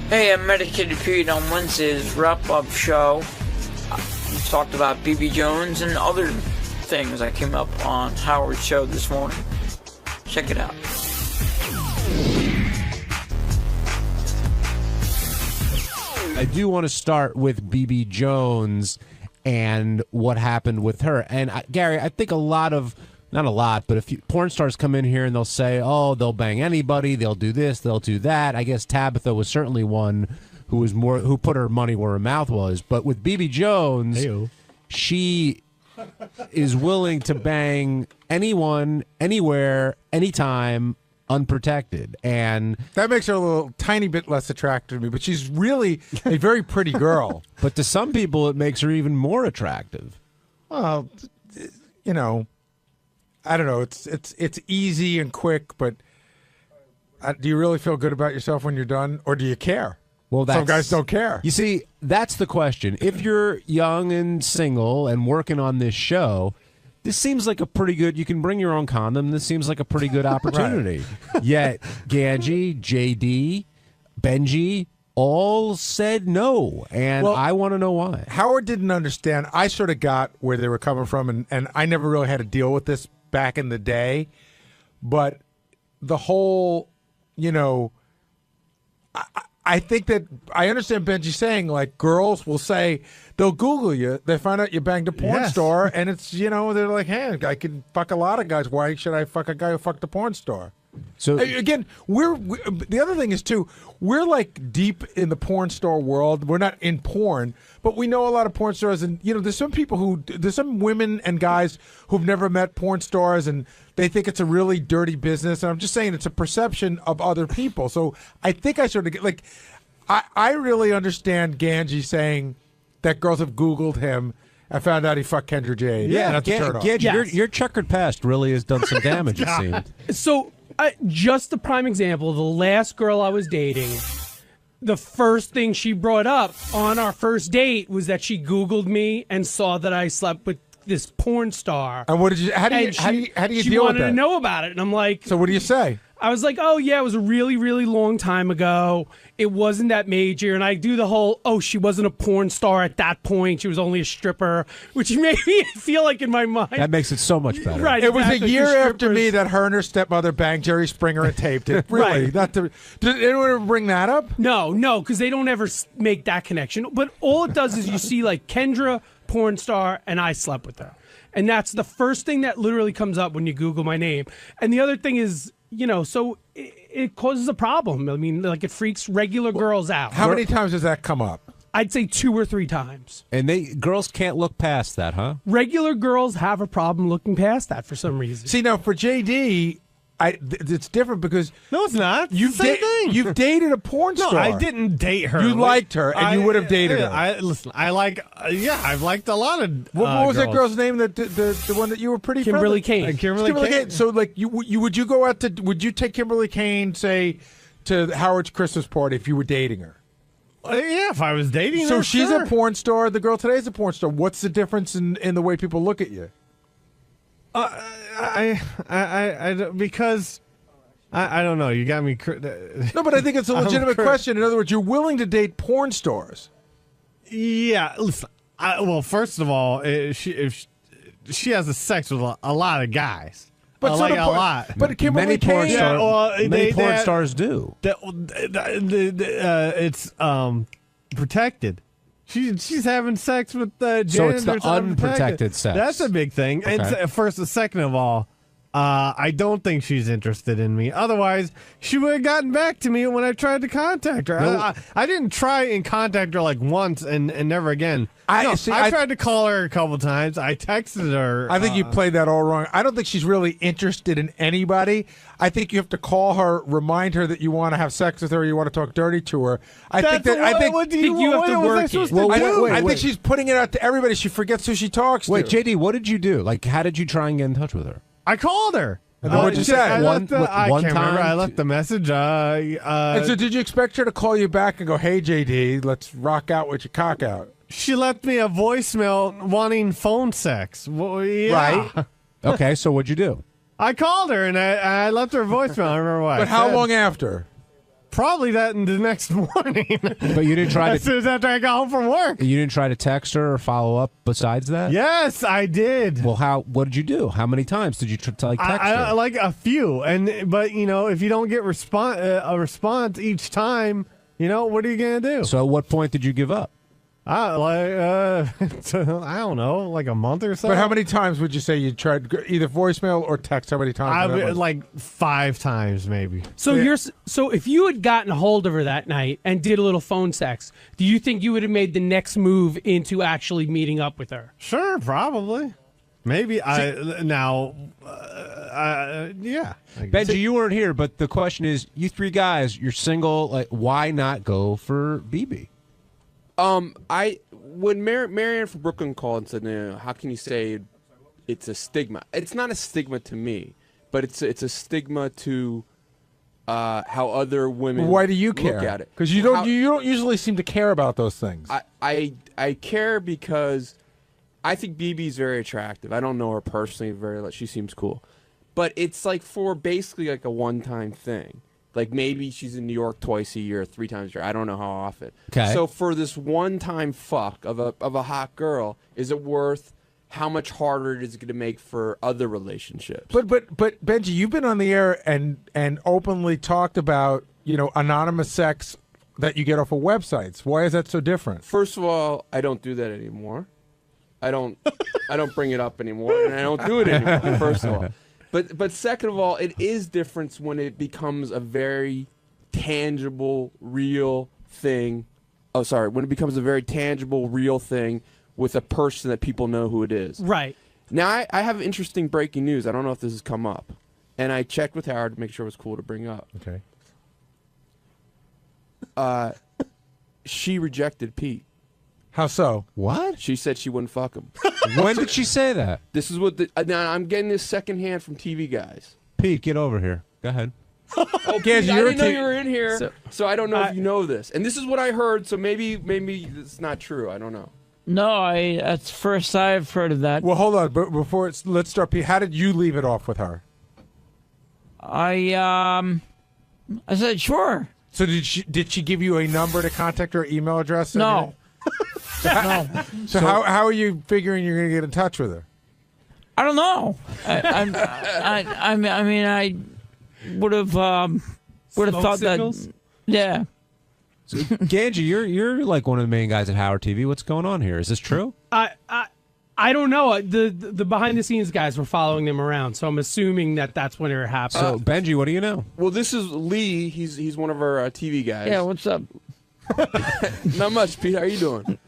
Hey, I'm Medicated Pete on Wednesday's wrap-up show. We talked about BB Jones and other things that came up on Howard's show this morning. Check it out. I do want to start with BB Jones and what happened with her. And Gary, I think not a lot, but a few porn stars come in here and they'll say, oh, they'll bang anybody, they'll do this, they'll do that. I guess Tabitha was certainly one who put her money where her mouth was. But with BB Jones, she is willing to bang anyone, anywhere, anytime, unprotected. And that makes her a little tiny bit less attractive to me, but she's really a very pretty girl. But to some people, it makes her even more attractive. Well, you know, I don't know. It's easy and quick, but do you really feel good about yourself when you're done, or do you care? Well, some guys don't care. You see, that's the question. If you're young and single and working on this show, this seems like a pretty good. You can bring your own condom. This seems like a pretty good opportunity. Yet, Ganji, JD, Benji all said no, and I want to know why. Howard didn't understand. I sort of got where they were coming from, and I never really had to deal with this back in the day. But the whole, you know, I think that I understand Benji saying, like, girls will say, they'll Google you, they find out you banged a porn star, and it's, you know, they're like, hey, I can fuck a lot of guys. Why should I fuck a guy who fucked a porn star? So again, we're the other thing is too, we're like deep in the porn star world. We're not in porn, but we know a lot of porn stars, and you know, there's some women and guys who've never met porn stars, and they think it's a really dirty business. And I'm just saying it's a perception of other people. So I think I sort of get like, I really understand Ganji saying that girls have Googled him. I found out he fucked Kendra Jade. Yeah, that's a turn off. Ganji, your checkered past really has done some damage, it seems. So, just a prime example, the last girl I was dating, the first thing she brought up on our first date was that she Googled me and saw that I slept with this porn star. And what did you? How do you deal with that? She wanted to know about it, and I'm like, so what do you say? I was like, oh, yeah, it was a really, really long time ago. It wasn't that major. And I do the whole, oh, she wasn't a porn star at that point. She was only a stripper, which made me feel like in my mind. That makes it so much better. Right. It was a year after me that her and her stepmother banged Jerry Springer and taped it. Really? Right. Did anyone ever bring that up? No, because they don't ever make that connection. But all it does is you see like Kendra, porn star, and I slept with her. And that's the first thing that literally comes up when you Google my name. And the other thing is, you know, so it causes a problem. I mean, like it freaks regular girls out. How many times does that come up? I'd say 2 or 3 times. And girls can't look past that, huh? Regular girls have a problem looking past that for some reason. See, now for JD, it's different because no, it's not. You've dated a porn star. No, I didn't date her. You liked her, and you would have dated her. I've liked a lot of. What was girls. that girl's name? The one that you were pretty Kimberly friendly? Kane. Kimberly Kane. So like would you go out to? Would you take Kimberly Kane, say, to Howard's Christmas party if you were dating her? Yeah, if I was dating her. So she's sure. a porn star. The girl today is a porn star. What's the difference in the way people look at you? Because I don't know. You got me. No, but I think it's a legitimate question. In other words, you're willing to date porn stars. Yeah. Listen. Well, first of all, if she has sex with a lot of guys. But a lot. But Kimberly Kane, many porn stars do. It's protected. She's having sex with janitors. So it's the unprotected sex. That's a big thing. Okay. And second of all, I don't think she's interested in me. Otherwise, she would have gotten back to me when I tried to contact her. No. I didn't try and contact her like once and never again. I tried to call her a couple times. I texted her. I think you played that all wrong. I don't think she's really interested in anybody. I think you have to call her, remind her that you want to have sex with her, you want to talk dirty to her. I think you have to work it. I think she's putting it out to everybody. She forgets who she talks to. Wait, JD, what did you do? Like, how did you try and get in touch with her? I called her. And then what'd you say? I One can't remember. time? I left the message. And so did you expect her to call you back and go, hey, JD, let's rock out with your cock out? She left me a voicemail wanting phone sex. Well, yeah. Right. Okay, so what'd you do? I called her and I left her a voicemail. I remember what. But how long after? Probably that in the next morning. But you didn't try as soon as after I got home from work. You didn't try to text her or follow up besides that? Yes, I did. Well, what did you do? How many times did you text her? I like a few, but if you don't get a response each time, what are you gonna do? So at what point did you give up? I don't know, like a month or so. But how many times would you say you tried either voicemail or text? How many times? Like 5 times, maybe. So if you had gotten a hold of her that night and did a little phone sex, do you think you would have made the next move into actually meeting up with her? Sure, probably. Maybe. Yeah. Benji, you weren't here, but the question is, you three guys, you're single. Like, why not go for BB? When Marianne from Brooklyn called and said, no, how can you say it's a stigma? It's not a stigma to me, but it's a stigma to how other women. Why do you look care? at it? Because you don't usually seem to care about those things. I care because I think BB's very attractive. I don't know her personally she seems cool, but it's like for basically like a one-time thing. Like maybe she's in New York twice a year, 3 times a year. I don't know how often. Okay. So for this one-time fuck of a hot girl, is it worth how much harder it is going to make for other relationships? But Benji, you've been on the air and openly talked about anonymous sex that you get off of websites. Why is that so different? First of all, I don't do that anymore. I don't bring it up anymore, and I don't do it anymore. First of all. But second of all, it is different when it becomes a very tangible, real thing. Oh, sorry. When it becomes a very tangible, real thing with a person that people know who it is. Right. Now, I have interesting breaking news. I don't know if this has come up. And I checked with Howard to make sure it was cool to bring up. Okay. She rejected Pete. How so? What? She said she wouldn't fuck him. When did she say that? This is what now I'm getting this secondhand from TV guys. Pete, get over here. Go ahead. Oh, Pete, I didn't know you were in here, so I don't know if you know this. And this is what I heard, so maybe it's not true. I don't know. No, that's first I've heard of that. Well, hold on. But let's start. Pete, how did you leave it off with her? I said sure. So did she give you a number to contact her, email address? No. So how are you figuring you're going to get in touch with her? I don't know. I mean, I would have thought signals? that. Yeah. So, Ganji, you're like one of the main guys at Howard TV. What's going on here? Is this true? I don't know. The behind the scenes guys were following them around, so I'm assuming that's when it happened. So Benji, what do you know? Well, this is Lee. He's one of our TV guys. Yeah. What's up? Not much, Pete. How are you doing?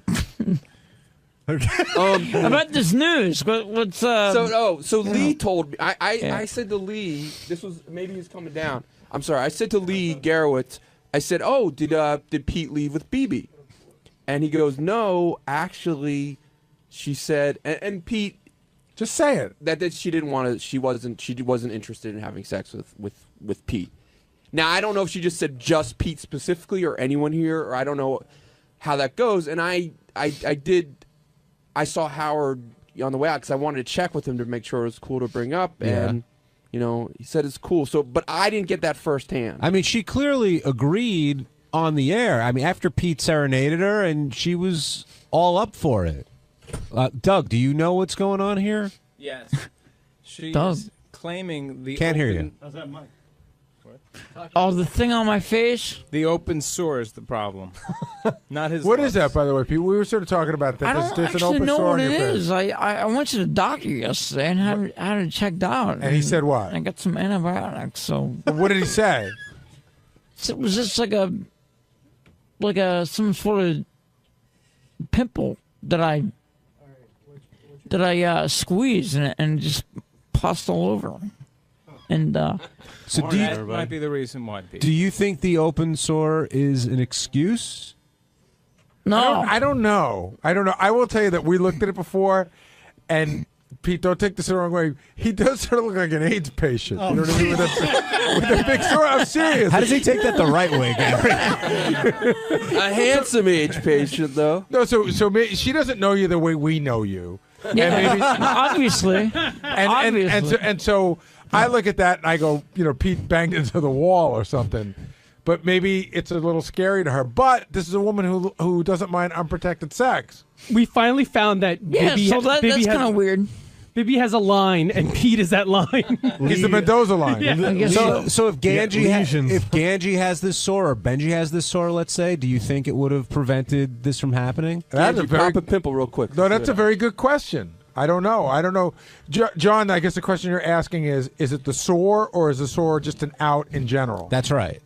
About this news, what's So Lee told me. I said to Lee, this was maybe he's coming down. I'm sorry. I said to Lee Garowitz, I said, "Oh, did Pete leave with BB?" And he goes, "No, actually." She said, and Pete, just say it, that she didn't want to. She wasn't interested in having sex with Pete. Now I don't know if she just said just Pete specifically or anyone here, or I don't know how that goes. And I saw Howard on the way out because I wanted to check with him to make sure it was cool to bring up, and he said it's cool. So, but I didn't get that firsthand. I mean, she clearly agreed on the air. I mean, after Pete serenaded her, and she was all up for it. Doug, do you know what's going on here? Yes. She is claiming the Can't hear you. How's that mic? Oh, the thing on my face? The open sore is the problem. Not his. What is that, by the way, Pete? We were sort of talking about that. I don't There's an actually open know sore what on it your face. is. I went to the doctor yesterday and had it checked out. And he said what? I got some antibiotics. So what did he say? It was just like some sort of pimple that I squeezed and just pussed all over. And so that might be the reason why. Pete. Do you think the open sore is an excuse? No, I don't know. I will tell you that we looked at it before, and Pete, don't take this the wrong way. He does sort of look like an AIDS patient. You know what I mean? With a big sore. I'm serious. How does he take that the right way, Gary? A handsome AIDS patient, though. No, so she doesn't know you the way we know you. Yeah, and maybe, obviously. And so I look at that and I go, Pete banged into the wall or something. But maybe it's a little scary to her. But this is a woman who doesn't mind unprotected sex. We finally found that. Yeah, Bibby so that's kind of weird. Bibby has a line, and Pete is that line. He's the Mendoza line. Yeah. So if Ganji has this sore, or Benji has this sore, let's say, do you think it would have prevented this from happening? That's pop a pimple real quick. No, that's a very good question. I don't know. John, I guess the question you're asking is it the sore, or is the sore just an out in general? That's right.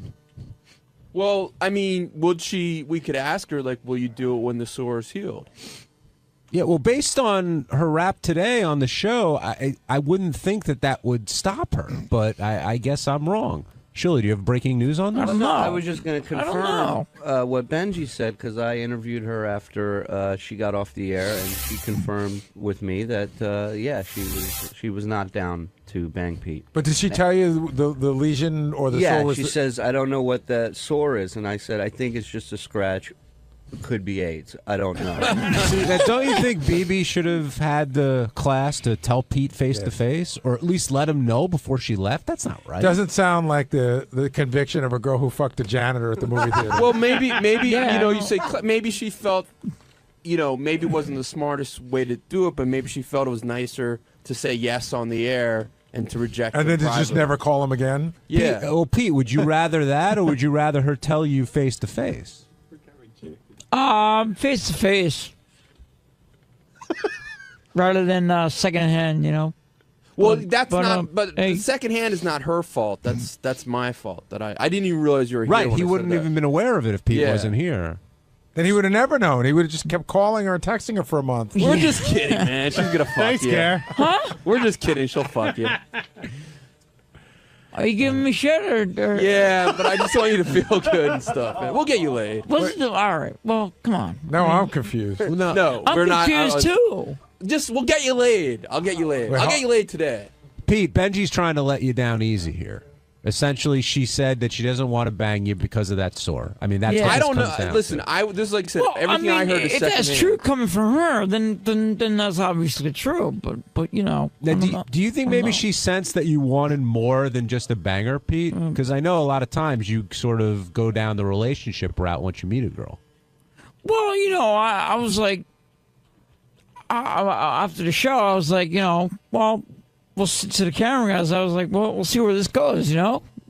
Well, I mean, we could ask her, like, will you do it when the sore is healed? Yeah, well, based on her rap today on the show, I wouldn't think that would stop her, but I guess I'm wrong. Shirley, do you have breaking news on this? I don't know. I was just going to confirm what Benji said, because I interviewed her after she got off the air, and she confirmed with me that she was not down to bang Pete. But did she tell you the lesion or the sore was? Yeah, she says, I don't know what that sore is, and I said, I think it's just a scratch. It could be AIDS. I don't know. Don't you think BB should have had the class to tell Pete face to face, or at least let him know before she left? That's not right. Doesn't sound like the conviction of a girl who fucked a janitor at the movie theater. Well, maybe you say maybe she felt, maybe it wasn't the smartest way to do it, but maybe she felt it was nicer to say yes on the air and to reject. And then to just never call him again. Yeah. Pete, would you rather that, or would you rather her tell you face to face? Face to face, rather than secondhand. Well, the second hand is not her fault. That's my fault. That I didn't even realize you were here. Right, when he I wouldn't said even been aware of it if Pete wasn't here. Then he would have never known. He would have just kept calling her and texting her for a month. We're just kidding, man. She's gonna fuck Thanks, you. Gare. Huh? We're just kidding. She'll fuck you. Are you giving me shit or? Yeah, but I just want you to feel good and stuff. Man. We'll get you laid. All right. Well, come on. No, I'm confused. No, I'm we're not. confused too. We'll get you laid. I'll get you laid. I'll get you laid today. Pete, Benji's trying to let you down easy here. Essentially, she said that she doesn't want to bang you because of that sore. I mean, that's what I this don't comes know. down Listen, to. this is like I said. Everything I heard is if that's secondhand. true coming from her, then that's obviously true. But Now, do you think maybe she sensed that you wanted more than just a banger, Pete? Because I know a lot of times you sort of go down the relationship route once you meet a girl. Well, I was like, after the show, I was like, well, to the camera guys, I was like, well, we'll see where this goes.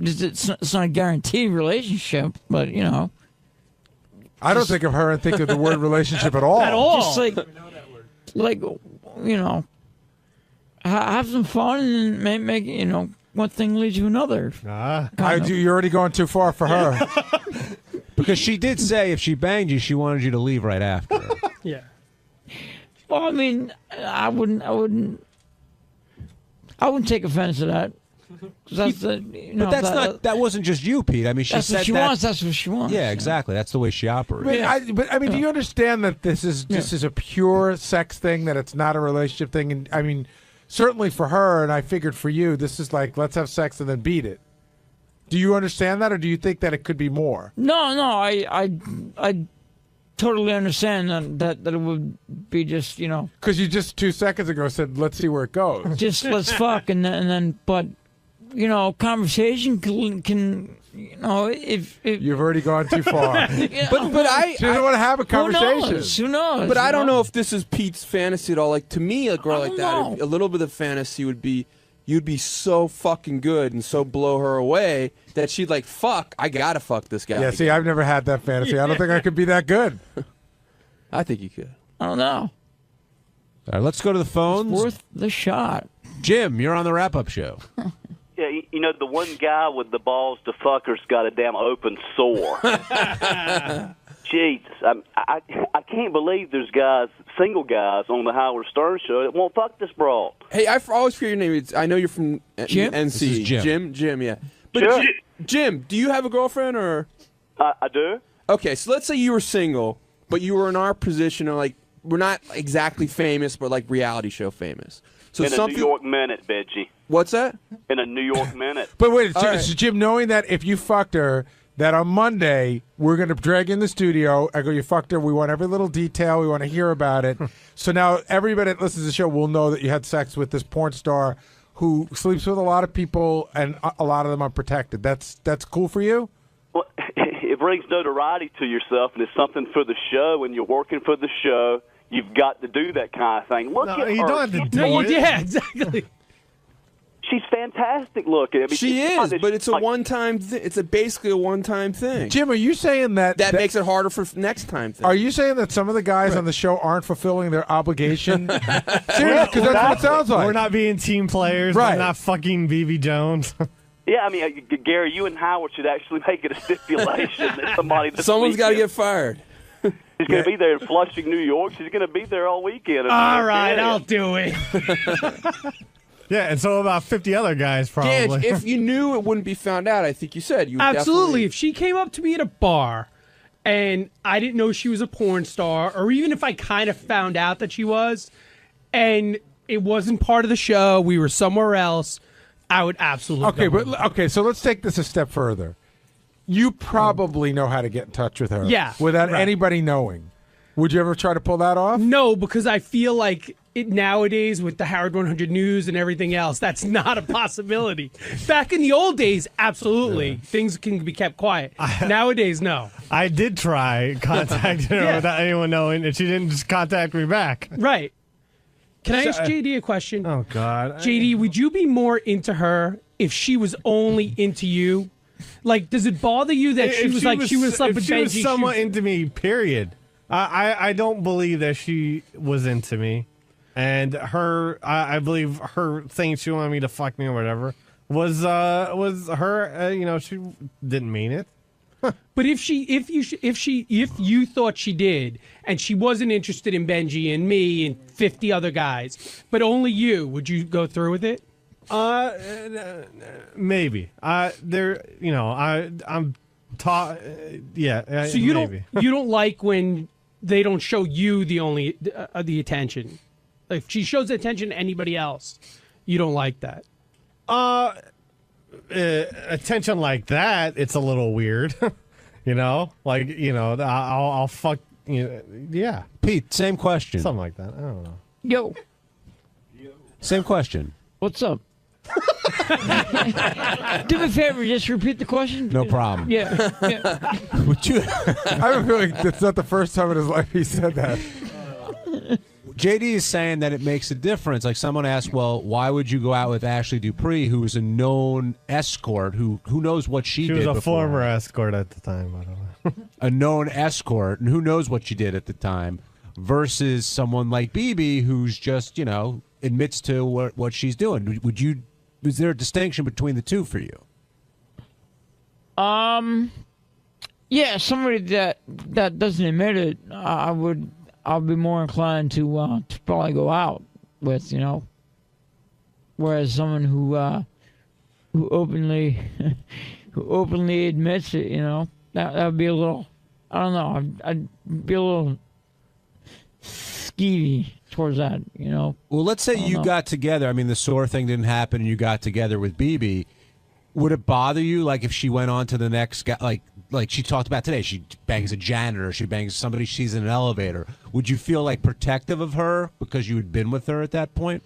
It's not a guaranteed relationship, but I don't think of her and think of the word relationship at all. At all. Just like have some fun and make one thing leads to another. You're already going too far for her. Because she did say if she banged you, she wanted you to leave right after. Yeah. Well, I mean, I wouldn't take offense to that. That's But that wasn't just you, Pete. I mean, she that's said what she wants. That's what she wants. Yeah, exactly. That's the way she operates. But I mean, do you understand that this is a pure sex thing? That it's not a relationship thing? And I mean, certainly for her, and I figured for you, this is like let's have sex and then beat it. Do you understand that, or do you think that it could be more? No, I totally understand that it would be just because you just 2 seconds ago said let's see where it goes. Just let's fuck and then but conversation can if you've already gone too far. But I don't want to have a conversation. Who knows? But I don't know if this is Pete's fantasy at all. Like to me, a girl like that, a little bit of fantasy would be you'd be so fucking good and so blow her away that she'd like, fuck, I gotta fuck this guy. Yeah, see, I've never had that fantasy. I don't think I could be that good. I think you could. I don't know. All right, let's go to the phones. It's worth the shot. Jim, you're on the wrap-up show. Yeah, you know, the one guy with the balls to fucker's got a damn open sore. Jesus, I can't believe there's single guys on the Howard Stern show that won't fuck this broad. Hey, I always forget your name. I know you're from Jim? NC. This is Jim. Jim, yeah. But Sure. Jim, do you have a girlfriend or? I do. Okay, so let's say you were single, but you were in our position of like, we're not exactly famous, but like reality show famous. So In a New York minute, Benji. What's that? In a New York minute. But wait, All right. so Jim, knowing that if you fucked her, that on Monday we're going to drag in the studio. I go, you fucked her. We want every little detail. We want to hear about it. So now everybody that listens to the show will know that you had sex with this porn star who sleeps with a lot of people, and a lot of them are protected. That's cool for you? Well, it brings notoriety to yourself, and it's something for the show. When you're working for the show, you've got to do that kind of thing. Look at her. You don't have to do No, it. yeah, exactly. She's fantastic looking. I mean, She she's is, not- but it's a like- one-time. It's basically a one-time thing. Jim, are you saying that makes it harder for next time? Thing. Are you saying that some of the guys on the show aren't fulfilling their obligation? Seriously, because that's what it sounds like. We're not being team players. Right. We're not fucking BB Jones. Yeah, I mean, Gary, you and Howard should actually make it a stipulation that somebody. Someone's got to get fired. She's going to be there in Flushing, New York. She's going to be there all weekend. All right, I'll do it. Yeah, and so about 50 other guys probably. Ganj, if you knew it wouldn't be found out, I think you said you would Absolutely. If she came up to me at a bar and I didn't know she was a porn star, or even if I kind of found out that she was, and it wasn't part of the show, we were somewhere else, I would absolutely. Okay, go but okay, so let's take this a step further. You probably know how to get in touch with her. Yeah, Without right. anybody knowing. Would you ever try to pull that off? No, because I feel like it nowadays with the Howard 100 News and everything else, that's not a possibility. Back in the old days, absolutely, things can be kept quiet. Nowadays, no. I did try contacting her Yeah. without anyone knowing, and she didn't just contact me back. Right. Can I So- ask JD a question? Oh, God. JD, would you be more into her if she was only into you? Like, does it bother you that she If was like she was up if with she was Benji? somewhat into me, period. I don't believe that she was into me, and I believe her saying she wanted me to fuck me or whatever was her. She didn't mean it. But if you thought she did, and she wasn't interested in Benji and me and 50 other guys, but only you, would you go through with it? Maybe. I'm taught. Yeah. So you maybe. don't like when they don't show you the attention. Like, if she shows attention to anybody else, you don't like that. Attention like that, it's a little weird. I'll fuck. Yeah. Pete, same question. Something like that. I don't know. Yo, Same question. what's up? Do me a favor, just repeat the question. No problem. Yeah. Would you? I have a feeling that's not the first time in his life he said that. JD is saying that it makes a difference. Like someone asked, well, why would you go out with Ashley Dupree, who is a known escort, who knows what she did She was a before. former escort at the time, by the way. A known escort, and who knows what she did at the time, versus someone like BB, who's just, admits to what she's doing. Is there a distinction between the two for you? Yeah, somebody that doesn't admit it, I'll be more inclined to probably go out with, whereas someone who openly admits it, that would be a little, I don't know, I'd be a little skeevy towards that, Well, let's say you got together. I mean, the sore thing didn't happen, and you got together with BB. Would it bother you, like, if she went on to the next guy, like she talked about today, she bangs a janitor, she bangs somebody she's in an elevator. Would you feel, like, protective of her because you had been with her at that point?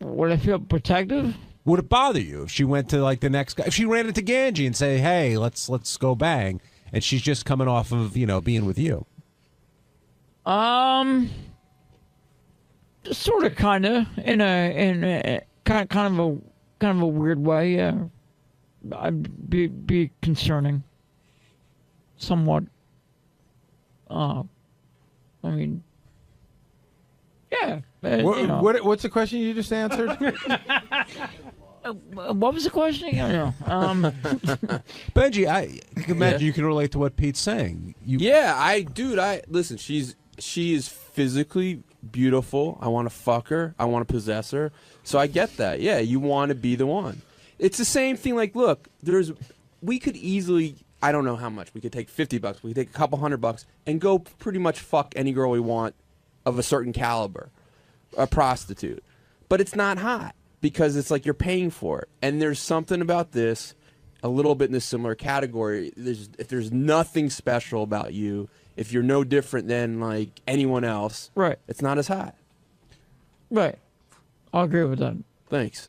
Would I feel protective? Would it bother you if she went to, like, the next guy? If she ran into Ganji and say, hey, let's go bang, and she's just coming off of, being with you? Sort of, kind of, in kind of a weird way. I'd be concerning, somewhat. I mean, yeah. What's the question you just answered? What was the question again? Benji, I can imagine you can relate to what Pete's saying. Listen. She is physically beautiful. I want to fuck her. I want to possess her. So I get that. Yeah, you want to be the one. It's the same thing. Like, look, we could easily. I don't know how much. We could take $50. We could take a couple $100 and go pretty much fuck any girl we want of a certain caliber, a prostitute. But it's not hot because it's like you're paying for it. And there's something about this, a little bit in a similar category. If there's nothing special about you, if you're no different than like anyone else, right? It's not as hot. Right. I'll agree with that. Thanks.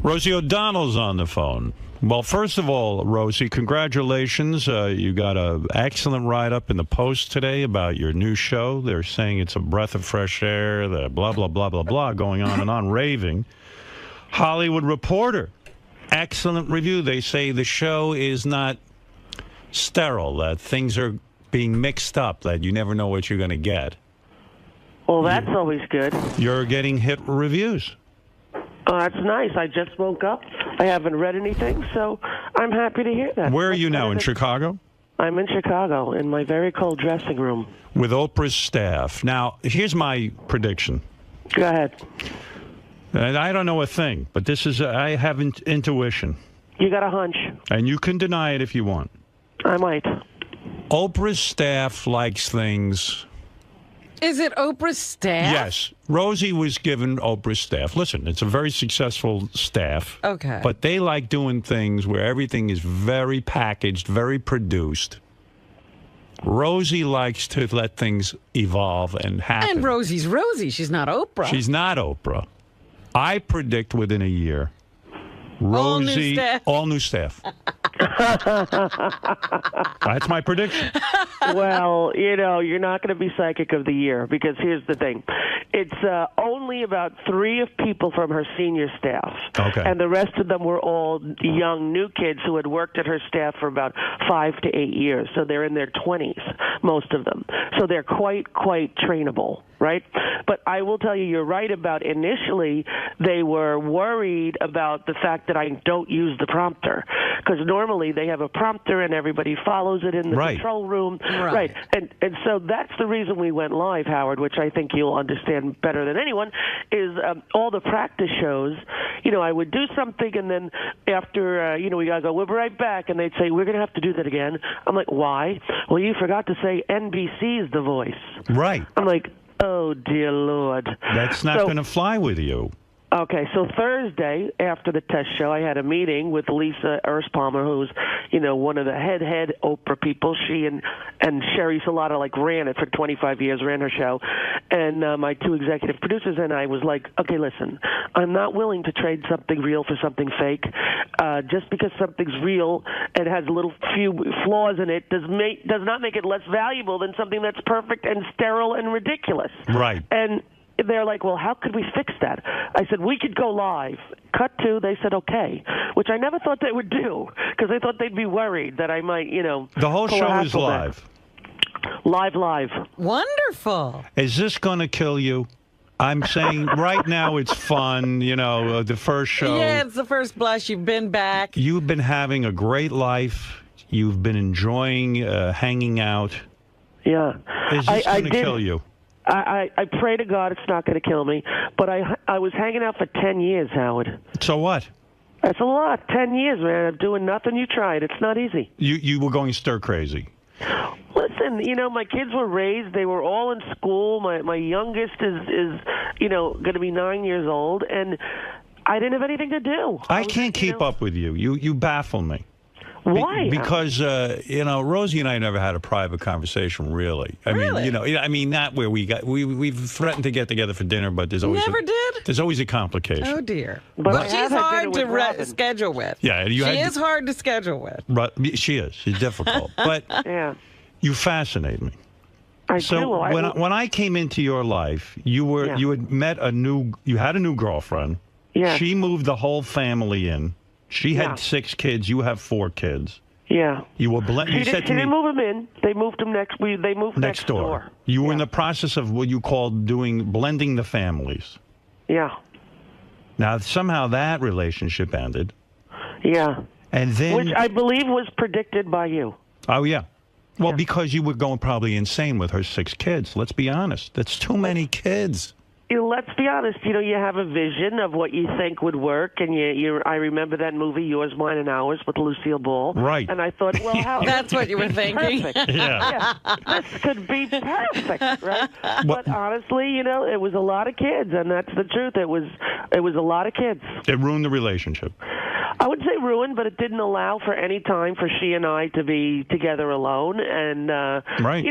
Rosie O'Donnell's on the phone. Well, first of all, Rosie, congratulations. You got an excellent write-up in the Post today about your new show. They're saying it's a breath of fresh air, the blah, blah, blah, blah, blah, going on and on, raving. Hollywood Reporter, excellent review. They say the show is not sterile, that things are being mixed up, that you never know what you're going to get. Well, that's always good. You're getting hit reviews. Oh, that's nice. I just woke up. I haven't read anything, so I'm happy to hear that. Where are you now, in Chicago? I'm in Chicago, in my very cold dressing room. With Oprah's staff. Now, here's my prediction. Go ahead. And I don't know a thing, but this is, I have intuition. You got a hunch. And you can deny it if you want. I might. Oprah's staff likes things. Is it Oprah's staff? Yes. Rosie was given Oprah's staff. Listen, it's a very successful staff. Okay. But they like doing things where everything is very packaged, very produced. Rosie likes to let things evolve and happen. And Rosie's Rosie. She's not Oprah. She's not Oprah. I predict within a year, Rosie, all new staff. That's my prediction. Well, you're not going to be Psychic of the Year because here's the thing. It's only about 3 of people from her senior staff. Okay. And the rest of them were all young, new kids who had worked at her staff for about 5 to 8 years. So they're in their 20s, most of them. So they're quite trainable, right? But I will tell you, you're right about initially they were worried about the fact that I don't use the prompter. Because normally they have a prompter and everybody follows it in the control room. Right. And so that's the reason we went live, Howard, which I think you'll understand better than anyone, is all the practice shows. I would do something and then after, we got to go, we'll be right back. And they'd say, we're going to have to do that again. I'm like, why? Well, you forgot to say NBC's the voice. Right. I'm like, oh, dear Lord. That's not going to fly with you. Okay, so Thursday, after the test show, I had a meeting with Lisa Ernst-Palmer, who's, one of the head Oprah people. She and Sherry Salata, ran it for 25 years, ran her show. And my 2 executive producers and I was like, okay, listen, I'm not willing to trade something real for something fake. Just because something's real and has a little few flaws in it does not make it less valuable than something that's perfect and sterile and ridiculous. Right. And they're like, well, how could we fix that? I said, we could go live. Cut to, they said, okay, which I never thought they would do because I thought they'd be worried that I might, The whole show is live. Live. Wonderful. Is this going to kill you? I'm saying right now it's fun, the first show. Yeah, it's the first blush. You've been back. You've been having a great life. You've been enjoying hanging out. Yeah. Is this going to kill you? I pray to God it's not going to kill me, but I was hanging out for 10 years, Howard. So what? That's a lot. 10 years, man. I'm doing nothing you tried. It's not easy. You were going stir crazy. Listen, my kids were raised. They were all in school. My youngest is going to be 9 years old, and I didn't have anything to do. I can't keep up with you. You baffle me. Why? Because Rosie and I never had a private conversation, really. I mean, not where we've threatened to get together for dinner, but there's always there's always a complication. Oh dear. But she's hard to schedule with. Yeah, she is hard to schedule with. But she is. She's difficult. But yeah. You fascinate me. I so do. when I came into your life, you had met you had a new girlfriend. Yeah. She moved the whole family in. She had 6 kids. You have 4 kids. Yeah. You were She didn't move them in. They moved them They moved next door. You were in the process of what you called blending the families. Yeah. Now somehow that relationship ended. Yeah. And then, which I believe was predicted by you. Oh yeah. Well, because you were going probably insane with her 6 kids. Let's be honest. That's too many kids. Let's be honest. You have a vision of what you think would work, and I remember that movie, Yours, Mine, and Ours, with Lucille Ball. Right. And I thought, well, how? That's what you were thinking. Perfect. Yeah. This could be perfect, right? But honestly, it was a lot of kids, and that's the truth. It was a lot of kids. It ruined the relationship. I would say ruined, but it didn't allow for any time for she and I to be together alone, and right.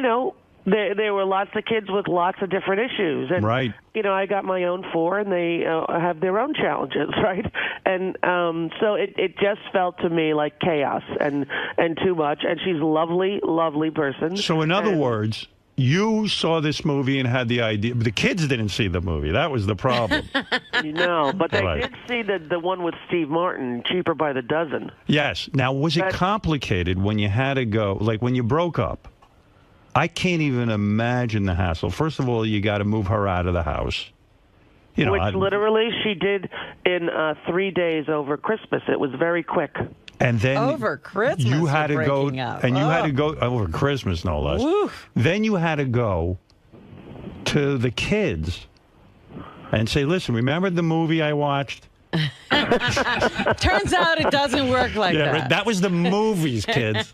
There were lots of kids with lots of different issues. And, right. I got my own 4, and they have their own challenges, right? And so it just felt to me like chaos and too much. And she's a lovely, lovely person. So in other words, you saw this movie and had the idea. But the kids didn't see the movie. That was the problem. No, but they did see the one with Steve Martin, Cheaper by the Dozen. Yes. Now, was it complicated when you had to go, like when you broke up? I can't even imagine the hassle. First of all, you got to move her out of the house. Which literally she did in 3 days over Christmas. It was very quick. And then over Christmas, you had to go, up. and you had to go over Christmas, no less. Oof. Then you had to go to the kids and say, "Listen, remember the movie I watched?" Turns out it doesn't work like that. That was the movies, kids.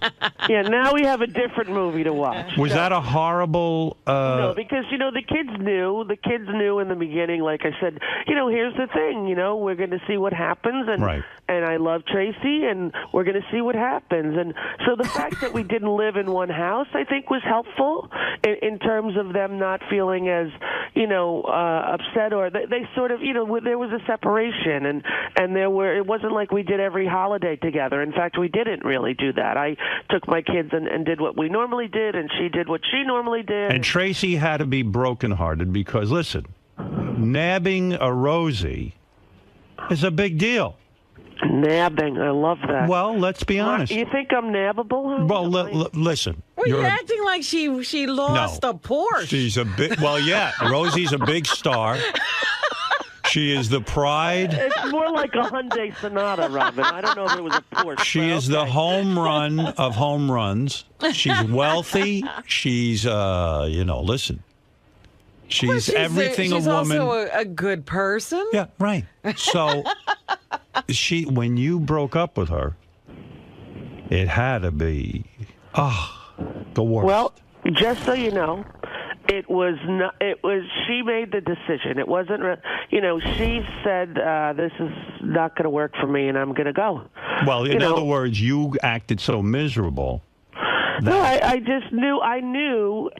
Yeah, now we have a different movie to watch. Was that a horrible... No, because, the kids knew. The kids knew in the beginning, like I said, here's the thing, we're going to see what happens. And, and I love Tracy, and we're going to see what happens. And so the fact that we didn't live in one house, I think, was helpful in terms of them not feeling as, upset. Or they sort of, there was a separation. And it wasn't like we did every holiday together. In fact, we didn't really do that. I took my kids and did what we normally did, and she did what she normally did. And Tracy had to be brokenhearted because, listen, nabbing a Rosie is a big deal. Nabbing, I love that. Well, let's be honest. You think I'm nabbable? Well, listen. Well, you're acting like she lost a Porsche. She's a big... Well, yeah, Rosie's a big star. She is the pride. It's more like a Hyundai Sonata, Robin. I don't know if it was a Porsche. She is the home run of home runs. She's wealthy. She's, listen. She's everything a woman. She's also a good person. Yeah, right. So, when you broke up with her, it had to be, the worst. Well, just so you know, it was not. It was. She made the decision. It wasn't. She said, "This is not going to work for me, and I'm going to go." Well, in other words, you acted so miserable No, I just knew. I knew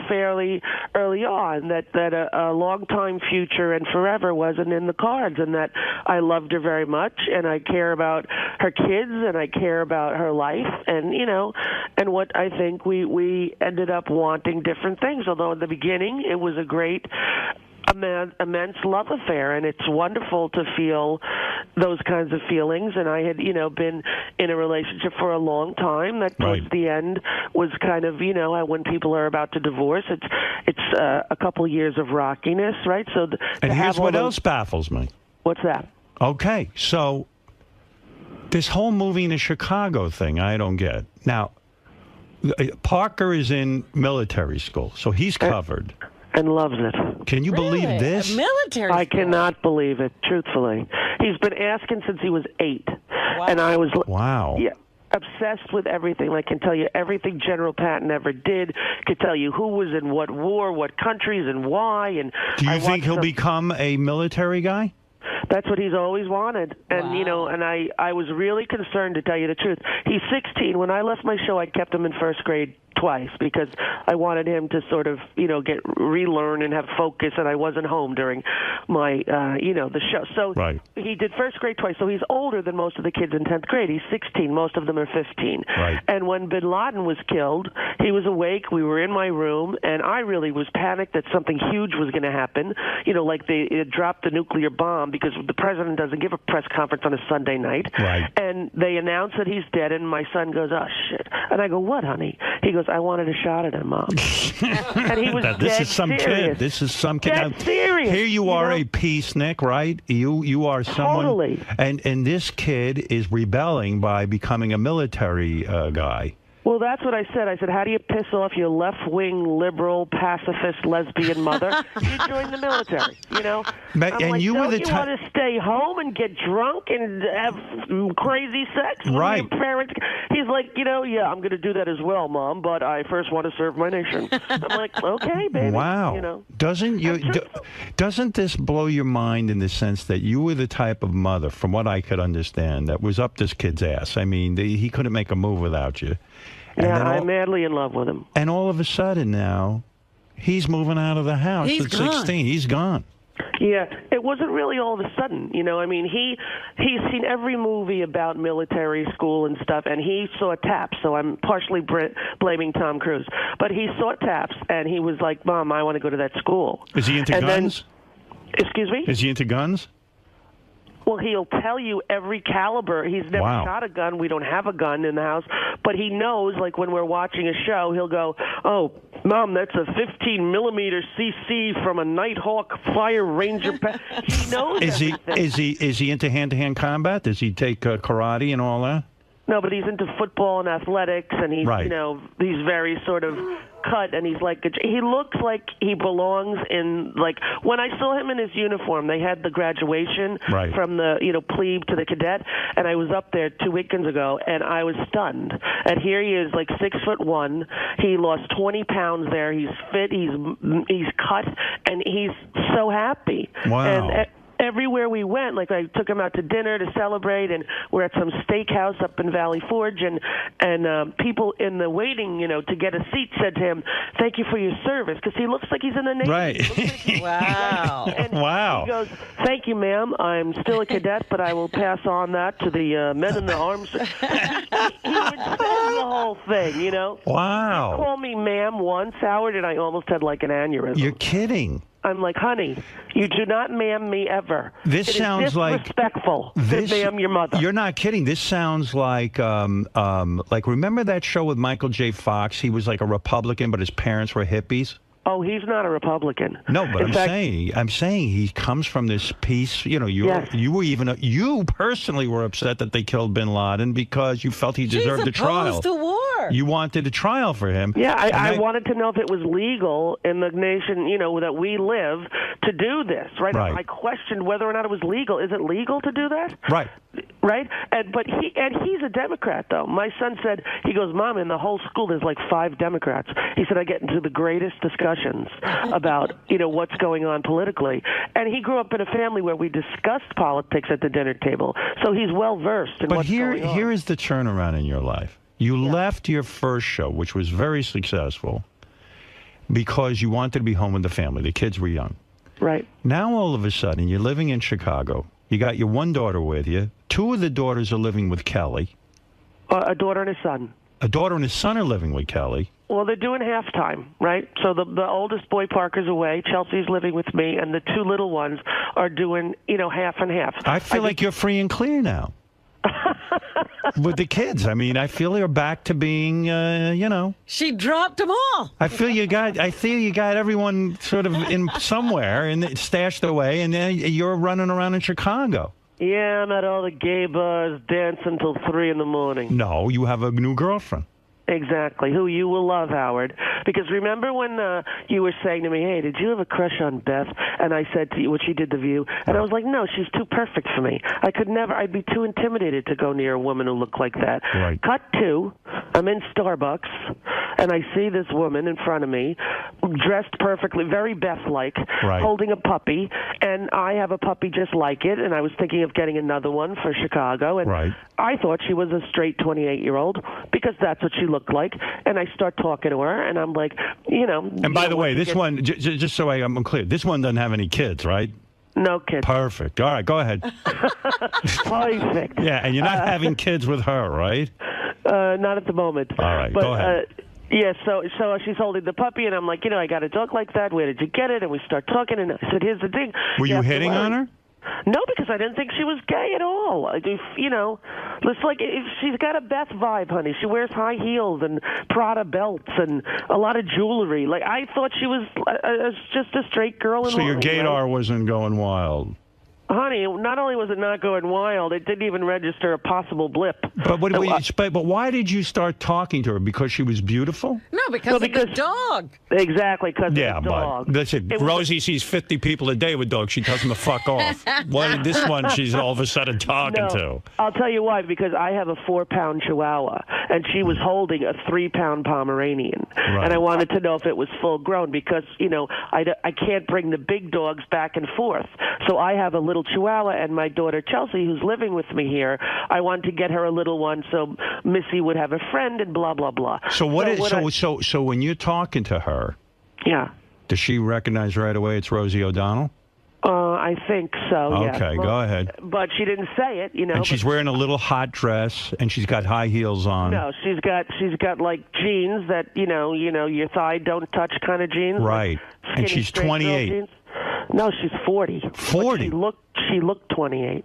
fairly early on that a long-time future and forever wasn't in the cards, and that I loved her very much, and I care about her kids, and I care about her life, and and what I think we ended up wanting different things. Although in the beginning it was a great, immense love affair, and it's wonderful to feel those kinds of feelings. And I had been in a relationship for a long time that towards the end was kind of when people are about to divorce, it's a couple years of rockiness, right? So and here's what else baffles me. What's that? Okay, so this whole moving to Chicago thing I don't get. Now, Parker is in military school, so he's covered. And loves it. Can you believe this? Military I cannot believe it, truthfully. He's been asking since he was 8. Wow. And I was obsessed with everything. I can tell you everything General Patton ever did. Could tell you who was in what war, what countries, and why. And do you think he'll become a military guy? That's what he's always wanted. And, and I was really concerned, to tell you the truth. He's 16. When I left my show, I kept him in first grade twice because I wanted him to sort of, relearn and have focus, and I wasn't home during my, the show. So he did first grade twice. So he's older than most of the kids in 10th grade. He's 16. Most of them are 15. Right. And when bin Laden was killed, he was awake. We were in my room, and I really was panicked that something huge was going to happen. Like they dropped the nuclear bomb, because the president doesn't give a press conference on a Sunday night. Right. And they announced that he's dead, and my son goes, "Oh, shit." And I go, "What, honey?" He goes, "I wanted a shot at him, Mom." And he was This is some serious. kid. This is some kid. Dead serious. Here you are, a peacenik, right? You are someone. Totally. And this kid is rebelling by becoming a military guy. Well, that's what I said. I said, how do you piss off your left-wing, liberal, pacifist, lesbian mother? You join the military, But, I'm and like, you don't were the you want to stay home and get drunk and have crazy sex with Right. your parents? He's like, yeah, I'm going to do that as well, Mom, but I first want to serve my nation. I'm like, okay, baby. Wow. Doesn't this blow your mind in the sense that you were the type of mother, from what I could understand, that was up this kid's ass? I mean, he couldn't make a move without you. And yeah, I'm madly in love with him. And all of a sudden now, he's moving out of the house at 16. He's gone. Yeah, it wasn't really all of a sudden. I mean, he's seen every movie about military school and stuff, and he saw TAPS, so I'm partially blaming Tom Cruise. But he saw TAPS, and he was like, "Mom, I want to go to that school." Is he into guns? Excuse me? Is he into guns? Well, he'll tell you every caliber. He's never shot a gun. We don't have a gun in the house. But he knows, like when we're watching a show, he'll go, "Oh, Mom, that's a 15-millimeter CC from a Nighthawk Fire Ranger." He knows everything. Is he into hand-to-hand combat? Does he take karate and all that? No, but he's into football and athletics, and he's he's very sort of cut, and he's like he looks like he belongs in, like when I saw him in his uniform, they had the graduation from the plebe to the cadet, and I was up there 2 weekends ago, and I was stunned. And here he is, like 6'1". He lost 20 pounds there. He's fit. He's cut, and he's so happy. Wow. And everywhere we went, like I took him out to dinner to celebrate, and we're at some steakhouse up in Valley Forge, and people in the waiting, to get a seat said to him, "Thank you for your service," because he looks like he's in the Navy. Right. Wow. And wow. He goes, "Thank you, ma'am. I'm still a cadet, but I will pass on that to the men in the arms." He would say the whole thing, Wow. He called me ma'am once, Howard, and I almost had like an aneurysm. You're kidding. I'm like, "Honey, you do not ma'am me ever." This it sounds is like disrespectful to ma'am your mother. You're not kidding. This sounds like remember that show with Michael J. Fox? He was like a Republican, but his parents were hippies. Oh, he's not a Republican. No, but I'm saying he comes from this piece. You personally were upset that they killed bin Laden because you felt he deserved a trial. Opposed to war. You wanted a trial for him. Yeah, I wanted to know if it was legal in the nation, that we live to do this, right? I questioned whether or not it was legal. Is it legal to do that? Right. Right? But he's a Democrat, though. My son said, he goes, "Mom, in the whole school there's like 5 Democrats." He said, "I get into the greatest discussions about, what's going on politically." And he grew up in a family where we discussed politics at the dinner table. So he's well-versed in what's going on. But here is the turnaround in your life. You left your first show, which was very successful, because you wanted to be home with the family. The kids were young. Right. Now, all of a sudden, you're living in Chicago. You got your one daughter with you. Two of the daughters are living with Kelly. A daughter and a son. A daughter and a son are living with Kelly. Well, they're doing halftime, right? So the oldest boy, Parker's away. Chelsea's living with me, and the two little ones are doing, half and half. I feel like you're free and clear now. With the kids. I mean, I feel you're back to being, She dropped them all. I feel you got everyone sort of in somewhere and stashed away, and then you're running around in Chicago. Yeah, I'm at all the gay bars dancing till 3 in the morning. No, you have a new girlfriend. Exactly, who you will love, Howard. Because remember when you were saying to me, hey, did you have a crush on Beth? And I said to you, when she did The View, and I was like, no, she's too perfect for me. I'd be too intimidated to go near a woman who looked like that. Right. Cut to, I'm in Starbucks, and I see this woman in front of me, dressed perfectly, very Beth-like, holding a puppy, and I have a puppy just like it, and I was thinking of getting another one for Chicago, and I thought she was a straight 28-year-old, because that's what she looked like, and I start talking to her, and I'm like, And by the way, this one, just so I'm clear, this one doesn't have any kids, right? No kids. Perfect. All right, go ahead. Perfect. Yeah, and you're not having kids with her, right? Not at the moment. All right, but, go ahead. Yeah, so she's holding the puppy, and I'm like, I got a dog like that. Where did you get it? And we start talking, and I said, here's the thing. Were you hitting on her? No, because I didn't think she was gay at all. It's like if she's got a Beth vibe, honey. She wears high heels and Prada belts and a lot of jewelry. Like I thought she was just a straight girl. So your gaydar wasn't going wild. Honey, not only was it not going wild, it didn't even register a possible blip. But why did you start talking to her? Because she was beautiful? No, because of the dog. Exactly, because of the dog. But listen, Rosie sees 50 people a day with dogs. She tells them to fuck off. Why did this one she's all of a sudden talking to? I'll tell you why. Because I have a 4-pound Chihuahua, and she was holding a 3-pound Pomeranian. Right. And I wanted to know if it was full grown because, I can't bring the big dogs back and forth. So I have a little Chihuahua, and my daughter Chelsea, who's living with me here, I wanted to get her a little one so Missy would have a friend and blah blah blah. So so when you're talking to her, does she recognize right away it's Rosie O'Donnell? I think so. Okay, yes. go ahead. But she didn't say it, And she's wearing a little hot dress, and she's got high heels on. No, she's got like jeans that your thigh don't touch kind of jeans. Right, like and she's 28. No, she's 40. 40. She looked 28.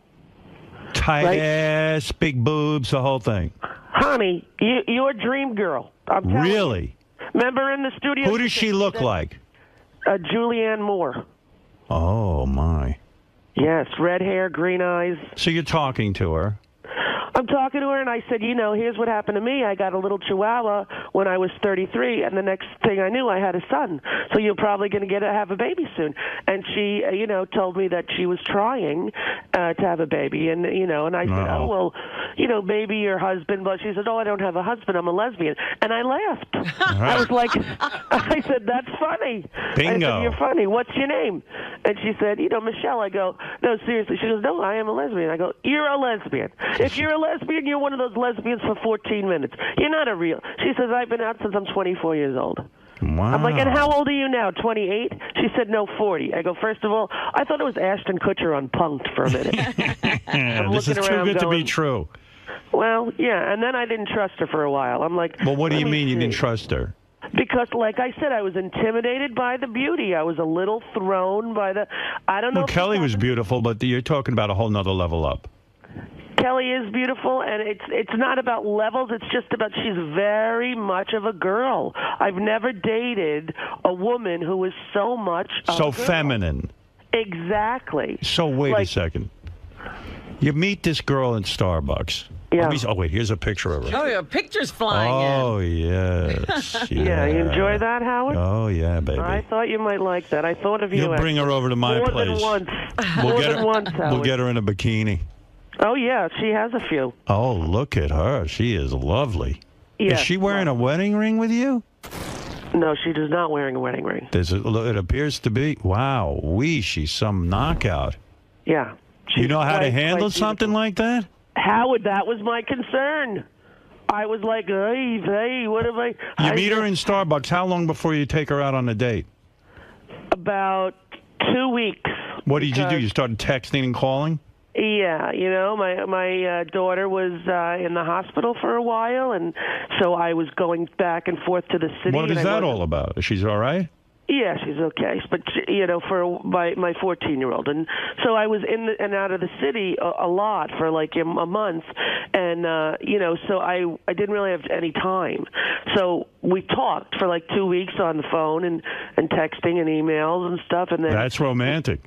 Tight ass, big boobs, the whole thing. Honey, you're a dream girl. I'm telling Really? You. Remember in the studio? Who does she look like? Julianne Moore. Oh my. Yes, red hair, green eyes. So you're talking to her. I'm talking to her, and I said, here's what happened to me. I got a little Chihuahua when I was 33, and the next thing I knew, I had a son. So you're probably going to have a baby soon. And she, told me that she was trying to have a baby, and and I said, oh well, maybe your husband. But she said, oh, I don't have a husband. I'm a lesbian. And I laughed. I was like, I said, that's funny. Bingo. I said, you're funny. What's your name? And she said, Michelle. I go, no, seriously. She goes, no, I am a lesbian. I go, you're a lesbian. If you're a lesbian, you're one of those lesbians for 14 minutes. You're not a real. She says, I've been out since I'm 24 years old. Wow. I'm like, and how old are you now? 28? She said, no, 40. I go, first of all, I thought it was Ashton Kutcher on Punk'd for a minute. This is too good to be true. Well, yeah, and then I didn't trust her for a while. I'm like, well, what do you mean you didn't trust her? Because, like I said, I was intimidated by the beauty. I was a little thrown by the, I don't know. Well, Kelly was beautiful, but you're talking about a whole nother level up. Kelly is beautiful, and it's not about levels. It's just about she's very much of a girl. I've never dated a woman who is so much so feminine. Exactly. So wait a second. You meet this girl in Starbucks. Yeah. Oh, wait, here's a picture of her. Oh, yeah, pictures flying Oh, yes. Yeah, you enjoy that, Howard? Oh, yeah, baby. I thought you might like that. I thought of you. You'll bring her over to my more place. Than once. We'll more than once, Howard. We'll get her in a bikini. Oh, yeah, she has a few. Oh, look at her. She is lovely. Yeah. Is she wearing a wedding ring with you? No, she is not wearing a wedding ring. It appears to be. Wow, she's some knockout. Yeah. You know how to handle something like that? Howard, that was my concern. I was like, hey, what am I? You meet her in Starbucks. How long before you take her out on a date? About 2 weeks. What did you do? You started texting and calling? Yeah, my daughter was in the hospital for a while, and so I was going back and forth to the city. What is that all about? She's all right? Yeah, she's okay, but for my 14-year-old, and so I was in and out of the city a lot for like a month, and so I didn't really have any time. So we talked for like 2 weeks on the phone and texting and emails and stuff, and then that's romantic.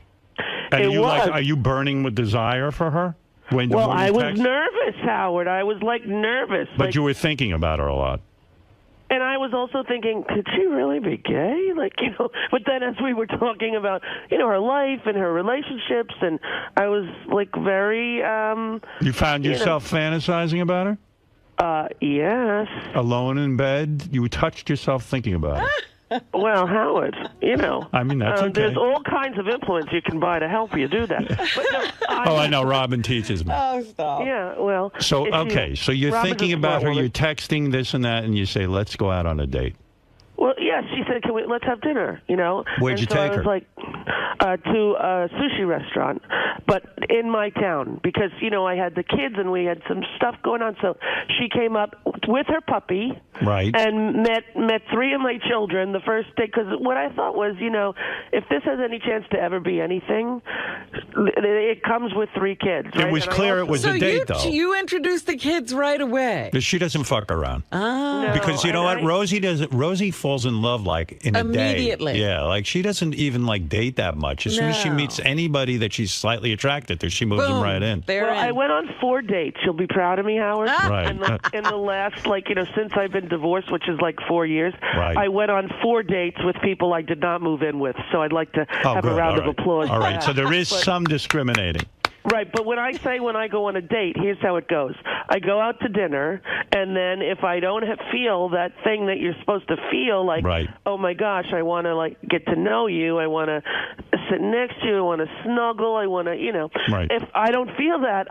And it was. Are you burning with desire for her? Well, I was nervous, Howard. I was like nervous, but you were thinking about her a lot. And I was also thinking, could she really be gay? But then as we were talking about, her life and her relationships, and I was like very. You found yourself fantasizing about her? Yes. Alone in bed? You touched yourself thinking about it? Well, Howard, I mean, that's okay. There's all kinds of implements you can buy to help you do that. But no, I know. Robin teaches me. Oh, stop. Yeah, well. So, okay. So you're Robin's thinking a about smart her, woman. you're texting this and that, and you say, let's go out on a date. Well, yeah, she said, let's have dinner, Where'd you take her? I was like, to a sushi restaurant, but in my town, because, I had the kids and we had some stuff going on. So she came up with her puppy. Right. And met three of my children the first day, because what I thought was, if this has any chance to ever be anything, it comes with three kids. Right? It was clear it was a date, though. So you introduced the kids right away. But she doesn't fuck around. Oh. Because you know what? Rosie falls in love like in a day. Immediately. Yeah, like she doesn't even like date that much. As soon as she meets anybody that she's slightly attracted to, she moves them right in. I went on 4 dates. You'll be proud of me, Howard. Right. In the last, since I've been divorced, which is like 4 years, Right. I went on 4 dates with people I did not move in with. So I'd like to have good. a round All right. of applause. All for right, that. so there is But- some discriminating. Right, but when I go on a date, here's how it goes. I go out to dinner, and then if I don't feel that thing that you're supposed to feel, like, oh my gosh, I want to get to know you, I want to sit next to you, I want to snuggle, I want to, Right. If I don't feel that,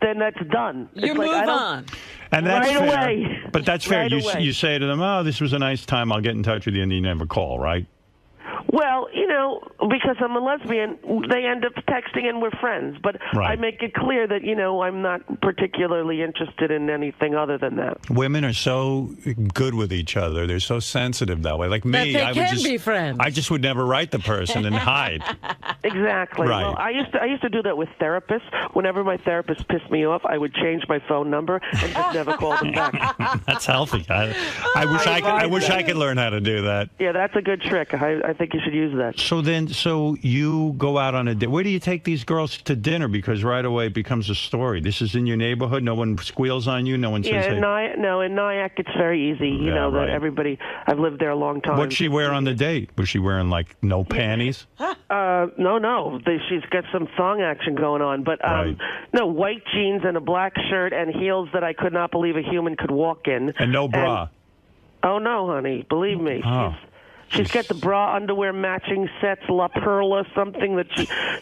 then that's done. You It's move I don't- on. And that's right fair. away. But that's fair. Right away. You say to them, oh, this was a nice time, I'll get in touch with you, and you never call, right? Well, because I'm a lesbian, they end up texting and we're friends. But I make it clear that, I'm not particularly interested in anything other than that. Women are so good with each other. They're so sensitive that way. Like me, That I they would can just be friends. I just would never write the person and hide. Exactly. Right. Well, I used to do that with therapists. Whenever my therapist pissed me off, I would change my phone number and just never call them back. That's healthy. I wish I could learn how to do that. Yeah, that's a good trick. I think you should use that. So you go out on a date. Where do you take these girls to dinner? Because right away it becomes a story. This is in your neighborhood. No one squeals on you. No one says, in Nyack it's very easy. You know that everybody. I've lived there a long time. What'd she wear on the date? Was she wearing no panties? No. She's got some thong action going on, but no, white jeans and a black shirt and heels that I could not believe a human could walk in. And no bra. Oh no, honey, believe me. Oh. She's got the bra underwear matching sets, 𝗦𝗵cie, something that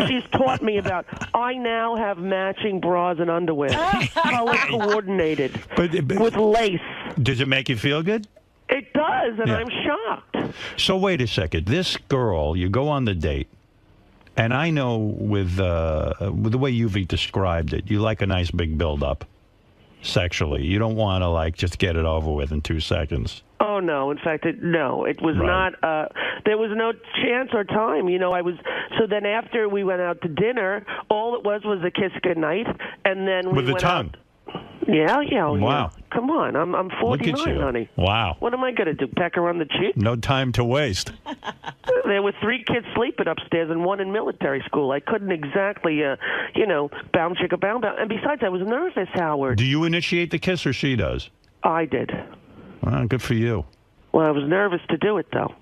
she's taught me about. I now have matching bras and underwear, color coordinated, with lace. Does it make you feel good? It does, and I'm shocked. So wait a second. This girl, you go on the date, and I know with the way you've described it, you like a nice big build-up sexually. You don't want to just get it over with in 2 seconds. Oh no! In fact, it was not. There was no chance or time. So then after we went out to dinner, all it was a kiss goodnight, and then we with the went tongue. Out. Yeah. Wow. Come on, I'm 49, Look at you. honey. Wow. What am I going to do? Peck her on the cheek? No time to waste. There were 3 kids sleeping upstairs and 1 in military school. I couldn't exactly, bound chicka bound. And besides, I was nervous, Howard. Do you initiate the kiss or she does? I did. Well, good for you. Well, I was nervous to do it, though.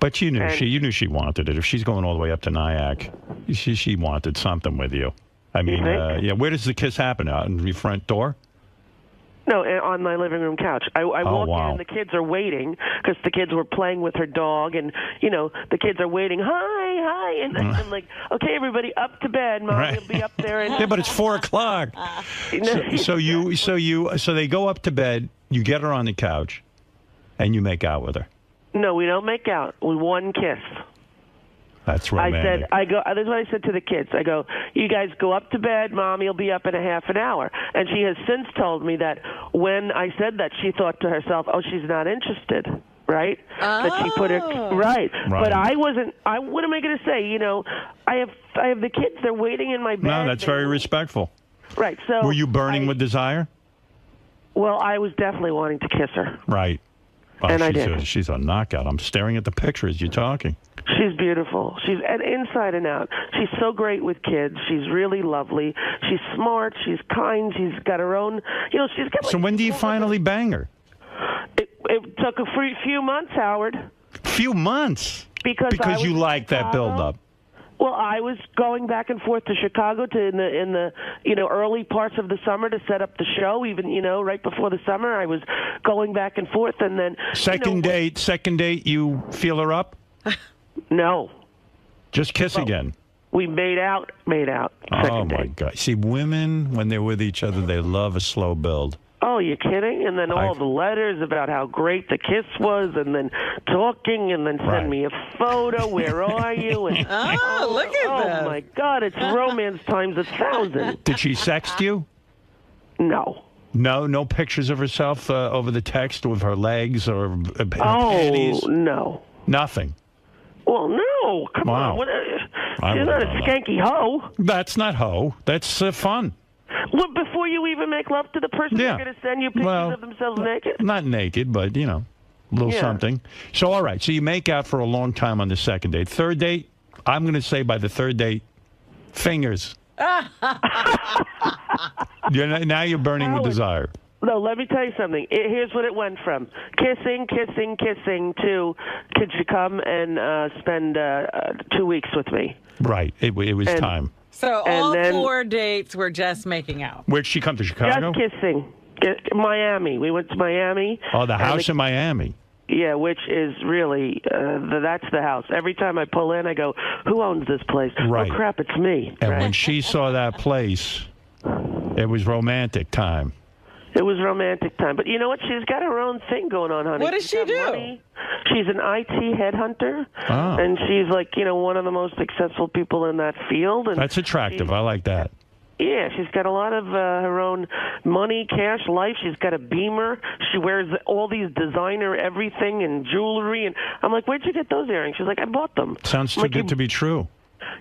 But you knew she wanted it. If she's going all the way up to Nyack, she wanted something with you. I mean, where does the kiss happen? Out in your front door? No, on my living room couch. I walk in and the kids are waiting because the kids were playing with her dog, and the kids are waiting. Hi, hi. And I'm like, okay, everybody, up to bed. Mom will be up there. And Yeah, but it's 4:00. So they go up to bed. You get her on the couch, and you make out with her. No, we don't make out. With one kiss. That's romantic. This is what I said to the kids. I go, you guys go up to bed. Mommy will be up in a half an hour. And she has since told me that when I said that, she thought to herself, oh, she's not interested. Right? That she put her right. But I wasn't. What am I going to say? You know, I have the kids. They're waiting in my bed. No, that's very respectful. Right. So were you burning with desire? Well, I was definitely wanting to kiss her. Right. Oh, And I did. She's a knockout. I'm staring at the picture as you're talking. She's beautiful. She's inside and out. She's so great with kids. She's really lovely. She's smart. She's kind. She's got her own. You know, she's got. So when do you finally bang her? It took a few months, Howard. Few months. Because you like that build-up. Well, I was going back and forth to Chicago in the early parts of the summer to set up the show. Even right before the summer, I was going back and forth, and then Second date, you feel her up? No. Just kiss again. We made out. Oh my God! See, women when they're with each other, they love a slow build. Oh, you kidding? And then all the letters about how great the kiss was, and then talking, and then send me a photo. Where are you? And, look at that. Oh, my God. It's romance times 1,000. Did she sext you? No. No pictures of herself over the text with her legs or panties? Oh, no. Nothing. Well, no. Come on. She's not a skanky hoe. That's not hoe. That's fun. Well, before you even make love to the person, they're going to send you pictures of themselves naked? Not naked, but, a little something. So, all right. So you make out for a long time on the second date. Third date, I'm going to say by the third date, fingers. Now you're burning with desire. No, let me tell you something. Here's what it went from. Kissing to, could you come and spend 2 weeks with me? Right. It was time. So all 4 dates were just making out. Where'd she come to, Chicago? Just kissing. Miami. We went to Miami. Oh, the house in Miami. Yeah, which is really, that's the house. Every time I pull in, I go, who owns this place? Right. Oh, crap, it's me. And when she saw that place, it was romantic time. It was romantic time. But you know what? She's got her own thing going on, honey. What does she do? Money. She's an IT headhunter, Oh. and she's like, one of the most successful people in that field. And That's attractive. I like that. yeah, she's got a lot of her own money, cash, life. She's got a Beamer. She wears all these designer everything and jewelry. And I'm like, where'd you get those earrings? She's like, I bought them. Sounds too good to be true.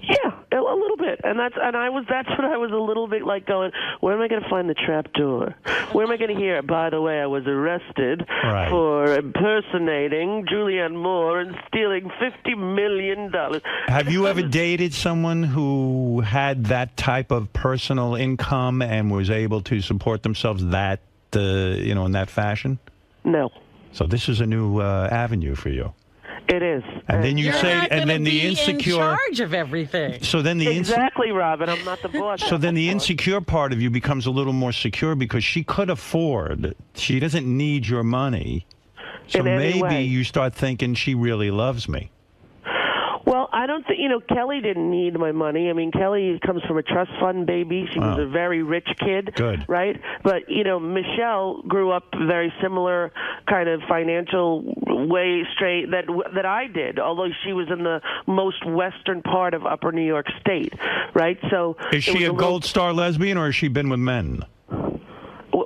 Yeah, a little bit, that's what I was a little bit like going. Where am I going to find the trap door? Where am I going to hear? By the way, I was arrested for impersonating Julianne Moore and stealing $50 million. Have you ever dated someone who had that type of personal income and was able to support themselves in that fashion? No. So this is a new avenue for you. It is. And then you You're say, not and then gonna the be insecure. in charge of everything. So then the exactly, Robin. I'm not the boss. So then the insecure part of you becomes a little more secure because she could afford. She doesn't need your money. So In any maybe way. you start thinking she really loves me. Well, I don't think, Kelly didn't need my money. I mean, Kelly comes from a trust fund baby. She was a very rich kid. Good. Right? But, Michelle grew up very similar kind of financial way straight that I did, although she was in the most western part of upper New York State. Right? So Is she a Gold Star lesbian or has she been with men?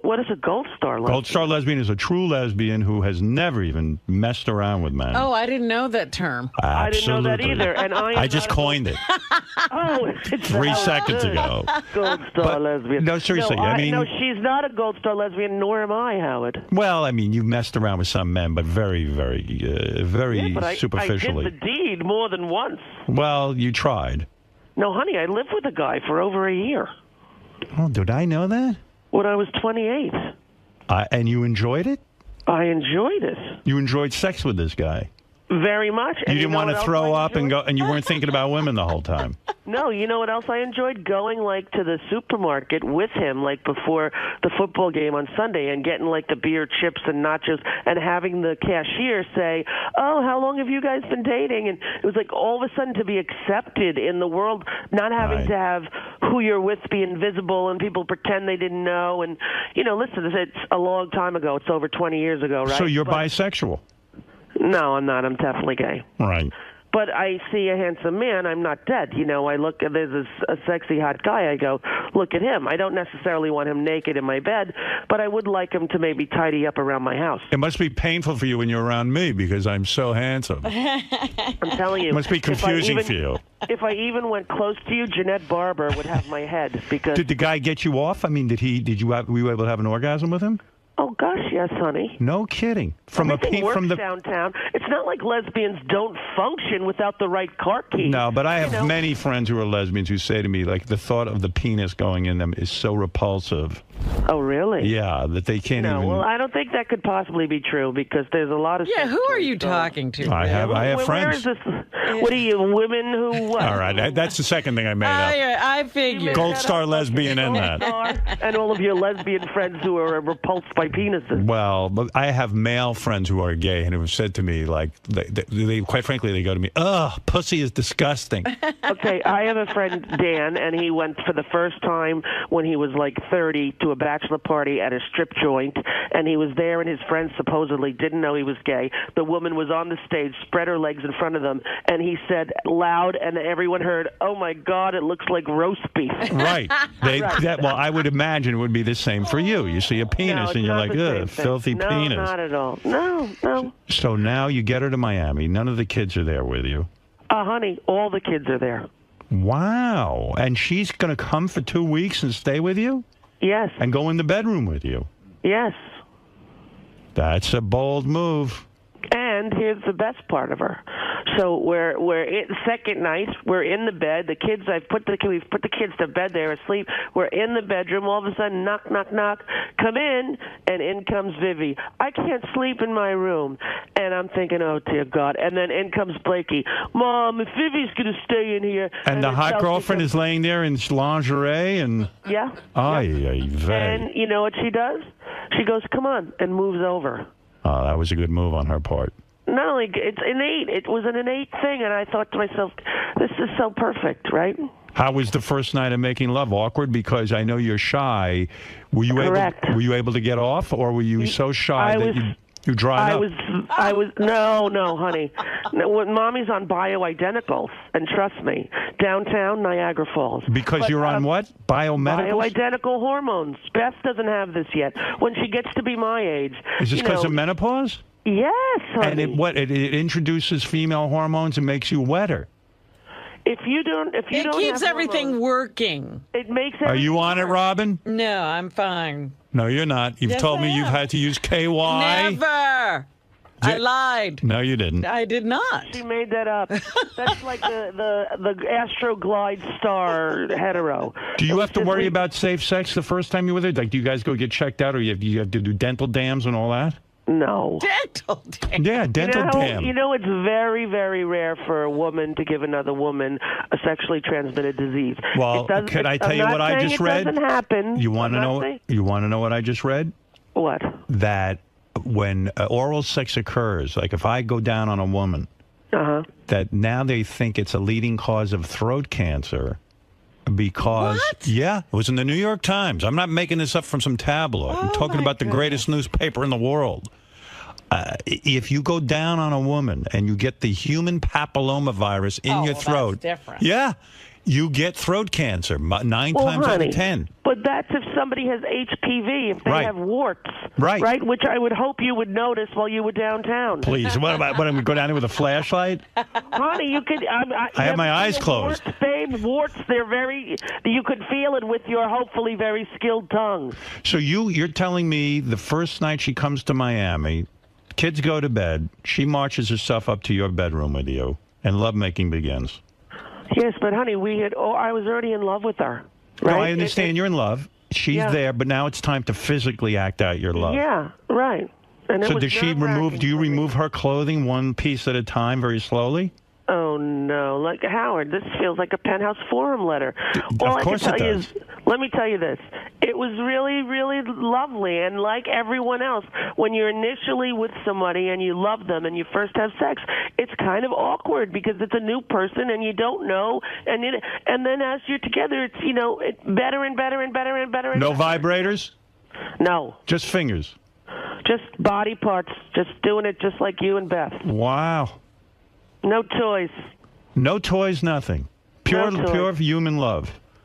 What is a Gold Star lesbian? Gold Star lesbian is a true lesbian who has never even messed around with men. Oh, I didn't know that term. Absolutely. I didn't know that either. And I just coined it. Oh, it's 3 seconds ago. Gold Star lesbian. No, seriously. No, she's not a Gold Star lesbian, nor am I, Howard. Well, I mean, you've messed around with some men, but very, very, very But superficially. I did the deed more than once. Well, you tried. No, honey, I lived with a guy for over a year. Oh, did I know that? When I was 28. And you enjoyed it? I enjoyed it. You enjoyed sex with this guy? Very much. You And didn't know want what to else throw I up and enjoyed? go, and you weren't thinking about women the whole time. No, you know what else I enjoyed? Going like to the supermarket with him, like before the football game on Sunday, and getting like the beer, chips, and nachos, and having the cashier say, "Oh, how long have you guys been dating?" And it was like all of a sudden to be accepted in the world, not having to have who you're with be invisible and people pretend they didn't know. And listen, it's a long time ago. It's over 20 years ago, right? So you're But- bisexual. No, I'm not. I'm definitely gay. Right. But I see a handsome man, I'm not dead. I look, there's a sexy, hot guy, I go, look at him. I don't necessarily want him naked in my bed, but I would like him to maybe tidy up around my house. It must be painful for you when you're around me because I'm so handsome. I'm telling you. It must be confusing for you. If I even went close to you, Jeanette Barber would have my head because... Did the guy get you off? I mean, were you able to have an orgasm with him? Oh, gosh, yes, honey. No kidding. Everything works downtown. It's not like lesbians don't function without the right car key. No, but I have many friends who are lesbians who say to me, like, the thought of the penis going in them is so repulsive. Oh, really? Yeah, that they can't No, even... well, I don't think that could possibly be true because there's a lot of... Yeah, who are you talking to? I have friends. Where is this? What are you, women who... What? All right, that's the second thing I made up. I figured. Gold star lesbian and that. And all of your lesbian friends who are repulsed by penises. Well, but I have male friends who are gay and who have said to me, like, they quite frankly, they go to me, ugh, pussy is disgusting. Okay, I have a friend, Dan, and he went for the first time when he was like 30 to a bachelor party at a strip joint, and he was there, and his friends supposedly didn't know he was gay. The woman was on the stage, spread her legs in front of them, and he said loud, and everyone heard, "Oh my God, it looks like roast beef." Right. Well, I would imagine it would be the same for you. You see a penis and you're like, ugh, filthy no, penis. No, not at all. No. So now you get her to Miami. None of the kids are there with you. Honey, all the kids are there. Wow. And she's going to come for 2 weeks and stay with you? Yes. And go in the bedroom with you? Yes. That's a bold move. And here's the best part of her. So we're in second night. We're in the bed. The kids. We've put the kids to bed. They're asleep. We're in the bedroom. All of a sudden, knock, knock, knock. Come in, and in comes Vivi. I can't sleep in my room, and I'm thinking, oh dear God. And then in comes Blakey. Mom, if Vivi's gonna stay in here. And the then hot Chelsea girlfriend comes- is laying there in lingerie and. Yeah. Ay, vey. And you know what she does? She goes, "Come on," and moves over. Oh, that was a good move on her part. Not only it's innate, it was an innate thing, and I thought to myself, this is so perfect, right? How was the first night of making love? Awkward because I know you're shy. Were you Correct. able? Were you able to get off, or were you so shy that you dried up? I was no, honey. No, when Mommy's on bioidenticals, and trust me, downtown Niagara Falls. Because But, you're on what? Biomedical? Bioidentical hormones. Beth doesn't have this yet. When she gets to be my age, Is this you because know, of menopause? Yes, honey. And it introduces female hormones and makes you wetter. If you don't It have keeps everything hormones, working. it makes. Are you on it, Robin? No, I'm fine. No, you're not. You've Yes, told I me you've am. had to use KY. Never. I lied. No, you didn't. I did not. She made that up. That's like the Astroglide star hetero. Do you have to worry about safe sex the first time you're with her? Like, do you guys go get checked out, or you have to do dental dams and all that? No. Dental dam. Yeah, dental dam. You know, it's very, very rare for a woman to give another woman a sexually transmitted disease. Well, can I tell you what I just read? It doesn't happen. You want to I'm not know? saying- You want to know what I just read? What? That when oral sex occurs, like if I go down on a woman, that now they think it's a leading cause of throat cancer. Because, yeah, it was in the New York Times. I'm not making this up from some tabloid. I'm talking about the greatest newspaper in the world. If you go down on a woman and you get the human papillomavirus in your throat, That's different. yeah, you get throat cancer 9 times out honey, of 10. But that's if somebody has HPV, if they Right. have warts. Right. Right, which I would hope you would notice while you were downtown. Please, what am I going to go down there with a flashlight? Honey, you could. I have my eyes closed. Warts, babe, warts. They're very. You could feel it with your hopefully very skilled tongue. So you're telling me the first night she comes to Miami, kids go to bed, she marches herself up to your bedroom with you, and lovemaking begins. Yes, but honey, I was already in love with her. Right? No, I understand you're in love. She's Yeah. there, but now it's time to physically act out your love. Yeah, right. And it So was does she remove? Do you remove her clothing one piece at a time, very slowly? Oh no, like Howard, this feels like a Penthouse Forum letter. All Of course I can it tell you does. is, let me tell you this: it was really, really lovely, and like everyone else, when you're initially with somebody and you love them and you first have sex, it's kind of awkward because it's a new person and you don't know, and then as you're together, it's it's better and better and better and better. And No better. vibrators? No. Just fingers. Just body parts, just doing it just like you and Beth. Wow. No toys. No toys, nothing. Pure, No toys. pure human love.